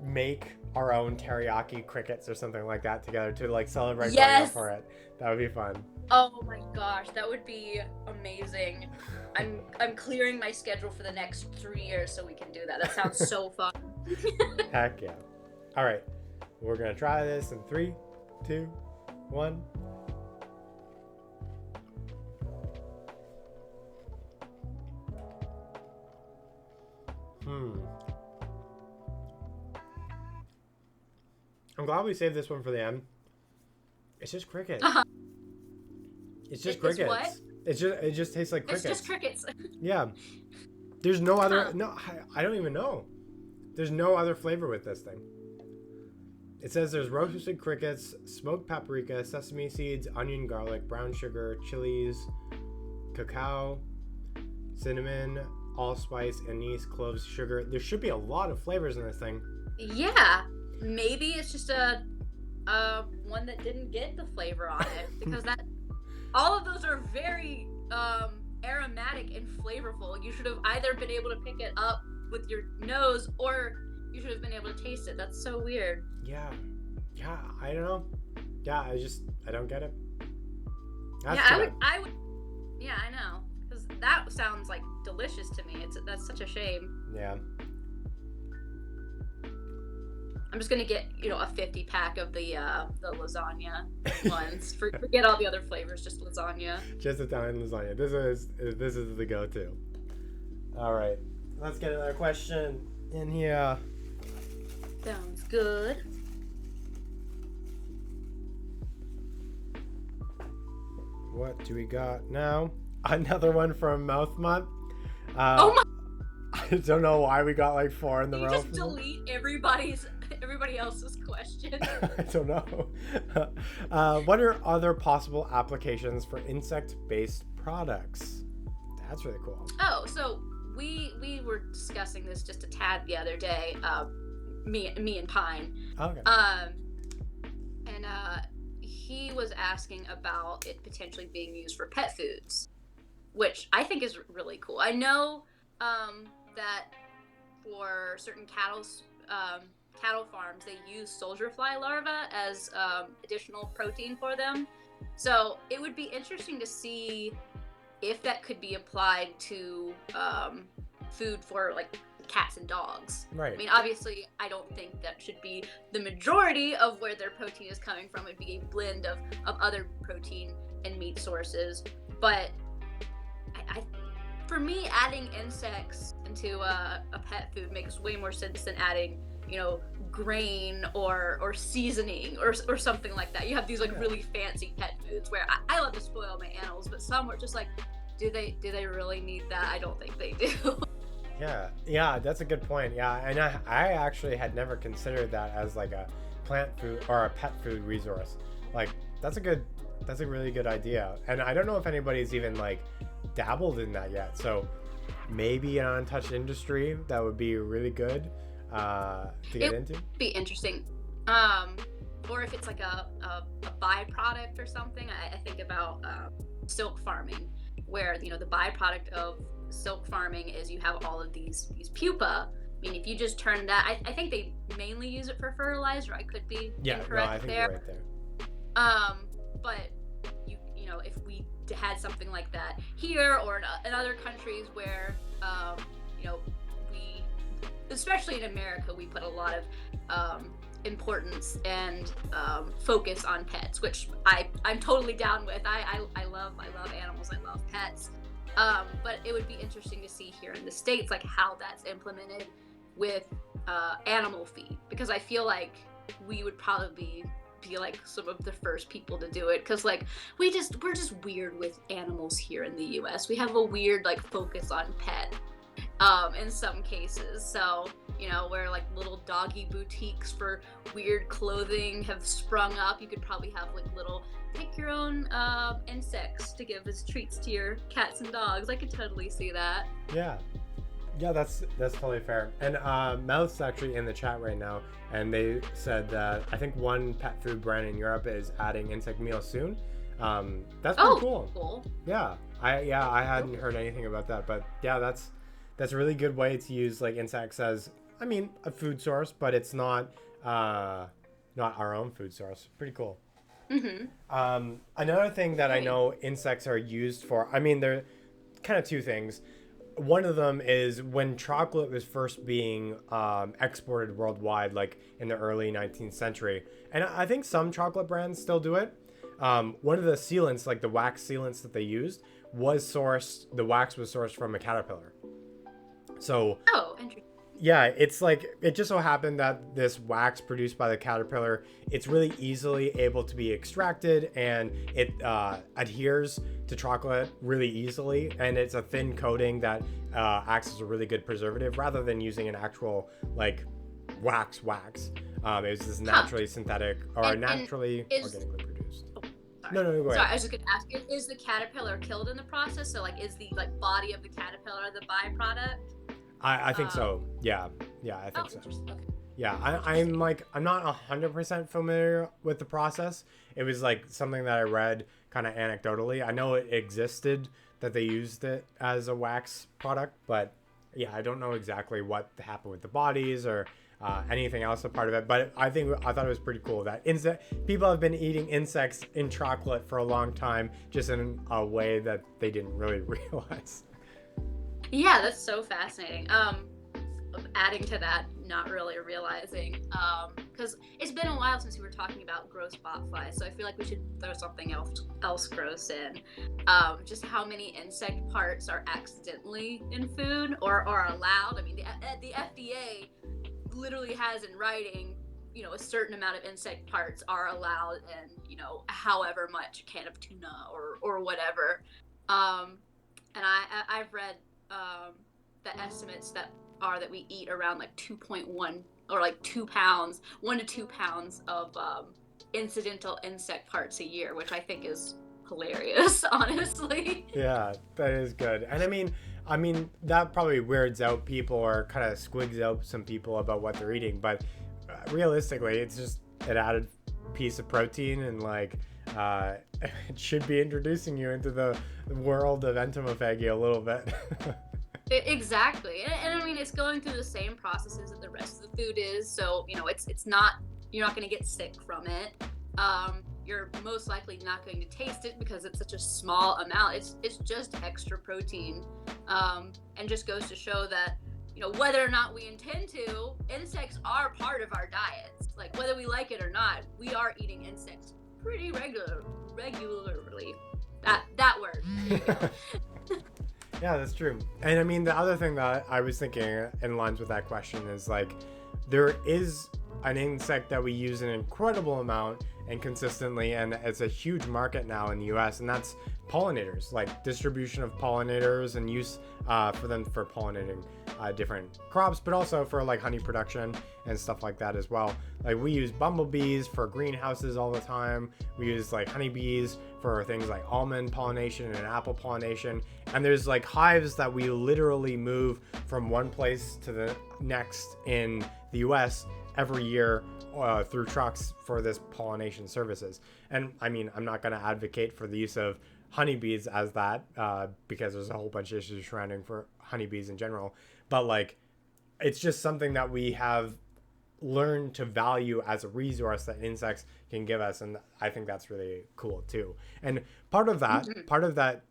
make our own teriyaki crickets or something like that together to like celebrate going up for it. That would be fun. Oh my gosh, that would be amazing. I'm clearing my schedule for the next 3 years so we can do that. That sounds so fun. Heck yeah. All right. We're going to try this in 3, 2, 1. I'm glad we saved this one for the end. It's just crickets. It's just crickets. What? It just tastes like crickets. It's just crickets. Yeah. There's no other I don't even know. There's no other flavor with this thing. It says there's roasted crickets, smoked paprika, sesame seeds, onion, garlic, brown sugar, chilies, cacao, cinnamon, allspice, anise, cloves, sugar. There should be a lot of flavors in this thing. Yeah. Maybe it's just a one that didn't get the flavor on it, because all of those are very aromatic and flavorful. You should have either been able to pick it up with your nose, or you should have been able to taste it. That's so weird. Yeah. Yeah, I don't know. Yeah, I don't get it. That's Yeah, too bad. I would. Yeah, I know, because that sounds like delicious to me. That's such a shame. Yeah. I'm just gonna get a 50 pack of the lasagna ones. Forget all the other flavors, just lasagna. Just Italian lasagna. This is the go-to. All right, let's get another question in here. Sounds good. What do we got now? Another one from Mouth Month. Oh my! I don't know why we got like 4 in the row. You just delete everybody else's question. I don't know. What are other possible applications for insect-based products? That's really cool. Oh, so we were discussing this just a tad the other day. Me and Pine. Okay. And he was asking about it potentially being used for pet foods, which I think is really cool. I know that for certain cattle farms, they use soldier fly larvae as additional protein for them. So it would be interesting to see if that could be applied to food for like cats and dogs. Right. I mean, obviously, I don't think that should be the majority of where their protein is coming from. It'd be a blend of other protein and meat sources. But for me, adding insects into a pet food makes way more sense than adding, grain or seasoning or something like that. You have these really fancy pet foods where I love to spoil my animals, but some are just like, do they really need that? I don't think they do. Yeah, that's a good point. Yeah, and I actually had never considered that as like a plant food or a pet food resource. Like that's a really good idea. And I don't know if anybody's even like dabbled in that yet. So maybe an untouched industry that would be really good to get into. It would be interesting. Or if it's like a byproduct or something. I think about silk farming, where the byproduct of silk farming is you have all of these pupa. I mean, if you just turn that, I think they mainly use it for fertilizer. I could be incorrect I think there. you're right there. But if we had something like that here or in other countries where we, especially in America, we put a lot of importance and focus on pets, which I'm totally down with. I love animals. I love pets. But it would be interesting to see here in the States, like how that's implemented with animal feed, because I feel like we would probably be like some of the first people to do it, because like we're just weird with animals here in the US. We have a weird like focus on pet in some cases. So where like little doggy boutiques for weird clothing have sprung up, you could probably have like little pick your own insects to give as treats to your cats and dogs. I could totally see that. Yeah, that's totally fair. And Mouth's actually in the chat right now, and they said that I think one pet food brand in Europe is adding insect meal soon. That's pretty cool. Yeah, I hadn't heard anything about that, but yeah, that's a really good way to use like insects as, I mean, a food source, but it's not our own food source. Pretty cool. Mm-hmm. Another thing that I know insects are used for, I mean, they're kind of two things. One of them is when chocolate was first being exported worldwide, like in the early 19th century. And I think some chocolate brands still do it. One of the sealants, like the wax sealants that they used, the wax was sourced from a caterpillar. So, interesting. Yeah, it's like, it just so happened that this wax produced by the caterpillar, it's really easily able to be extracted, and it adheres to chocolate really easily, and it's a thin coating that acts as a really good preservative rather than using an actual like wax. It was this naturally synthetic or naturally organically produced. Sorry. No, go ahead. Sorry, I was just gonna ask, is the caterpillar killed in the process? So like, is the like body of the caterpillar the byproduct? I think so. Yeah, I think so. Okay. Yeah, I'm not 100% familiar with the process. It was like something that I read kind of anecdotally. I know it existed, that they used it as a wax product, but yeah, I don't know exactly what happened with the bodies or anything else a part of it, but I thought it was pretty cool that people have been eating insects in chocolate for a long time, just in a way that they didn't really realize. Yeah, that's so fascinating. Adding to that, not really realizing, because it's been a while since we were talking about gross botflies, so I feel like we should throw something else gross in. Just how many insect parts are accidentally in food or are allowed. I mean, the FDA literally has in writing, a certain amount of insect parts are allowed in, however much can of tuna or whatever. And I've read the estimates that we eat around like 2.1 or like 2 pounds, 1 to 2 pounds of incidental insect parts a year, which I think is hilarious, honestly. Yeah, that is good. And I mean that probably weirds out people or kind of squigs out some people about what they're eating, but realistically, it's just an added piece of protein, and like it should be introducing you into the world of entomophagy a little bit. Exactly, and I mean it's going through the same processes that the rest of the food is, so it's not, you're not going to get sick from it. You're most likely not going to taste it because it's such a small amount. It's just extra protein, and just goes to show that whether or not we intend to, insects are part of our diets. Like whether we like it or not, we are eating insects pretty regularly. That word. Yeah, that's true. And I mean, the other thing that I was thinking in lines with that question is like, there is an insect that we use an incredible amount and consistently, and it's a huge market now in the US, and that's pollinators, like distribution of pollinators and use for them for pollinating different crops, but also for like honey production and stuff like that as well. Like we use bumblebees for greenhouses all the time. We use like honeybees for things like almond pollination and apple pollination. And there's like hives that we literally move from one place to the next in the US every year through trucks for this pollination services. And I mean, I'm not going to advocate for the use of honeybees as that because there's a whole bunch of issues surrounding for honeybees in general. But like, it's just something that we have learned to value as a resource that insects can give us, and I think that's really cool too. And part of that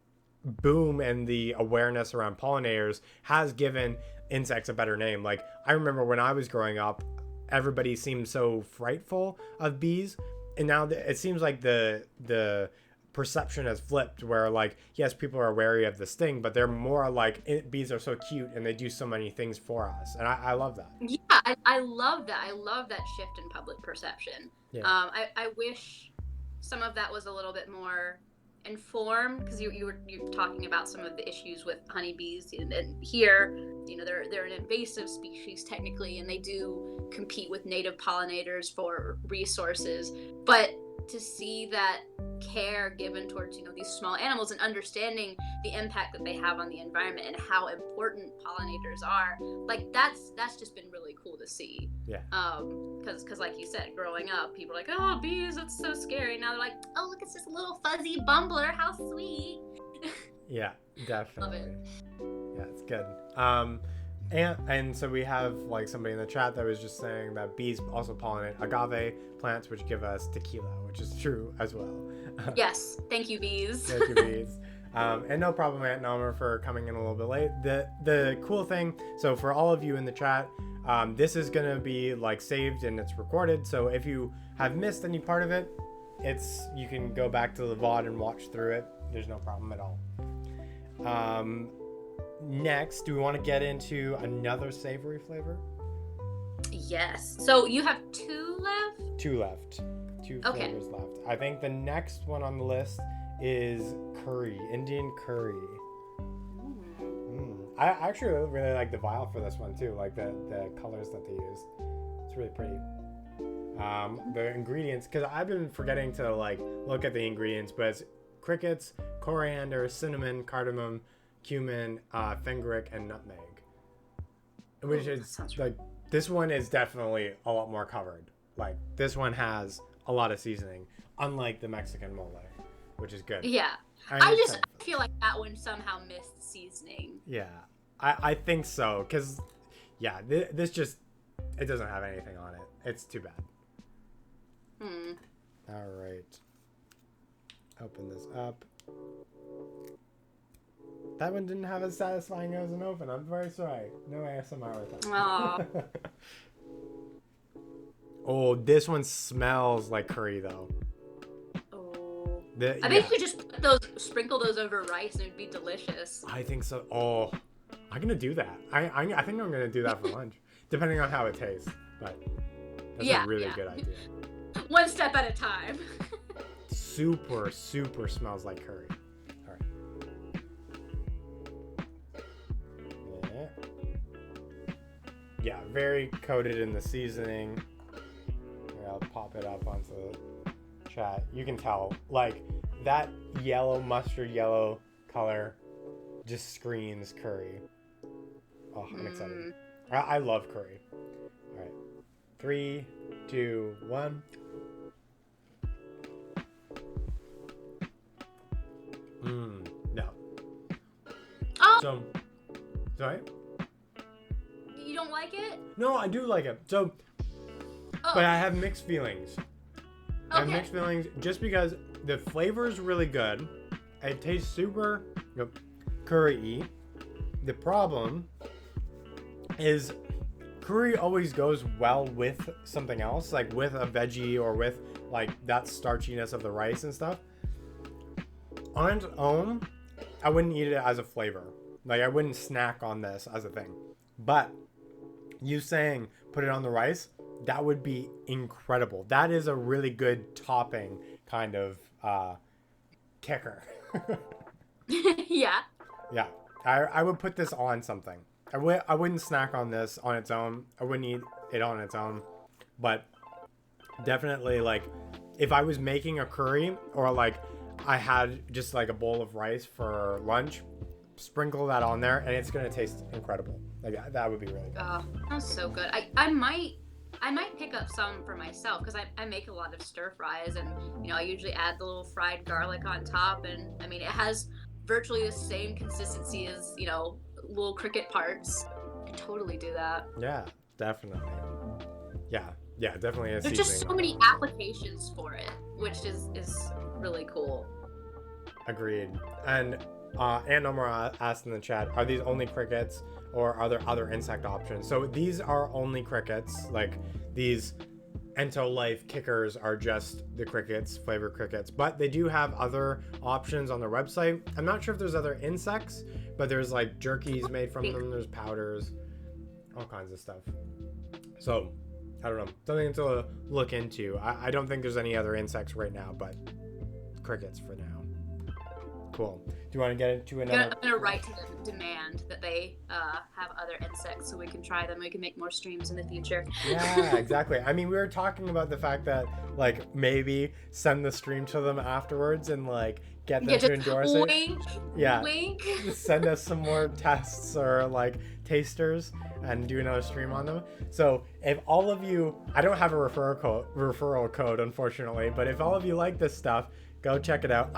boom and the awareness around pollinators has given insects a better name. Like I remember when I was growing up, everybody seemed so frightful of bees, and now it seems like the perception has flipped, where like, yes, people are wary of the sting, but they're more like, bees are so cute and they do so many things for us, and I love that. Yeah, I love that. I love that shift in public perception. Yeah. I wish some of that was a little bit more informed, because you were talking about some of the issues with honeybees, and here they're an invasive species technically, and they do compete with native pollinators for resources, but to see that care given towards these small animals and understanding the impact that they have on the environment and how important pollinators are, like that's just been really cool to see. Yeah. Because like you said, growing up, people are like, oh, bees, it's so scary. Now they're like, oh, look, it's this little fuzzy bumbler, how sweet. Yeah, definitely. Love it. Yeah, it's good. And so we have like somebody in the chat that was just saying that bees also pollinate agave plants, which give us tequila, which is true as well. Yes, thank you, bees. Thank you, bees. And no problem, Aunt Nomer, for coming in a little bit late. The cool thing, so for all of you in the chat, this is gonna be like saved and it's recorded. So if you have missed any part of it, you can go back to the VOD and watch through it. There's no problem at all. Next, do we want to get into another savory flavor? Yes. So you have two left? Two left. Two Okay. flavors left. I think the next one on the list is curry, Indian curry. I actually really like the vial for this one too, like the colors that they use. It's really pretty. The ingredients, because I've been forgetting to like look at the ingredients, but it's crickets, coriander, cinnamon, cardamom, cumin, fenugreek, and nutmeg. Which is like, this one is definitely a lot more covered. Like this one has a lot of seasoning, unlike the Mexican mole, which is good. Yeah. I just feel like that one somehow missed seasoning. Yeah. I think so, because, yeah, this just, it doesn't have anything on it. It's too bad. All right. Open this up. That one didn't have as satisfying as an open. I'm very sorry. No ASMR with that. Oh, this one smells like curry, though. Oh. I bet you could just sprinkle those over rice and it'd be delicious. I think so. Oh, I'm going to do that. I think I'm going to do that for lunch, depending on how it tastes. But that's a really good idea. One step at a time. Super smells like curry. All right. Yeah, very coated in the seasoning. Here, I'll pop it up onto the chat. You can tell, like, that yellow, mustard yellow color just screams curry. Oh, I'm excited. I love curry. All right. 3, 2, 1. No. Oh! So, sorry? You don't like it? No, I do like it. So, but I have mixed feelings. I have mixed feelings just because the flavor is really good. It tastes super curry-y. The problem is curry always goes well with something else, like with a veggie or with like that starchiness of the rice and stuff. On its own, I wouldn't eat it as a flavor. Like, I wouldn't snack on this as a thing. But you saying put it on the rice, that would be incredible. That is a really good topping kind of kicker. Yeah. Yeah. I would put this on something. I wouldn't snack on this on its own. I wouldn't eat it on its own. But definitely, like, if I was making a curry or, like, I had just, like, a bowl of rice for lunch, sprinkle that on there, and it's going to taste incredible. Like, that would be really good. Oh, that's so good. I might pick up some for myself because I make a lot of stir fries, and, you know, I usually add the little fried garlic on top, and, I mean, it has virtually the same consistency as, you know, little cricket parts. I could totally do that. Yeah, definitely. Yeah, definitely a There's just so many applications for it, which is really cool. Agreed. And Antomophagy asked in the chat, are these only crickets or are there other insect options? So these are only crickets. Like, these Entolife Kickers are just the crickets, flavor crickets, but they do have other options on their website. I'm not sure if there's other insects, but there's like jerkies made from them, there's powders, all kinds of stuff. So I don't know, something to look into. I don't think there's any other insects right now, but crickets for now. Cool. Do you want to get into another? I'm gonna write to them, demand that they have other insects so we can try them. We can make more streams in the future. Yeah, exactly. I mean, we were talking about the fact that, like, maybe send the stream to them afterwards and, like, get them to endorse wink, it. Yeah. Wink. Send us some more tests or, like, tasters and do another stream on them. So if all of you, I don't have a referral code, unfortunately, but if all of you like this stuff, go check it out.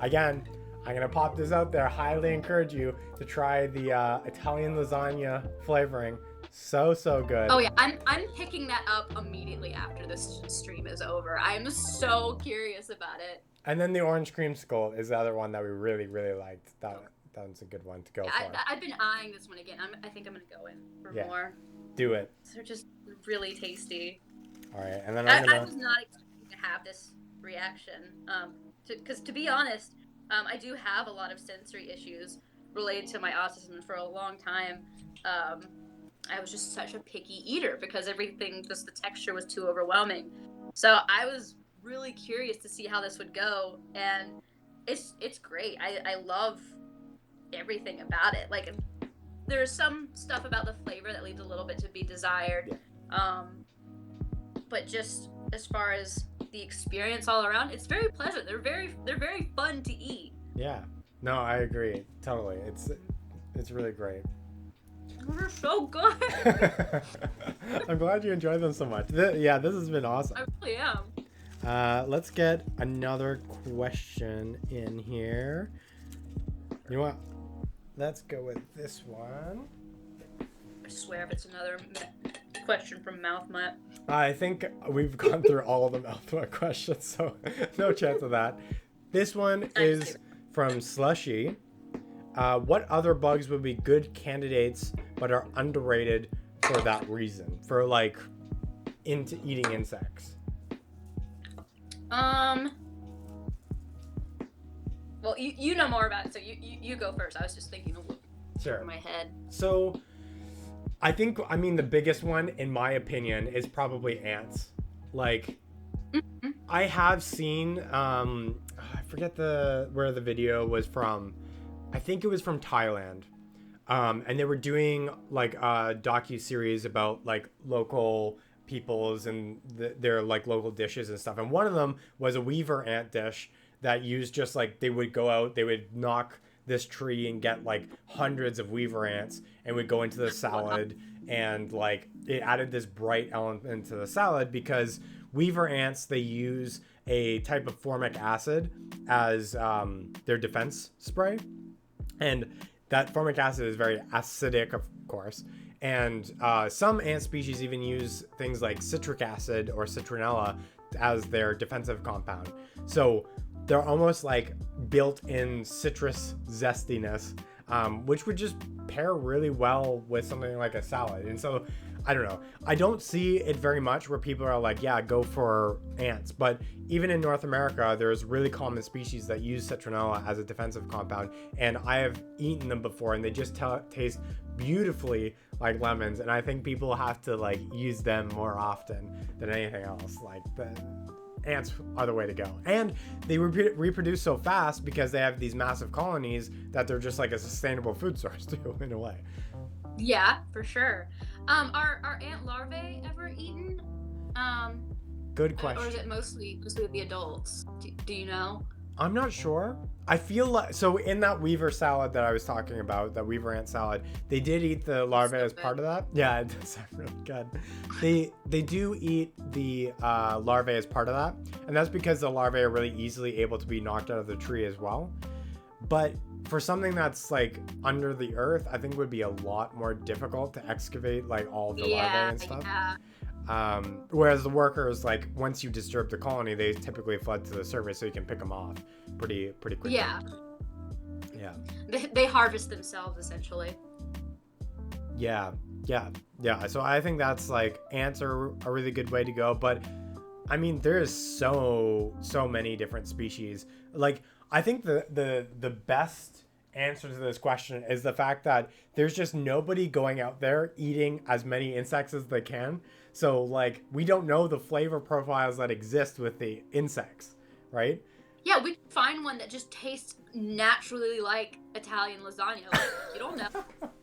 Again, I'm going to pop this out there. Highly encourage you to try the Italian lasagna flavoring. So good. Oh, yeah. I'm picking that up immediately after this stream is over. I'm so curious about it. And then the orange creamsicle is the other one that we really liked. That one's a good one to go for. I've been eyeing this one again. I think I'm going to go in for more. Do it. They're just really tasty. All right. And then I was not expecting to have this reaction. Because to be honest, I do have a lot of sensory issues related to my autism. For a long time, I was just such a picky eater because everything, just the texture was too overwhelming. So I was really curious to see how this would go, and it's great. I love everything about it. Like, there's some stuff about the flavor that leaves a little bit to be desired, but just as far as the experience all around, it's very pleasant. They're very fun to eat. Yeah. No, I agree. Totally. It's really great. They're so good. I'm glad you enjoyed them so much. This has been awesome. I really am. Let's get another question in here. You know what? let's go with this one. I swear if it's another question from Mouth Mutt. I think we've gone through all of the Mouth questions, so no chance of that. This one is from Slushy. What other bugs would be good candidates but are underrated for that reason? For like into eating insects? Well, you know more about it, so you go first. I was just thinking in my head. So I think, I mean, the biggest one, in my opinion, is probably ants. Like, I have seen, I forget where the video was from. I think it was from Thailand. And they were doing like a docu-series about like local peoples and their like local dishes and stuff. And one of them was a weaver ant dish that used just like, they would go out, they would knock this tree and get like hundreds of weaver ants and would go into the salad, and like it added this bright element to the salad because weaver ants, they use a type of formic acid as their defense spray, and that formic acid is very acidic, of course, and some ant species even use things like citric acid or citronella as their defensive compound. So they're almost like built-in citrus zestiness, which would just pair really well with something like a salad. And so, I don't know. I don't see it very much where people are like, yeah, go for ants. But even in North America, there's really common species that use citronella as a defensive compound. And I have eaten them before, and they just taste beautifully like lemons. And I think people have to like use them more often than anything else. Like ants are the way to go, and they reproduce so fast because they have these massive colonies that they're just like a sustainable food source too, in a way. Yeah, for sure. Are ant larvae ever eaten? Good question. Or is it mostly the adults? Do you know? I'm not sure. I feel like, so in that weaver salad that I was talking about, that weaver ant salad, they did eat the larvae as part of that. Yeah, it does sound really good. They do eat the larvae as part of that, and that's because the larvae are really easily able to be knocked out of the tree as well. But for something that's like under the earth, I think it would be a lot more difficult to excavate like all the larvae and stuff. Yeah. Whereas the workers, like once you disturb the colony, they typically flood to the surface, so you can pick them off pretty quickly. Yeah. They harvest themselves essentially. Yeah. So I think that's like, ants are a really good way to go. But I mean, there's so many different species. Like, I think the best answer to this question is the fact that there's just nobody going out there eating as many insects as they can. So like, we don't know the flavor profiles that exist with the insects, right? Yeah, we can find one that just tastes naturally like Italian lasagna. Like, you don't know.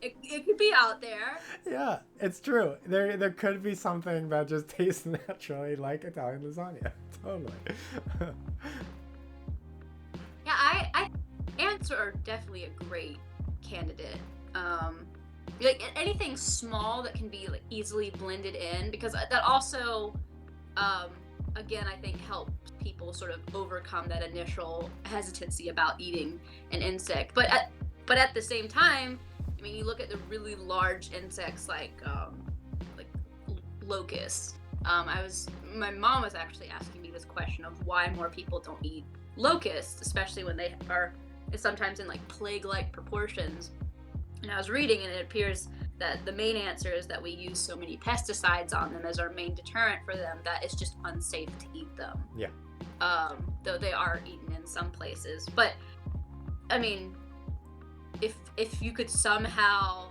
It could be out there. Yeah, it's true. There could be something that just tastes naturally like Italian lasagna. Totally. Yeah, I ants are definitely a great candidate. Like anything small that can be like easily blended in, because that also, again, I think helps people sort of overcome that initial hesitancy about eating an insect. But at the same time, I mean, you look at the really large insects like locusts. My mom was actually asking me this question of why more people don't eat locusts, especially when they are sometimes in like plague-like proportions. And I was reading, and it appears that the main answer is that we use so many pesticides on them as our main deterrent for them that it's just unsafe to eat them. Yeah. Though they are eaten in some places. But I mean, if you could somehow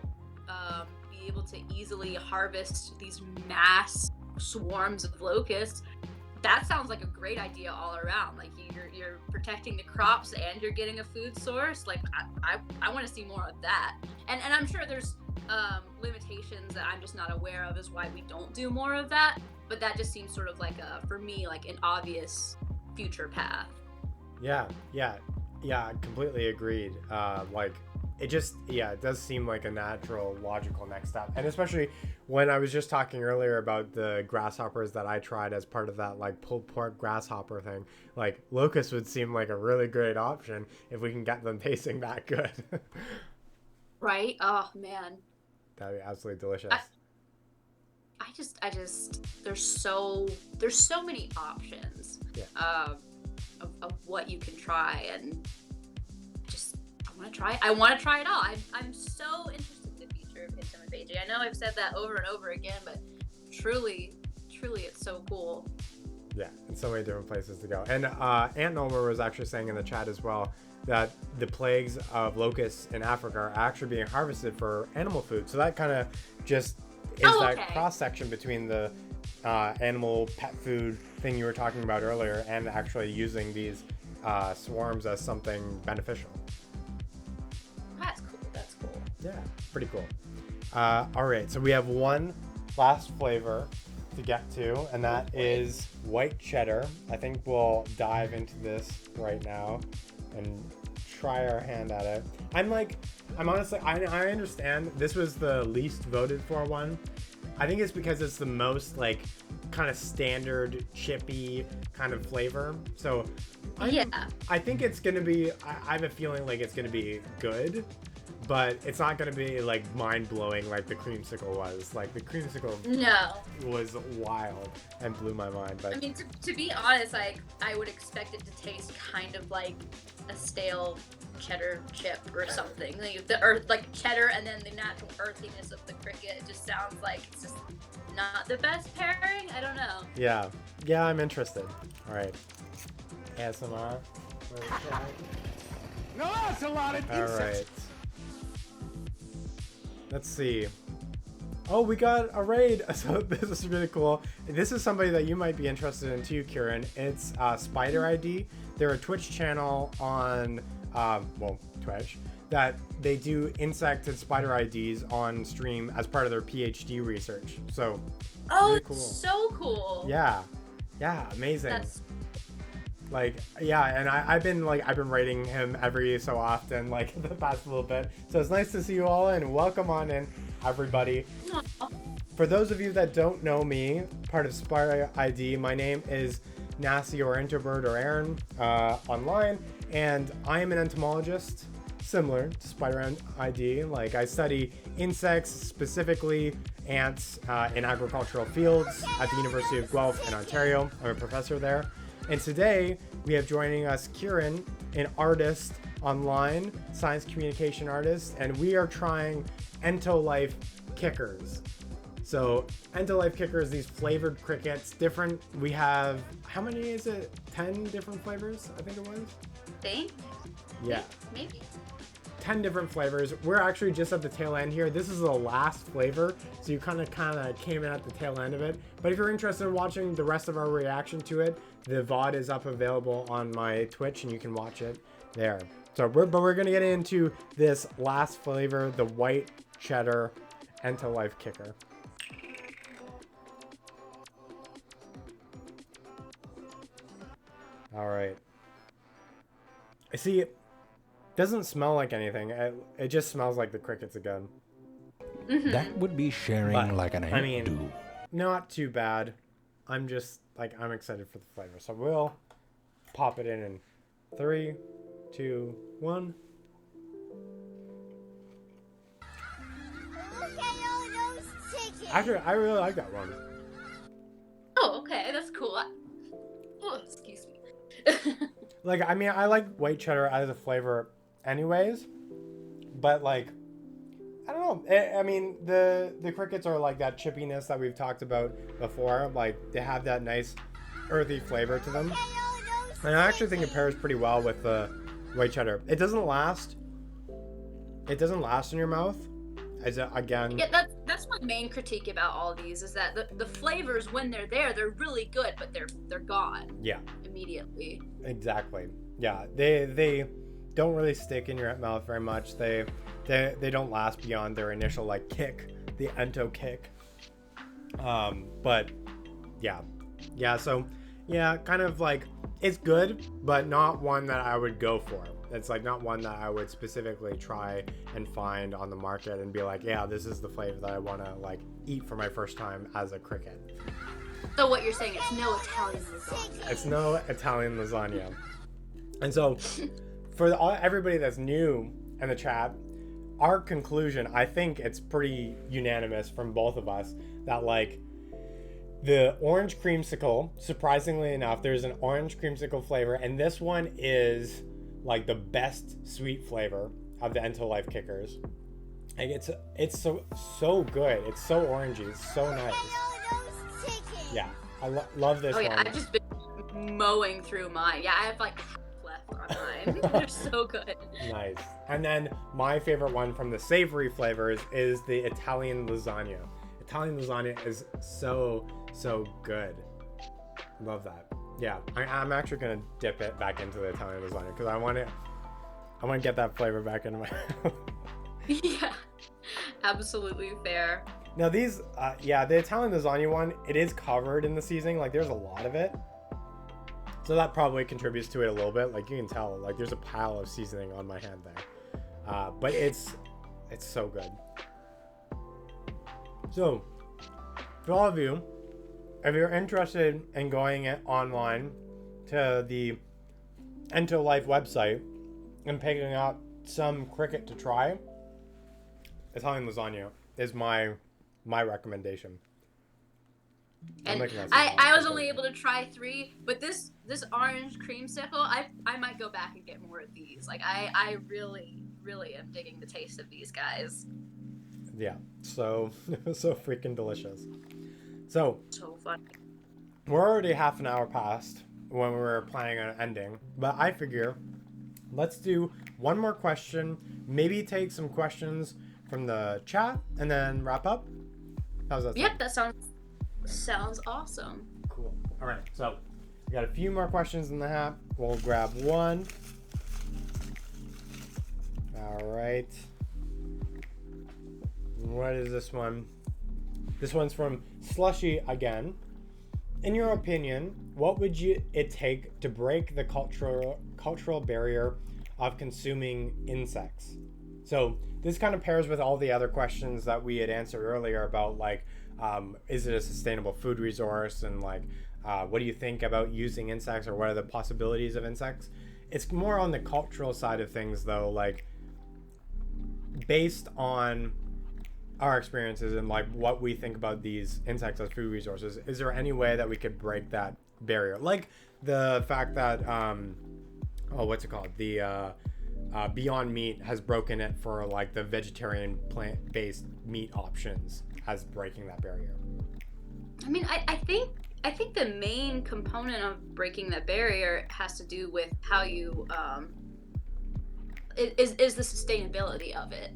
be able to easily harvest these mass swarms of locusts, that sounds like a great idea all around. Like you're protecting the crops and you're getting a food source. Like I want to see more of that. And I'm sure there's limitations that I'm just not aware of as why we don't do more of that. But that just seems sort of like for me, like an obvious future path. Yeah, completely agreed. Like it does seem like a natural, logical next step. And especially when I was just talking earlier about the grasshoppers that I tried as part of that like pulled pork grasshopper thing, like locusts would seem like a really great option if we can get them tasting that good. Right? Oh man. That'd be absolutely delicious. I just there's so many options Yeah. of what you can try, and just I want to try it all. I'm so interested in the future of Entomophagy. I know I've said that over and over again, but truly it's so cool. Yeah, in so many different places to go. And Aunt Nomer was actually saying in the chat as well that the plagues of locusts in Africa are actually being harvested for animal food. So that kind of just is that cross section between the animal pet food thing you were talking about earlier and actually using these swarms as something beneficial. That's cool. Yeah, pretty cool. All right, so we have one last flavor to get to, and that is white cheddar. I think we'll dive into this right now and try our hand at it. I'm honestly, I understand this was the least voted for one. I think it's because it's the most like kind of standard chippy kind of flavor. So I think it's gonna be, I have a feeling like it's gonna be good, but it's not gonna be like mind-blowing like the creamsicle was. Like the creamsicle was wild and blew my mind. But I mean, to be honest, I would expect it to taste kind of like a stale cheddar chip or something. Like cheddar and then the natural earthiness of the cricket. It just sounds like it's just not the best pairing. I don't know. Yeah, I'm interested. All right, ASMR. No, that's a lot of insects. All right. Let's see. Oh, we got a raid. So this is really cool. This is somebody that you might be interested in too, Kieran. It's Spider ID. They're a Twitch channel on, Twitch, that they do insect and spider IDs on stream as part of their PhD research. So, really cool. So cool. Yeah, amazing. And I've been rating him every so often, like the past little bit. So it's nice to see you all and welcome on in, everybody. Aww. For those of you that don't know me, part of Spider ID, my name is Nasty or Introvert or Aaron online, and I am an entomologist, similar to Spider ID. Like I study insects, specifically ants, in agricultural fields at the University of Guelph in Ontario. I'm a professor there. And today we have joining us Kieran, an artist online, science communication artist, and we are trying Entolife Kickers. So Entolife Kickers, these flavored crickets, different. We have, how many is it? 10 different flavors, I think it was? Yeah. Maybe. 10 different flavors. We're actually just at the tail end here. This is the last flavor, so you kind of came in at the tail end of it. But if you're interested in watching the rest of our reaction to it, the VOD is up available on my Twitch, and you can watch it there. So we're gonna get into this last flavor, the white cheddar Entolife Kicker. All right. I see it doesn't smell like anything. It just smells like the crickets again. Mm-hmm. That would be sharing like an ant do. Not too bad. I'm just I'm excited for the flavor. So we'll pop it in 3, 2, 1. Actually, I really like that one. Oh, okay, that's cool. Oh, excuse me. I like white cheddar as a flavor anyways, but I don't know. The crickets are like that chippiness that we've talked about before. Like they have that nice earthy flavor to them. And I actually think it pairs pretty well with the white cheddar. It doesn't last in your mouth. Yeah, that's my main critique about all these is that the flavors, when they're there, they're really good, but they're gone. Yeah. Immediately. Exactly. Yeah. They don't really stick in your mouth very much. They don't last beyond their initial kick, the ento kick. But yeah. So yeah, kind of it's good, but not one that I would go for. It's not one that I would specifically try and find on the market and be like, yeah, this is the flavor that I want to eat for my first time as a cricket. So what you're saying, it's no Italian lasagna. It's no Italian lasagna. And so for everybody that's new in the chat, our conclusion, I think it's pretty unanimous from both of us that like the orange creamsicle, surprisingly enough, there's an orange creamsicle flavor, and this one is like the best sweet flavor of the Entolife Kickers. Like it's so good. It's so orangey. It's so nice. Yeah, I love this one. Yeah, I've just been mowing through mine. Yeah, I have like half left on mine. They're so good. Nice. And then my favorite one from the savory flavors is the Italian lasagna. Italian lasagna is so good. Love that. Yeah, I'm actually gonna dip it back into the Italian lasagna because I want to get that flavor back into my mouth. Yeah, absolutely fair. Now these, the Italian lasagna one, it is covered in the seasoning. Like there's a lot of it, so that probably contributes to it a little bit. Like you can tell, like there's a pile of seasoning on my hand there, but it's so good. So, for all of you, if you're interested in going online to the Entolife website and picking up some cricket to try, Italian lasagna is my recommendation. And I was only able to try 3, but this orange creamsicle, I might go back and get more of these. Like I really am digging the taste of these guys. Yeah, so freaking delicious. So fun. We're already half an hour past when we were planning on ending, but I figure let's do one more question, maybe take some questions from the chat, and then wrap up. How's that sound? Yep, that sounds awesome. Cool. All right, so we got a few more questions in the hat. We'll grab one. All right. What is this one? This one's from Slushy again. In your opinion, what would it take to break the cultural barrier of consuming insects? So this kind of pairs with all the other questions that we had answered earlier about like, is it a sustainable food resource, and like, what do you think about using insects, or what are the possibilities of insects? It's more on the cultural side of things though, like based on our experiences and like what we think about these insects as food resources, is there any way that we could break that barrier? Like the fact that what's it called, the Beyond Meat has broken it for like the vegetarian plant-based meat options as breaking that barrier. I mean, I think the main component of breaking that barrier has to do with how you is the sustainability of it.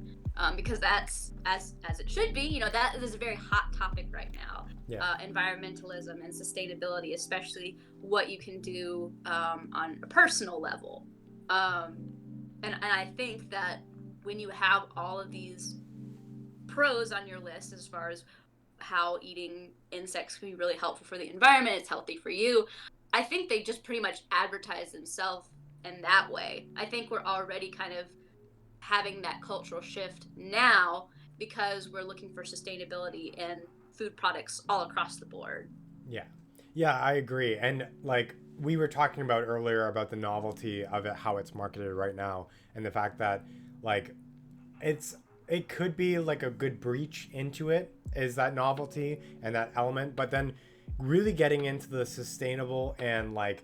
Because that's as it should be. You know, that is a very hot topic right now. Yeah. Environmentalism and sustainability, especially what you can do on a personal level. And I think that when you have all of these pros on your list as far as how eating insects can be really helpful for the environment, it's healthy for you, I think they just pretty much advertise themselves in that way. I think we're already kind of having that cultural shift now because we're looking for sustainability in food products all across the board. Yeah, I agree. And like we were talking about earlier about the novelty of it, how it's marketed right now, and the fact that like it could be like a good breach into it is that novelty and that element, but then really getting into the sustainable and like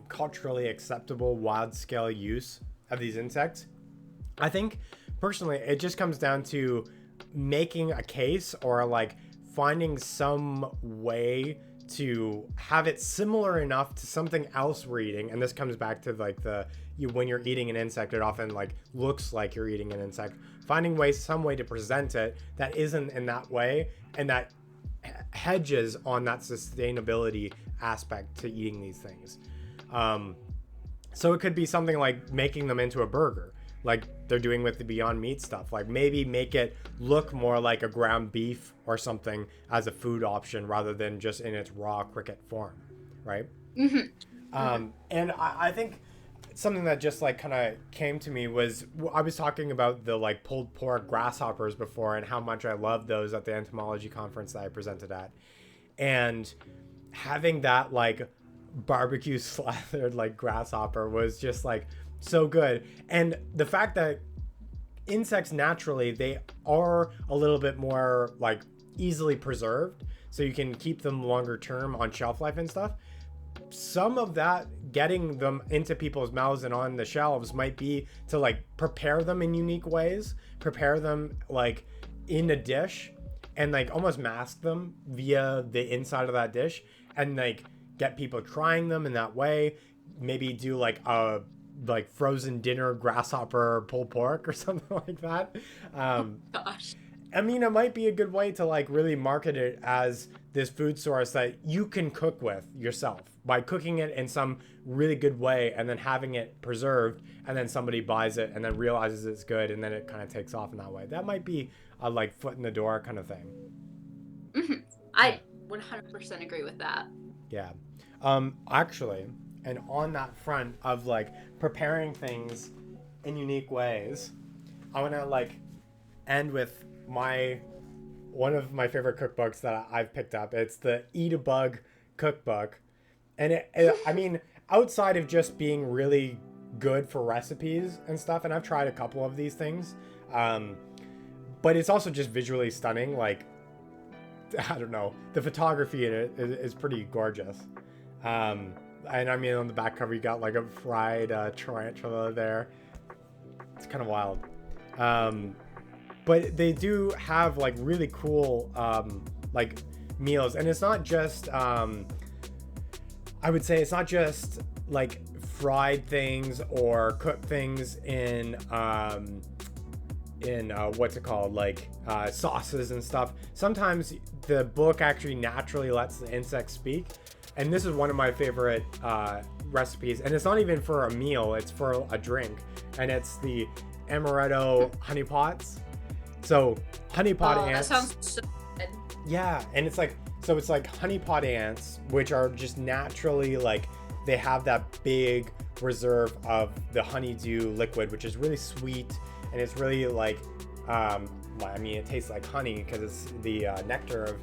culturally acceptable wild scale use of these insects, I think personally it just comes down to making a case or like finding some way to have it similar enough to something else we're eating. And this comes back to like when you're eating an insect, it often like looks like you're eating an insect. Finding some way to present it that isn't in that way and that hedges on that sustainability aspect to eating these things. So it could be something like making them into a burger, like they're doing with the Beyond Meat stuff. Like maybe make it look more like a ground beef or something as a food option rather than just in its raw cricket form, right? Mm-hmm. And I think something that just like kind of came to me was I was talking about the like pulled pork grasshoppers before and how much I love those at the entomology conference that I presented at, and having that like barbecue slathered like grasshopper was just like so good. And the fact that insects naturally, they are a little bit more like easily preserved, so you can keep them longer term on shelf life and stuff. Some of that, getting them into people's mouths and on the shelves, might be to like prepare them in unique ways, prepare them like in a dish, and like almost mask them via the inside of that dish, and like get people trying them in that way. Maybe do like a like frozen dinner grasshopper pulled pork or something like that. Gosh. I mean, it might be a good way to like really market it as this food source that you can cook with yourself by cooking it in some really good way and then having it preserved, and then somebody buys it and then realizes it's good, and then it kind of takes off in that way. That might be a like foot in the door kind of thing. Mm-hmm. I 100% agree with that. Yeah. Actually, and on that front of like preparing things in unique ways, I want to like end with one of my favorite cookbooks that I've picked up. It's the Eat a Bug cookbook. And I mean, outside of just being really good for recipes and stuff, and I've tried a couple of these things, but it's also just visually stunning. Like, I don't know, the photography in it is pretty gorgeous. And I mean, on the back cover, you got like a fried tarantula there. It's kind of wild. But they do have like really cool like meals, and it's not just I would say it's not just like fried things or cooked things in what's it called, like sauces and stuff. Sometimes the book actually naturally lets the insects speak, and this is one of my favorite recipes, and it's not even for a meal, it's for a drink, and it's the amaretto honey pots. So honey pot ants. That sounds so good. Yeah, and it's like, so it's like honey pot ants, which are just naturally like, they have that big reserve of the honeydew liquid, which is really sweet, and it's really like, I mean, it tastes like honey because it's the nectar of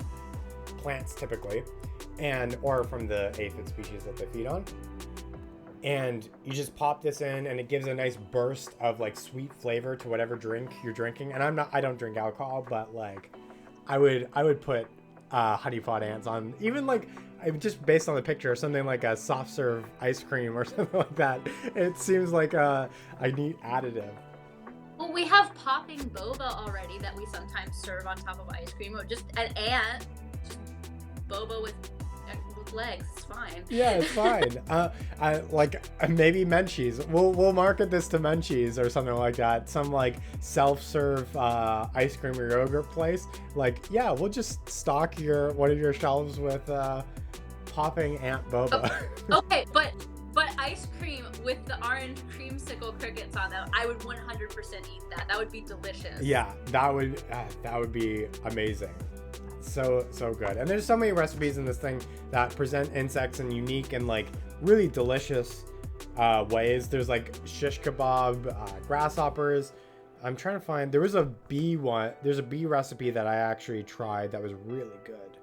plants typically, and or from the aphid species that they feed on. And you just pop this in, and it gives a nice burst of like sweet flavor to whatever drink you're drinking. And I don't drink alcohol, but like I would put honey pot ants on, even like just based on the picture, something like a soft serve ice cream or something like that. It seems like a neat additive. Well, we have popping boba already that we sometimes serve on top of ice cream, or just an ant, just boba with legs. It's fine. Yeah, it's fine. I like maybe Menchie's. We'll market this to Menchie's or something like that. Some like self-serve ice cream or yogurt place. Like, yeah, we'll just stock one of your shelves with popping ant boba. Okay, but ice cream with the orange creamsicle crickets on them, I would 100% eat that. That would be delicious. Yeah, that would be amazing. So good. And there's so many recipes in this thing that present insects in unique and like really delicious ways. There's like shish kebab, grasshoppers. I'm trying to find, there's a bee recipe that I actually tried that was really good.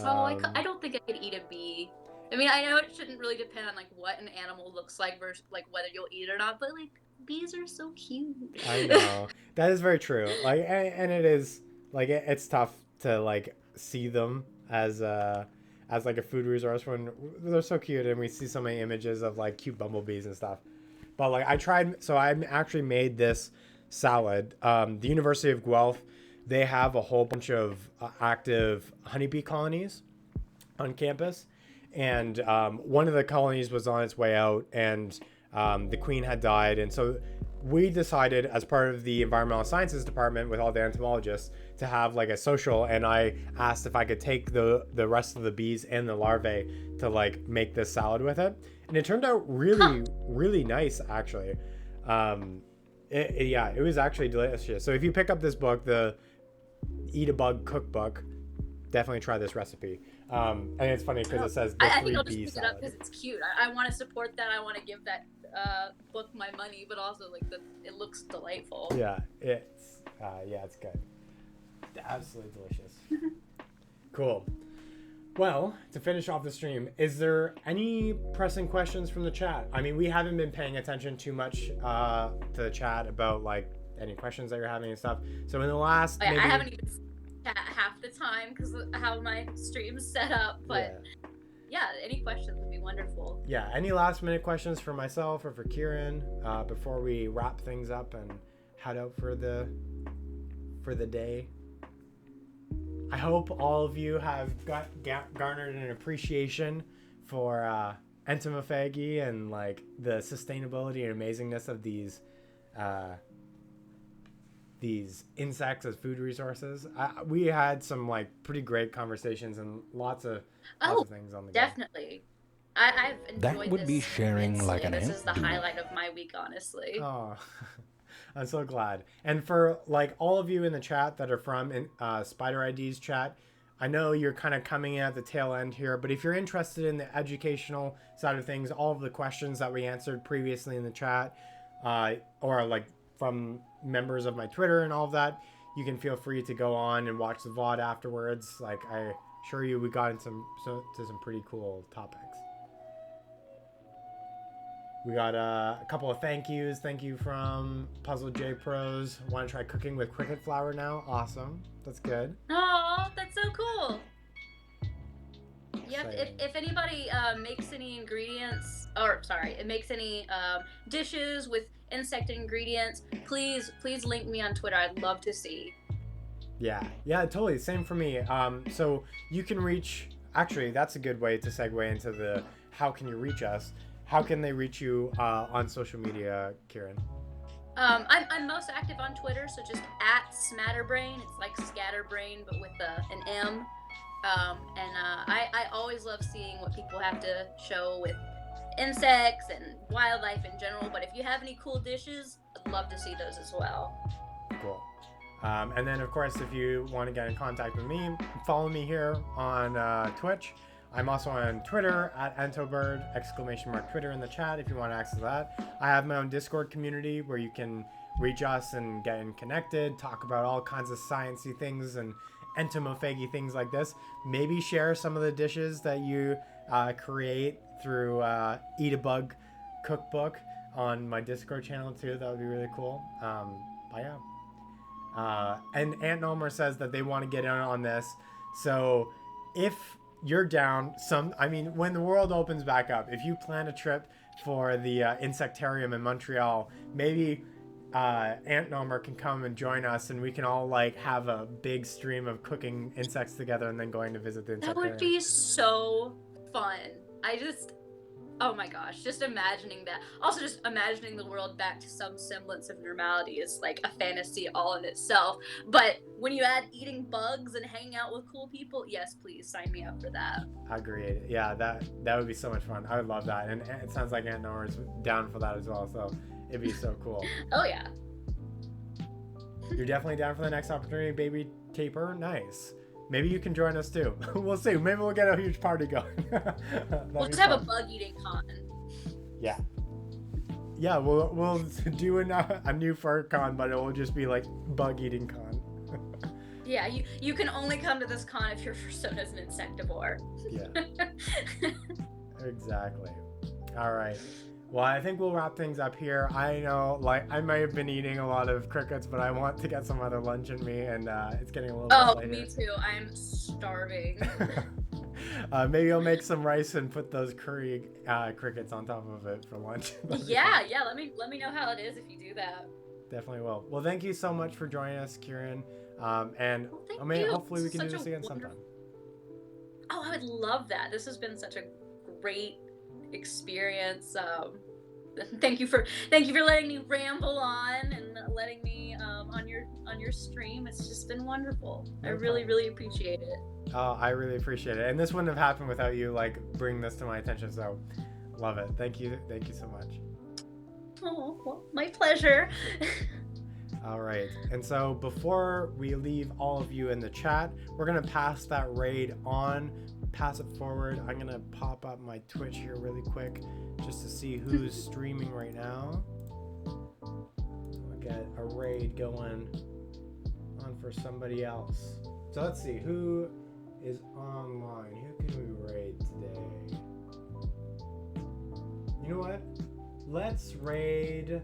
I don't think I could eat a bee. I mean, I know it shouldn't really depend on like what an animal looks like versus like whether you'll eat it or not, but like bees are so cute. I know. That is very true. Like, and it is like, it's tough to like see them as like a food resource when they're so cute, and we see so many images of like cute bumblebees and stuff. But like I actually made this salad. The University of Guelph, they have a whole bunch of active honeybee colonies on campus, and one of the colonies was on its way out, and the queen had died, and so we decided, as part of the environmental sciences department with all the entomologists, to have like a social, and I asked if I could take the rest of the bees and the larvae to like make this salad with it, and it turned out really nice actually. It was actually delicious. So if you pick up this book, the Eat a Bug cookbook, definitely try this recipe. And it's funny because it says I think I'll bee just pick it up salad. because it's cute. I want to support that. I want to give that book my money, but also like it looks delightful. Yeah, it's good. Absolutely delicious. Cool. Well, to finish off the stream, is there any pressing questions from the chat? I mean, we haven't been paying attention too much to the chat about like any questions that you're having and stuff. So in the last, I haven't even chat half the time because of how my stream's set up, but yeah, any questions would be wonderful. Yeah, any last minute questions for myself or for Kieran before we wrap things up and head out for the day? I hope all of you have garnered an appreciation for entomophagy and like the sustainability and amazingness of these insects as food resources. We had some like pretty great conversations and lots of things on the go. Definitely. I've enjoyed That would be sharing immensely. like an This ant is the do. highlight of my week, honestly. Oh, I'm so glad. And for like all of you in the chat that are from Spider ID's chat, I know you're kind of coming in at the tail end here, but if you're interested in the educational side of things, all of the questions that we answered previously in the chat, or like from members of my Twitter and all of that, you can feel free to go on and watch the VOD afterwards. Like I assure you, we got into some pretty cool topics. We got a couple of thank yous. Thank you from Puzzle J Pros. Want to try cooking with cricket flour now? Awesome. That's good. Oh, that's so cool. Yep. If anybody makes any makes any dishes with insect ingredients, please link me on Twitter. I'd love to see. Yeah, totally. Same for me. So you can reach. Actually, that's a good way to segue into the how can you reach us. How can they reach you on social media, Kieran? I'm most active on Twitter, so just @smatterbrain. It's like scatterbrain, but with an M. I always love seeing what people have to show with insects and wildlife in general. But if you have any cool dishes, I'd love to see those as well. Cool. And then, of course, if you want to get in contact with me, follow me here on Twitch. I'm also on Twitter @Entobird, !Twitter in the chat if you want to access that. I have my own Discord community where you can reach us and get connected, talk about all kinds of sciencey things and entomophagy things like this. Maybe share some of the dishes that you create through Eat a Bug cookbook on my Discord channel too. That would be really cool. But yeah. And Aunt Nomer says that they want to get in on this. So if you're down, when the world opens back up, if you plan a trip for the Insectarium in Montreal, maybe Aunt Nomer can come and join us and we can all like have a big stream of cooking insects together and then going to visit the Insectarium. That would be so fun. Oh my gosh, just imagining that. Also, just imagining the world back to some semblance of normality is like a fantasy all in itself. But when you add eating bugs and hanging out with cool people, yes, please sign me up for that. Agreed. Yeah, that would be so much fun. I would love that. And it sounds like Aunt Nora's down for that as well. So it'd be so cool. Oh, yeah. You're definitely down for the next opportunity, baby taper. Nice. Maybe you can join us too. We'll see. Maybe we'll get a huge party going. We'll just have a bug eating con. Yeah. Yeah, we'll do a new fur con, but it will just be like bug eating con. Yeah, you can only come to this con if your persona's an insectivore. Yeah. Exactly. All right. Well, I think we'll wrap things up here. I know, like, I might have been eating a lot of crickets, but I want to get some other lunch in me, and it's getting a little bit later. Oh, me too. I'm starving. Maybe I'll make some rice and put those curry crickets on top of it for lunch. Yeah. Let me know how it is if you do that. Definitely will. Well, thank you so much for joining us, Kieran. And hopefully we can do this again sometime. Oh, I would love that. This has been such a great experience. Thank you for letting me ramble on and letting me on your stream. It's just been wonderful. I really appreciate it. Oh, I really appreciate it. And this wouldn't have happened without you like bringing this to my attention. So love it. Thank you so much. Oh, well, my pleasure. All right. And so before we leave all of you in the chat, we're going to pass that raid on, pass it forward. I'm going to pop up my Twitch here really quick just to see who's streaming right now. We'll get a raid going on for somebody else. So let's see who is online. Who can we raid today? You know what? Let's raid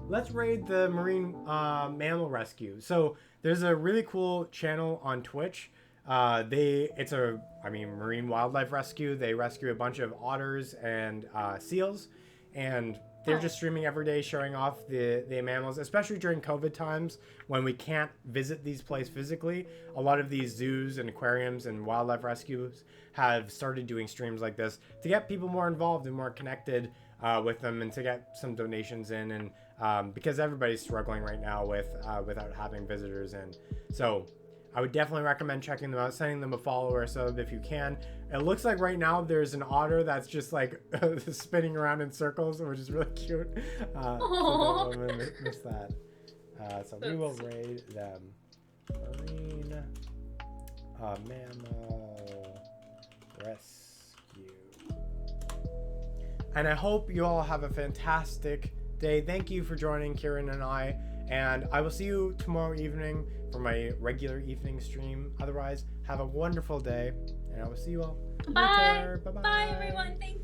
let's raid the marine mammal rescue. So there's a really cool channel on Twitch. Marine wildlife rescue. They rescue a bunch of otters and seals, and they're just streaming every day, showing off the mammals, especially during COVID times when we can't visit these places physically. A lot of these zoos and aquariums and wildlife rescues have started doing streams like this to get people more involved and more connected with them, and to get some donations in, and because everybody's struggling right now without having visitors in. So I would definitely recommend checking them out, sending them a follow or a sub if you can. It looks like right now there's an otter that's just like spinning around in circles, which is really cute. So don't miss that. So we will raid them. Marine mammal rescue. And I hope you all have a fantastic day. Thank you for joining Kieran and I. And I will see you tomorrow evening for my regular evening stream. Otherwise, have a wonderful day. And I will see you all Bye. later. Bye-bye. Bye, everyone. Thank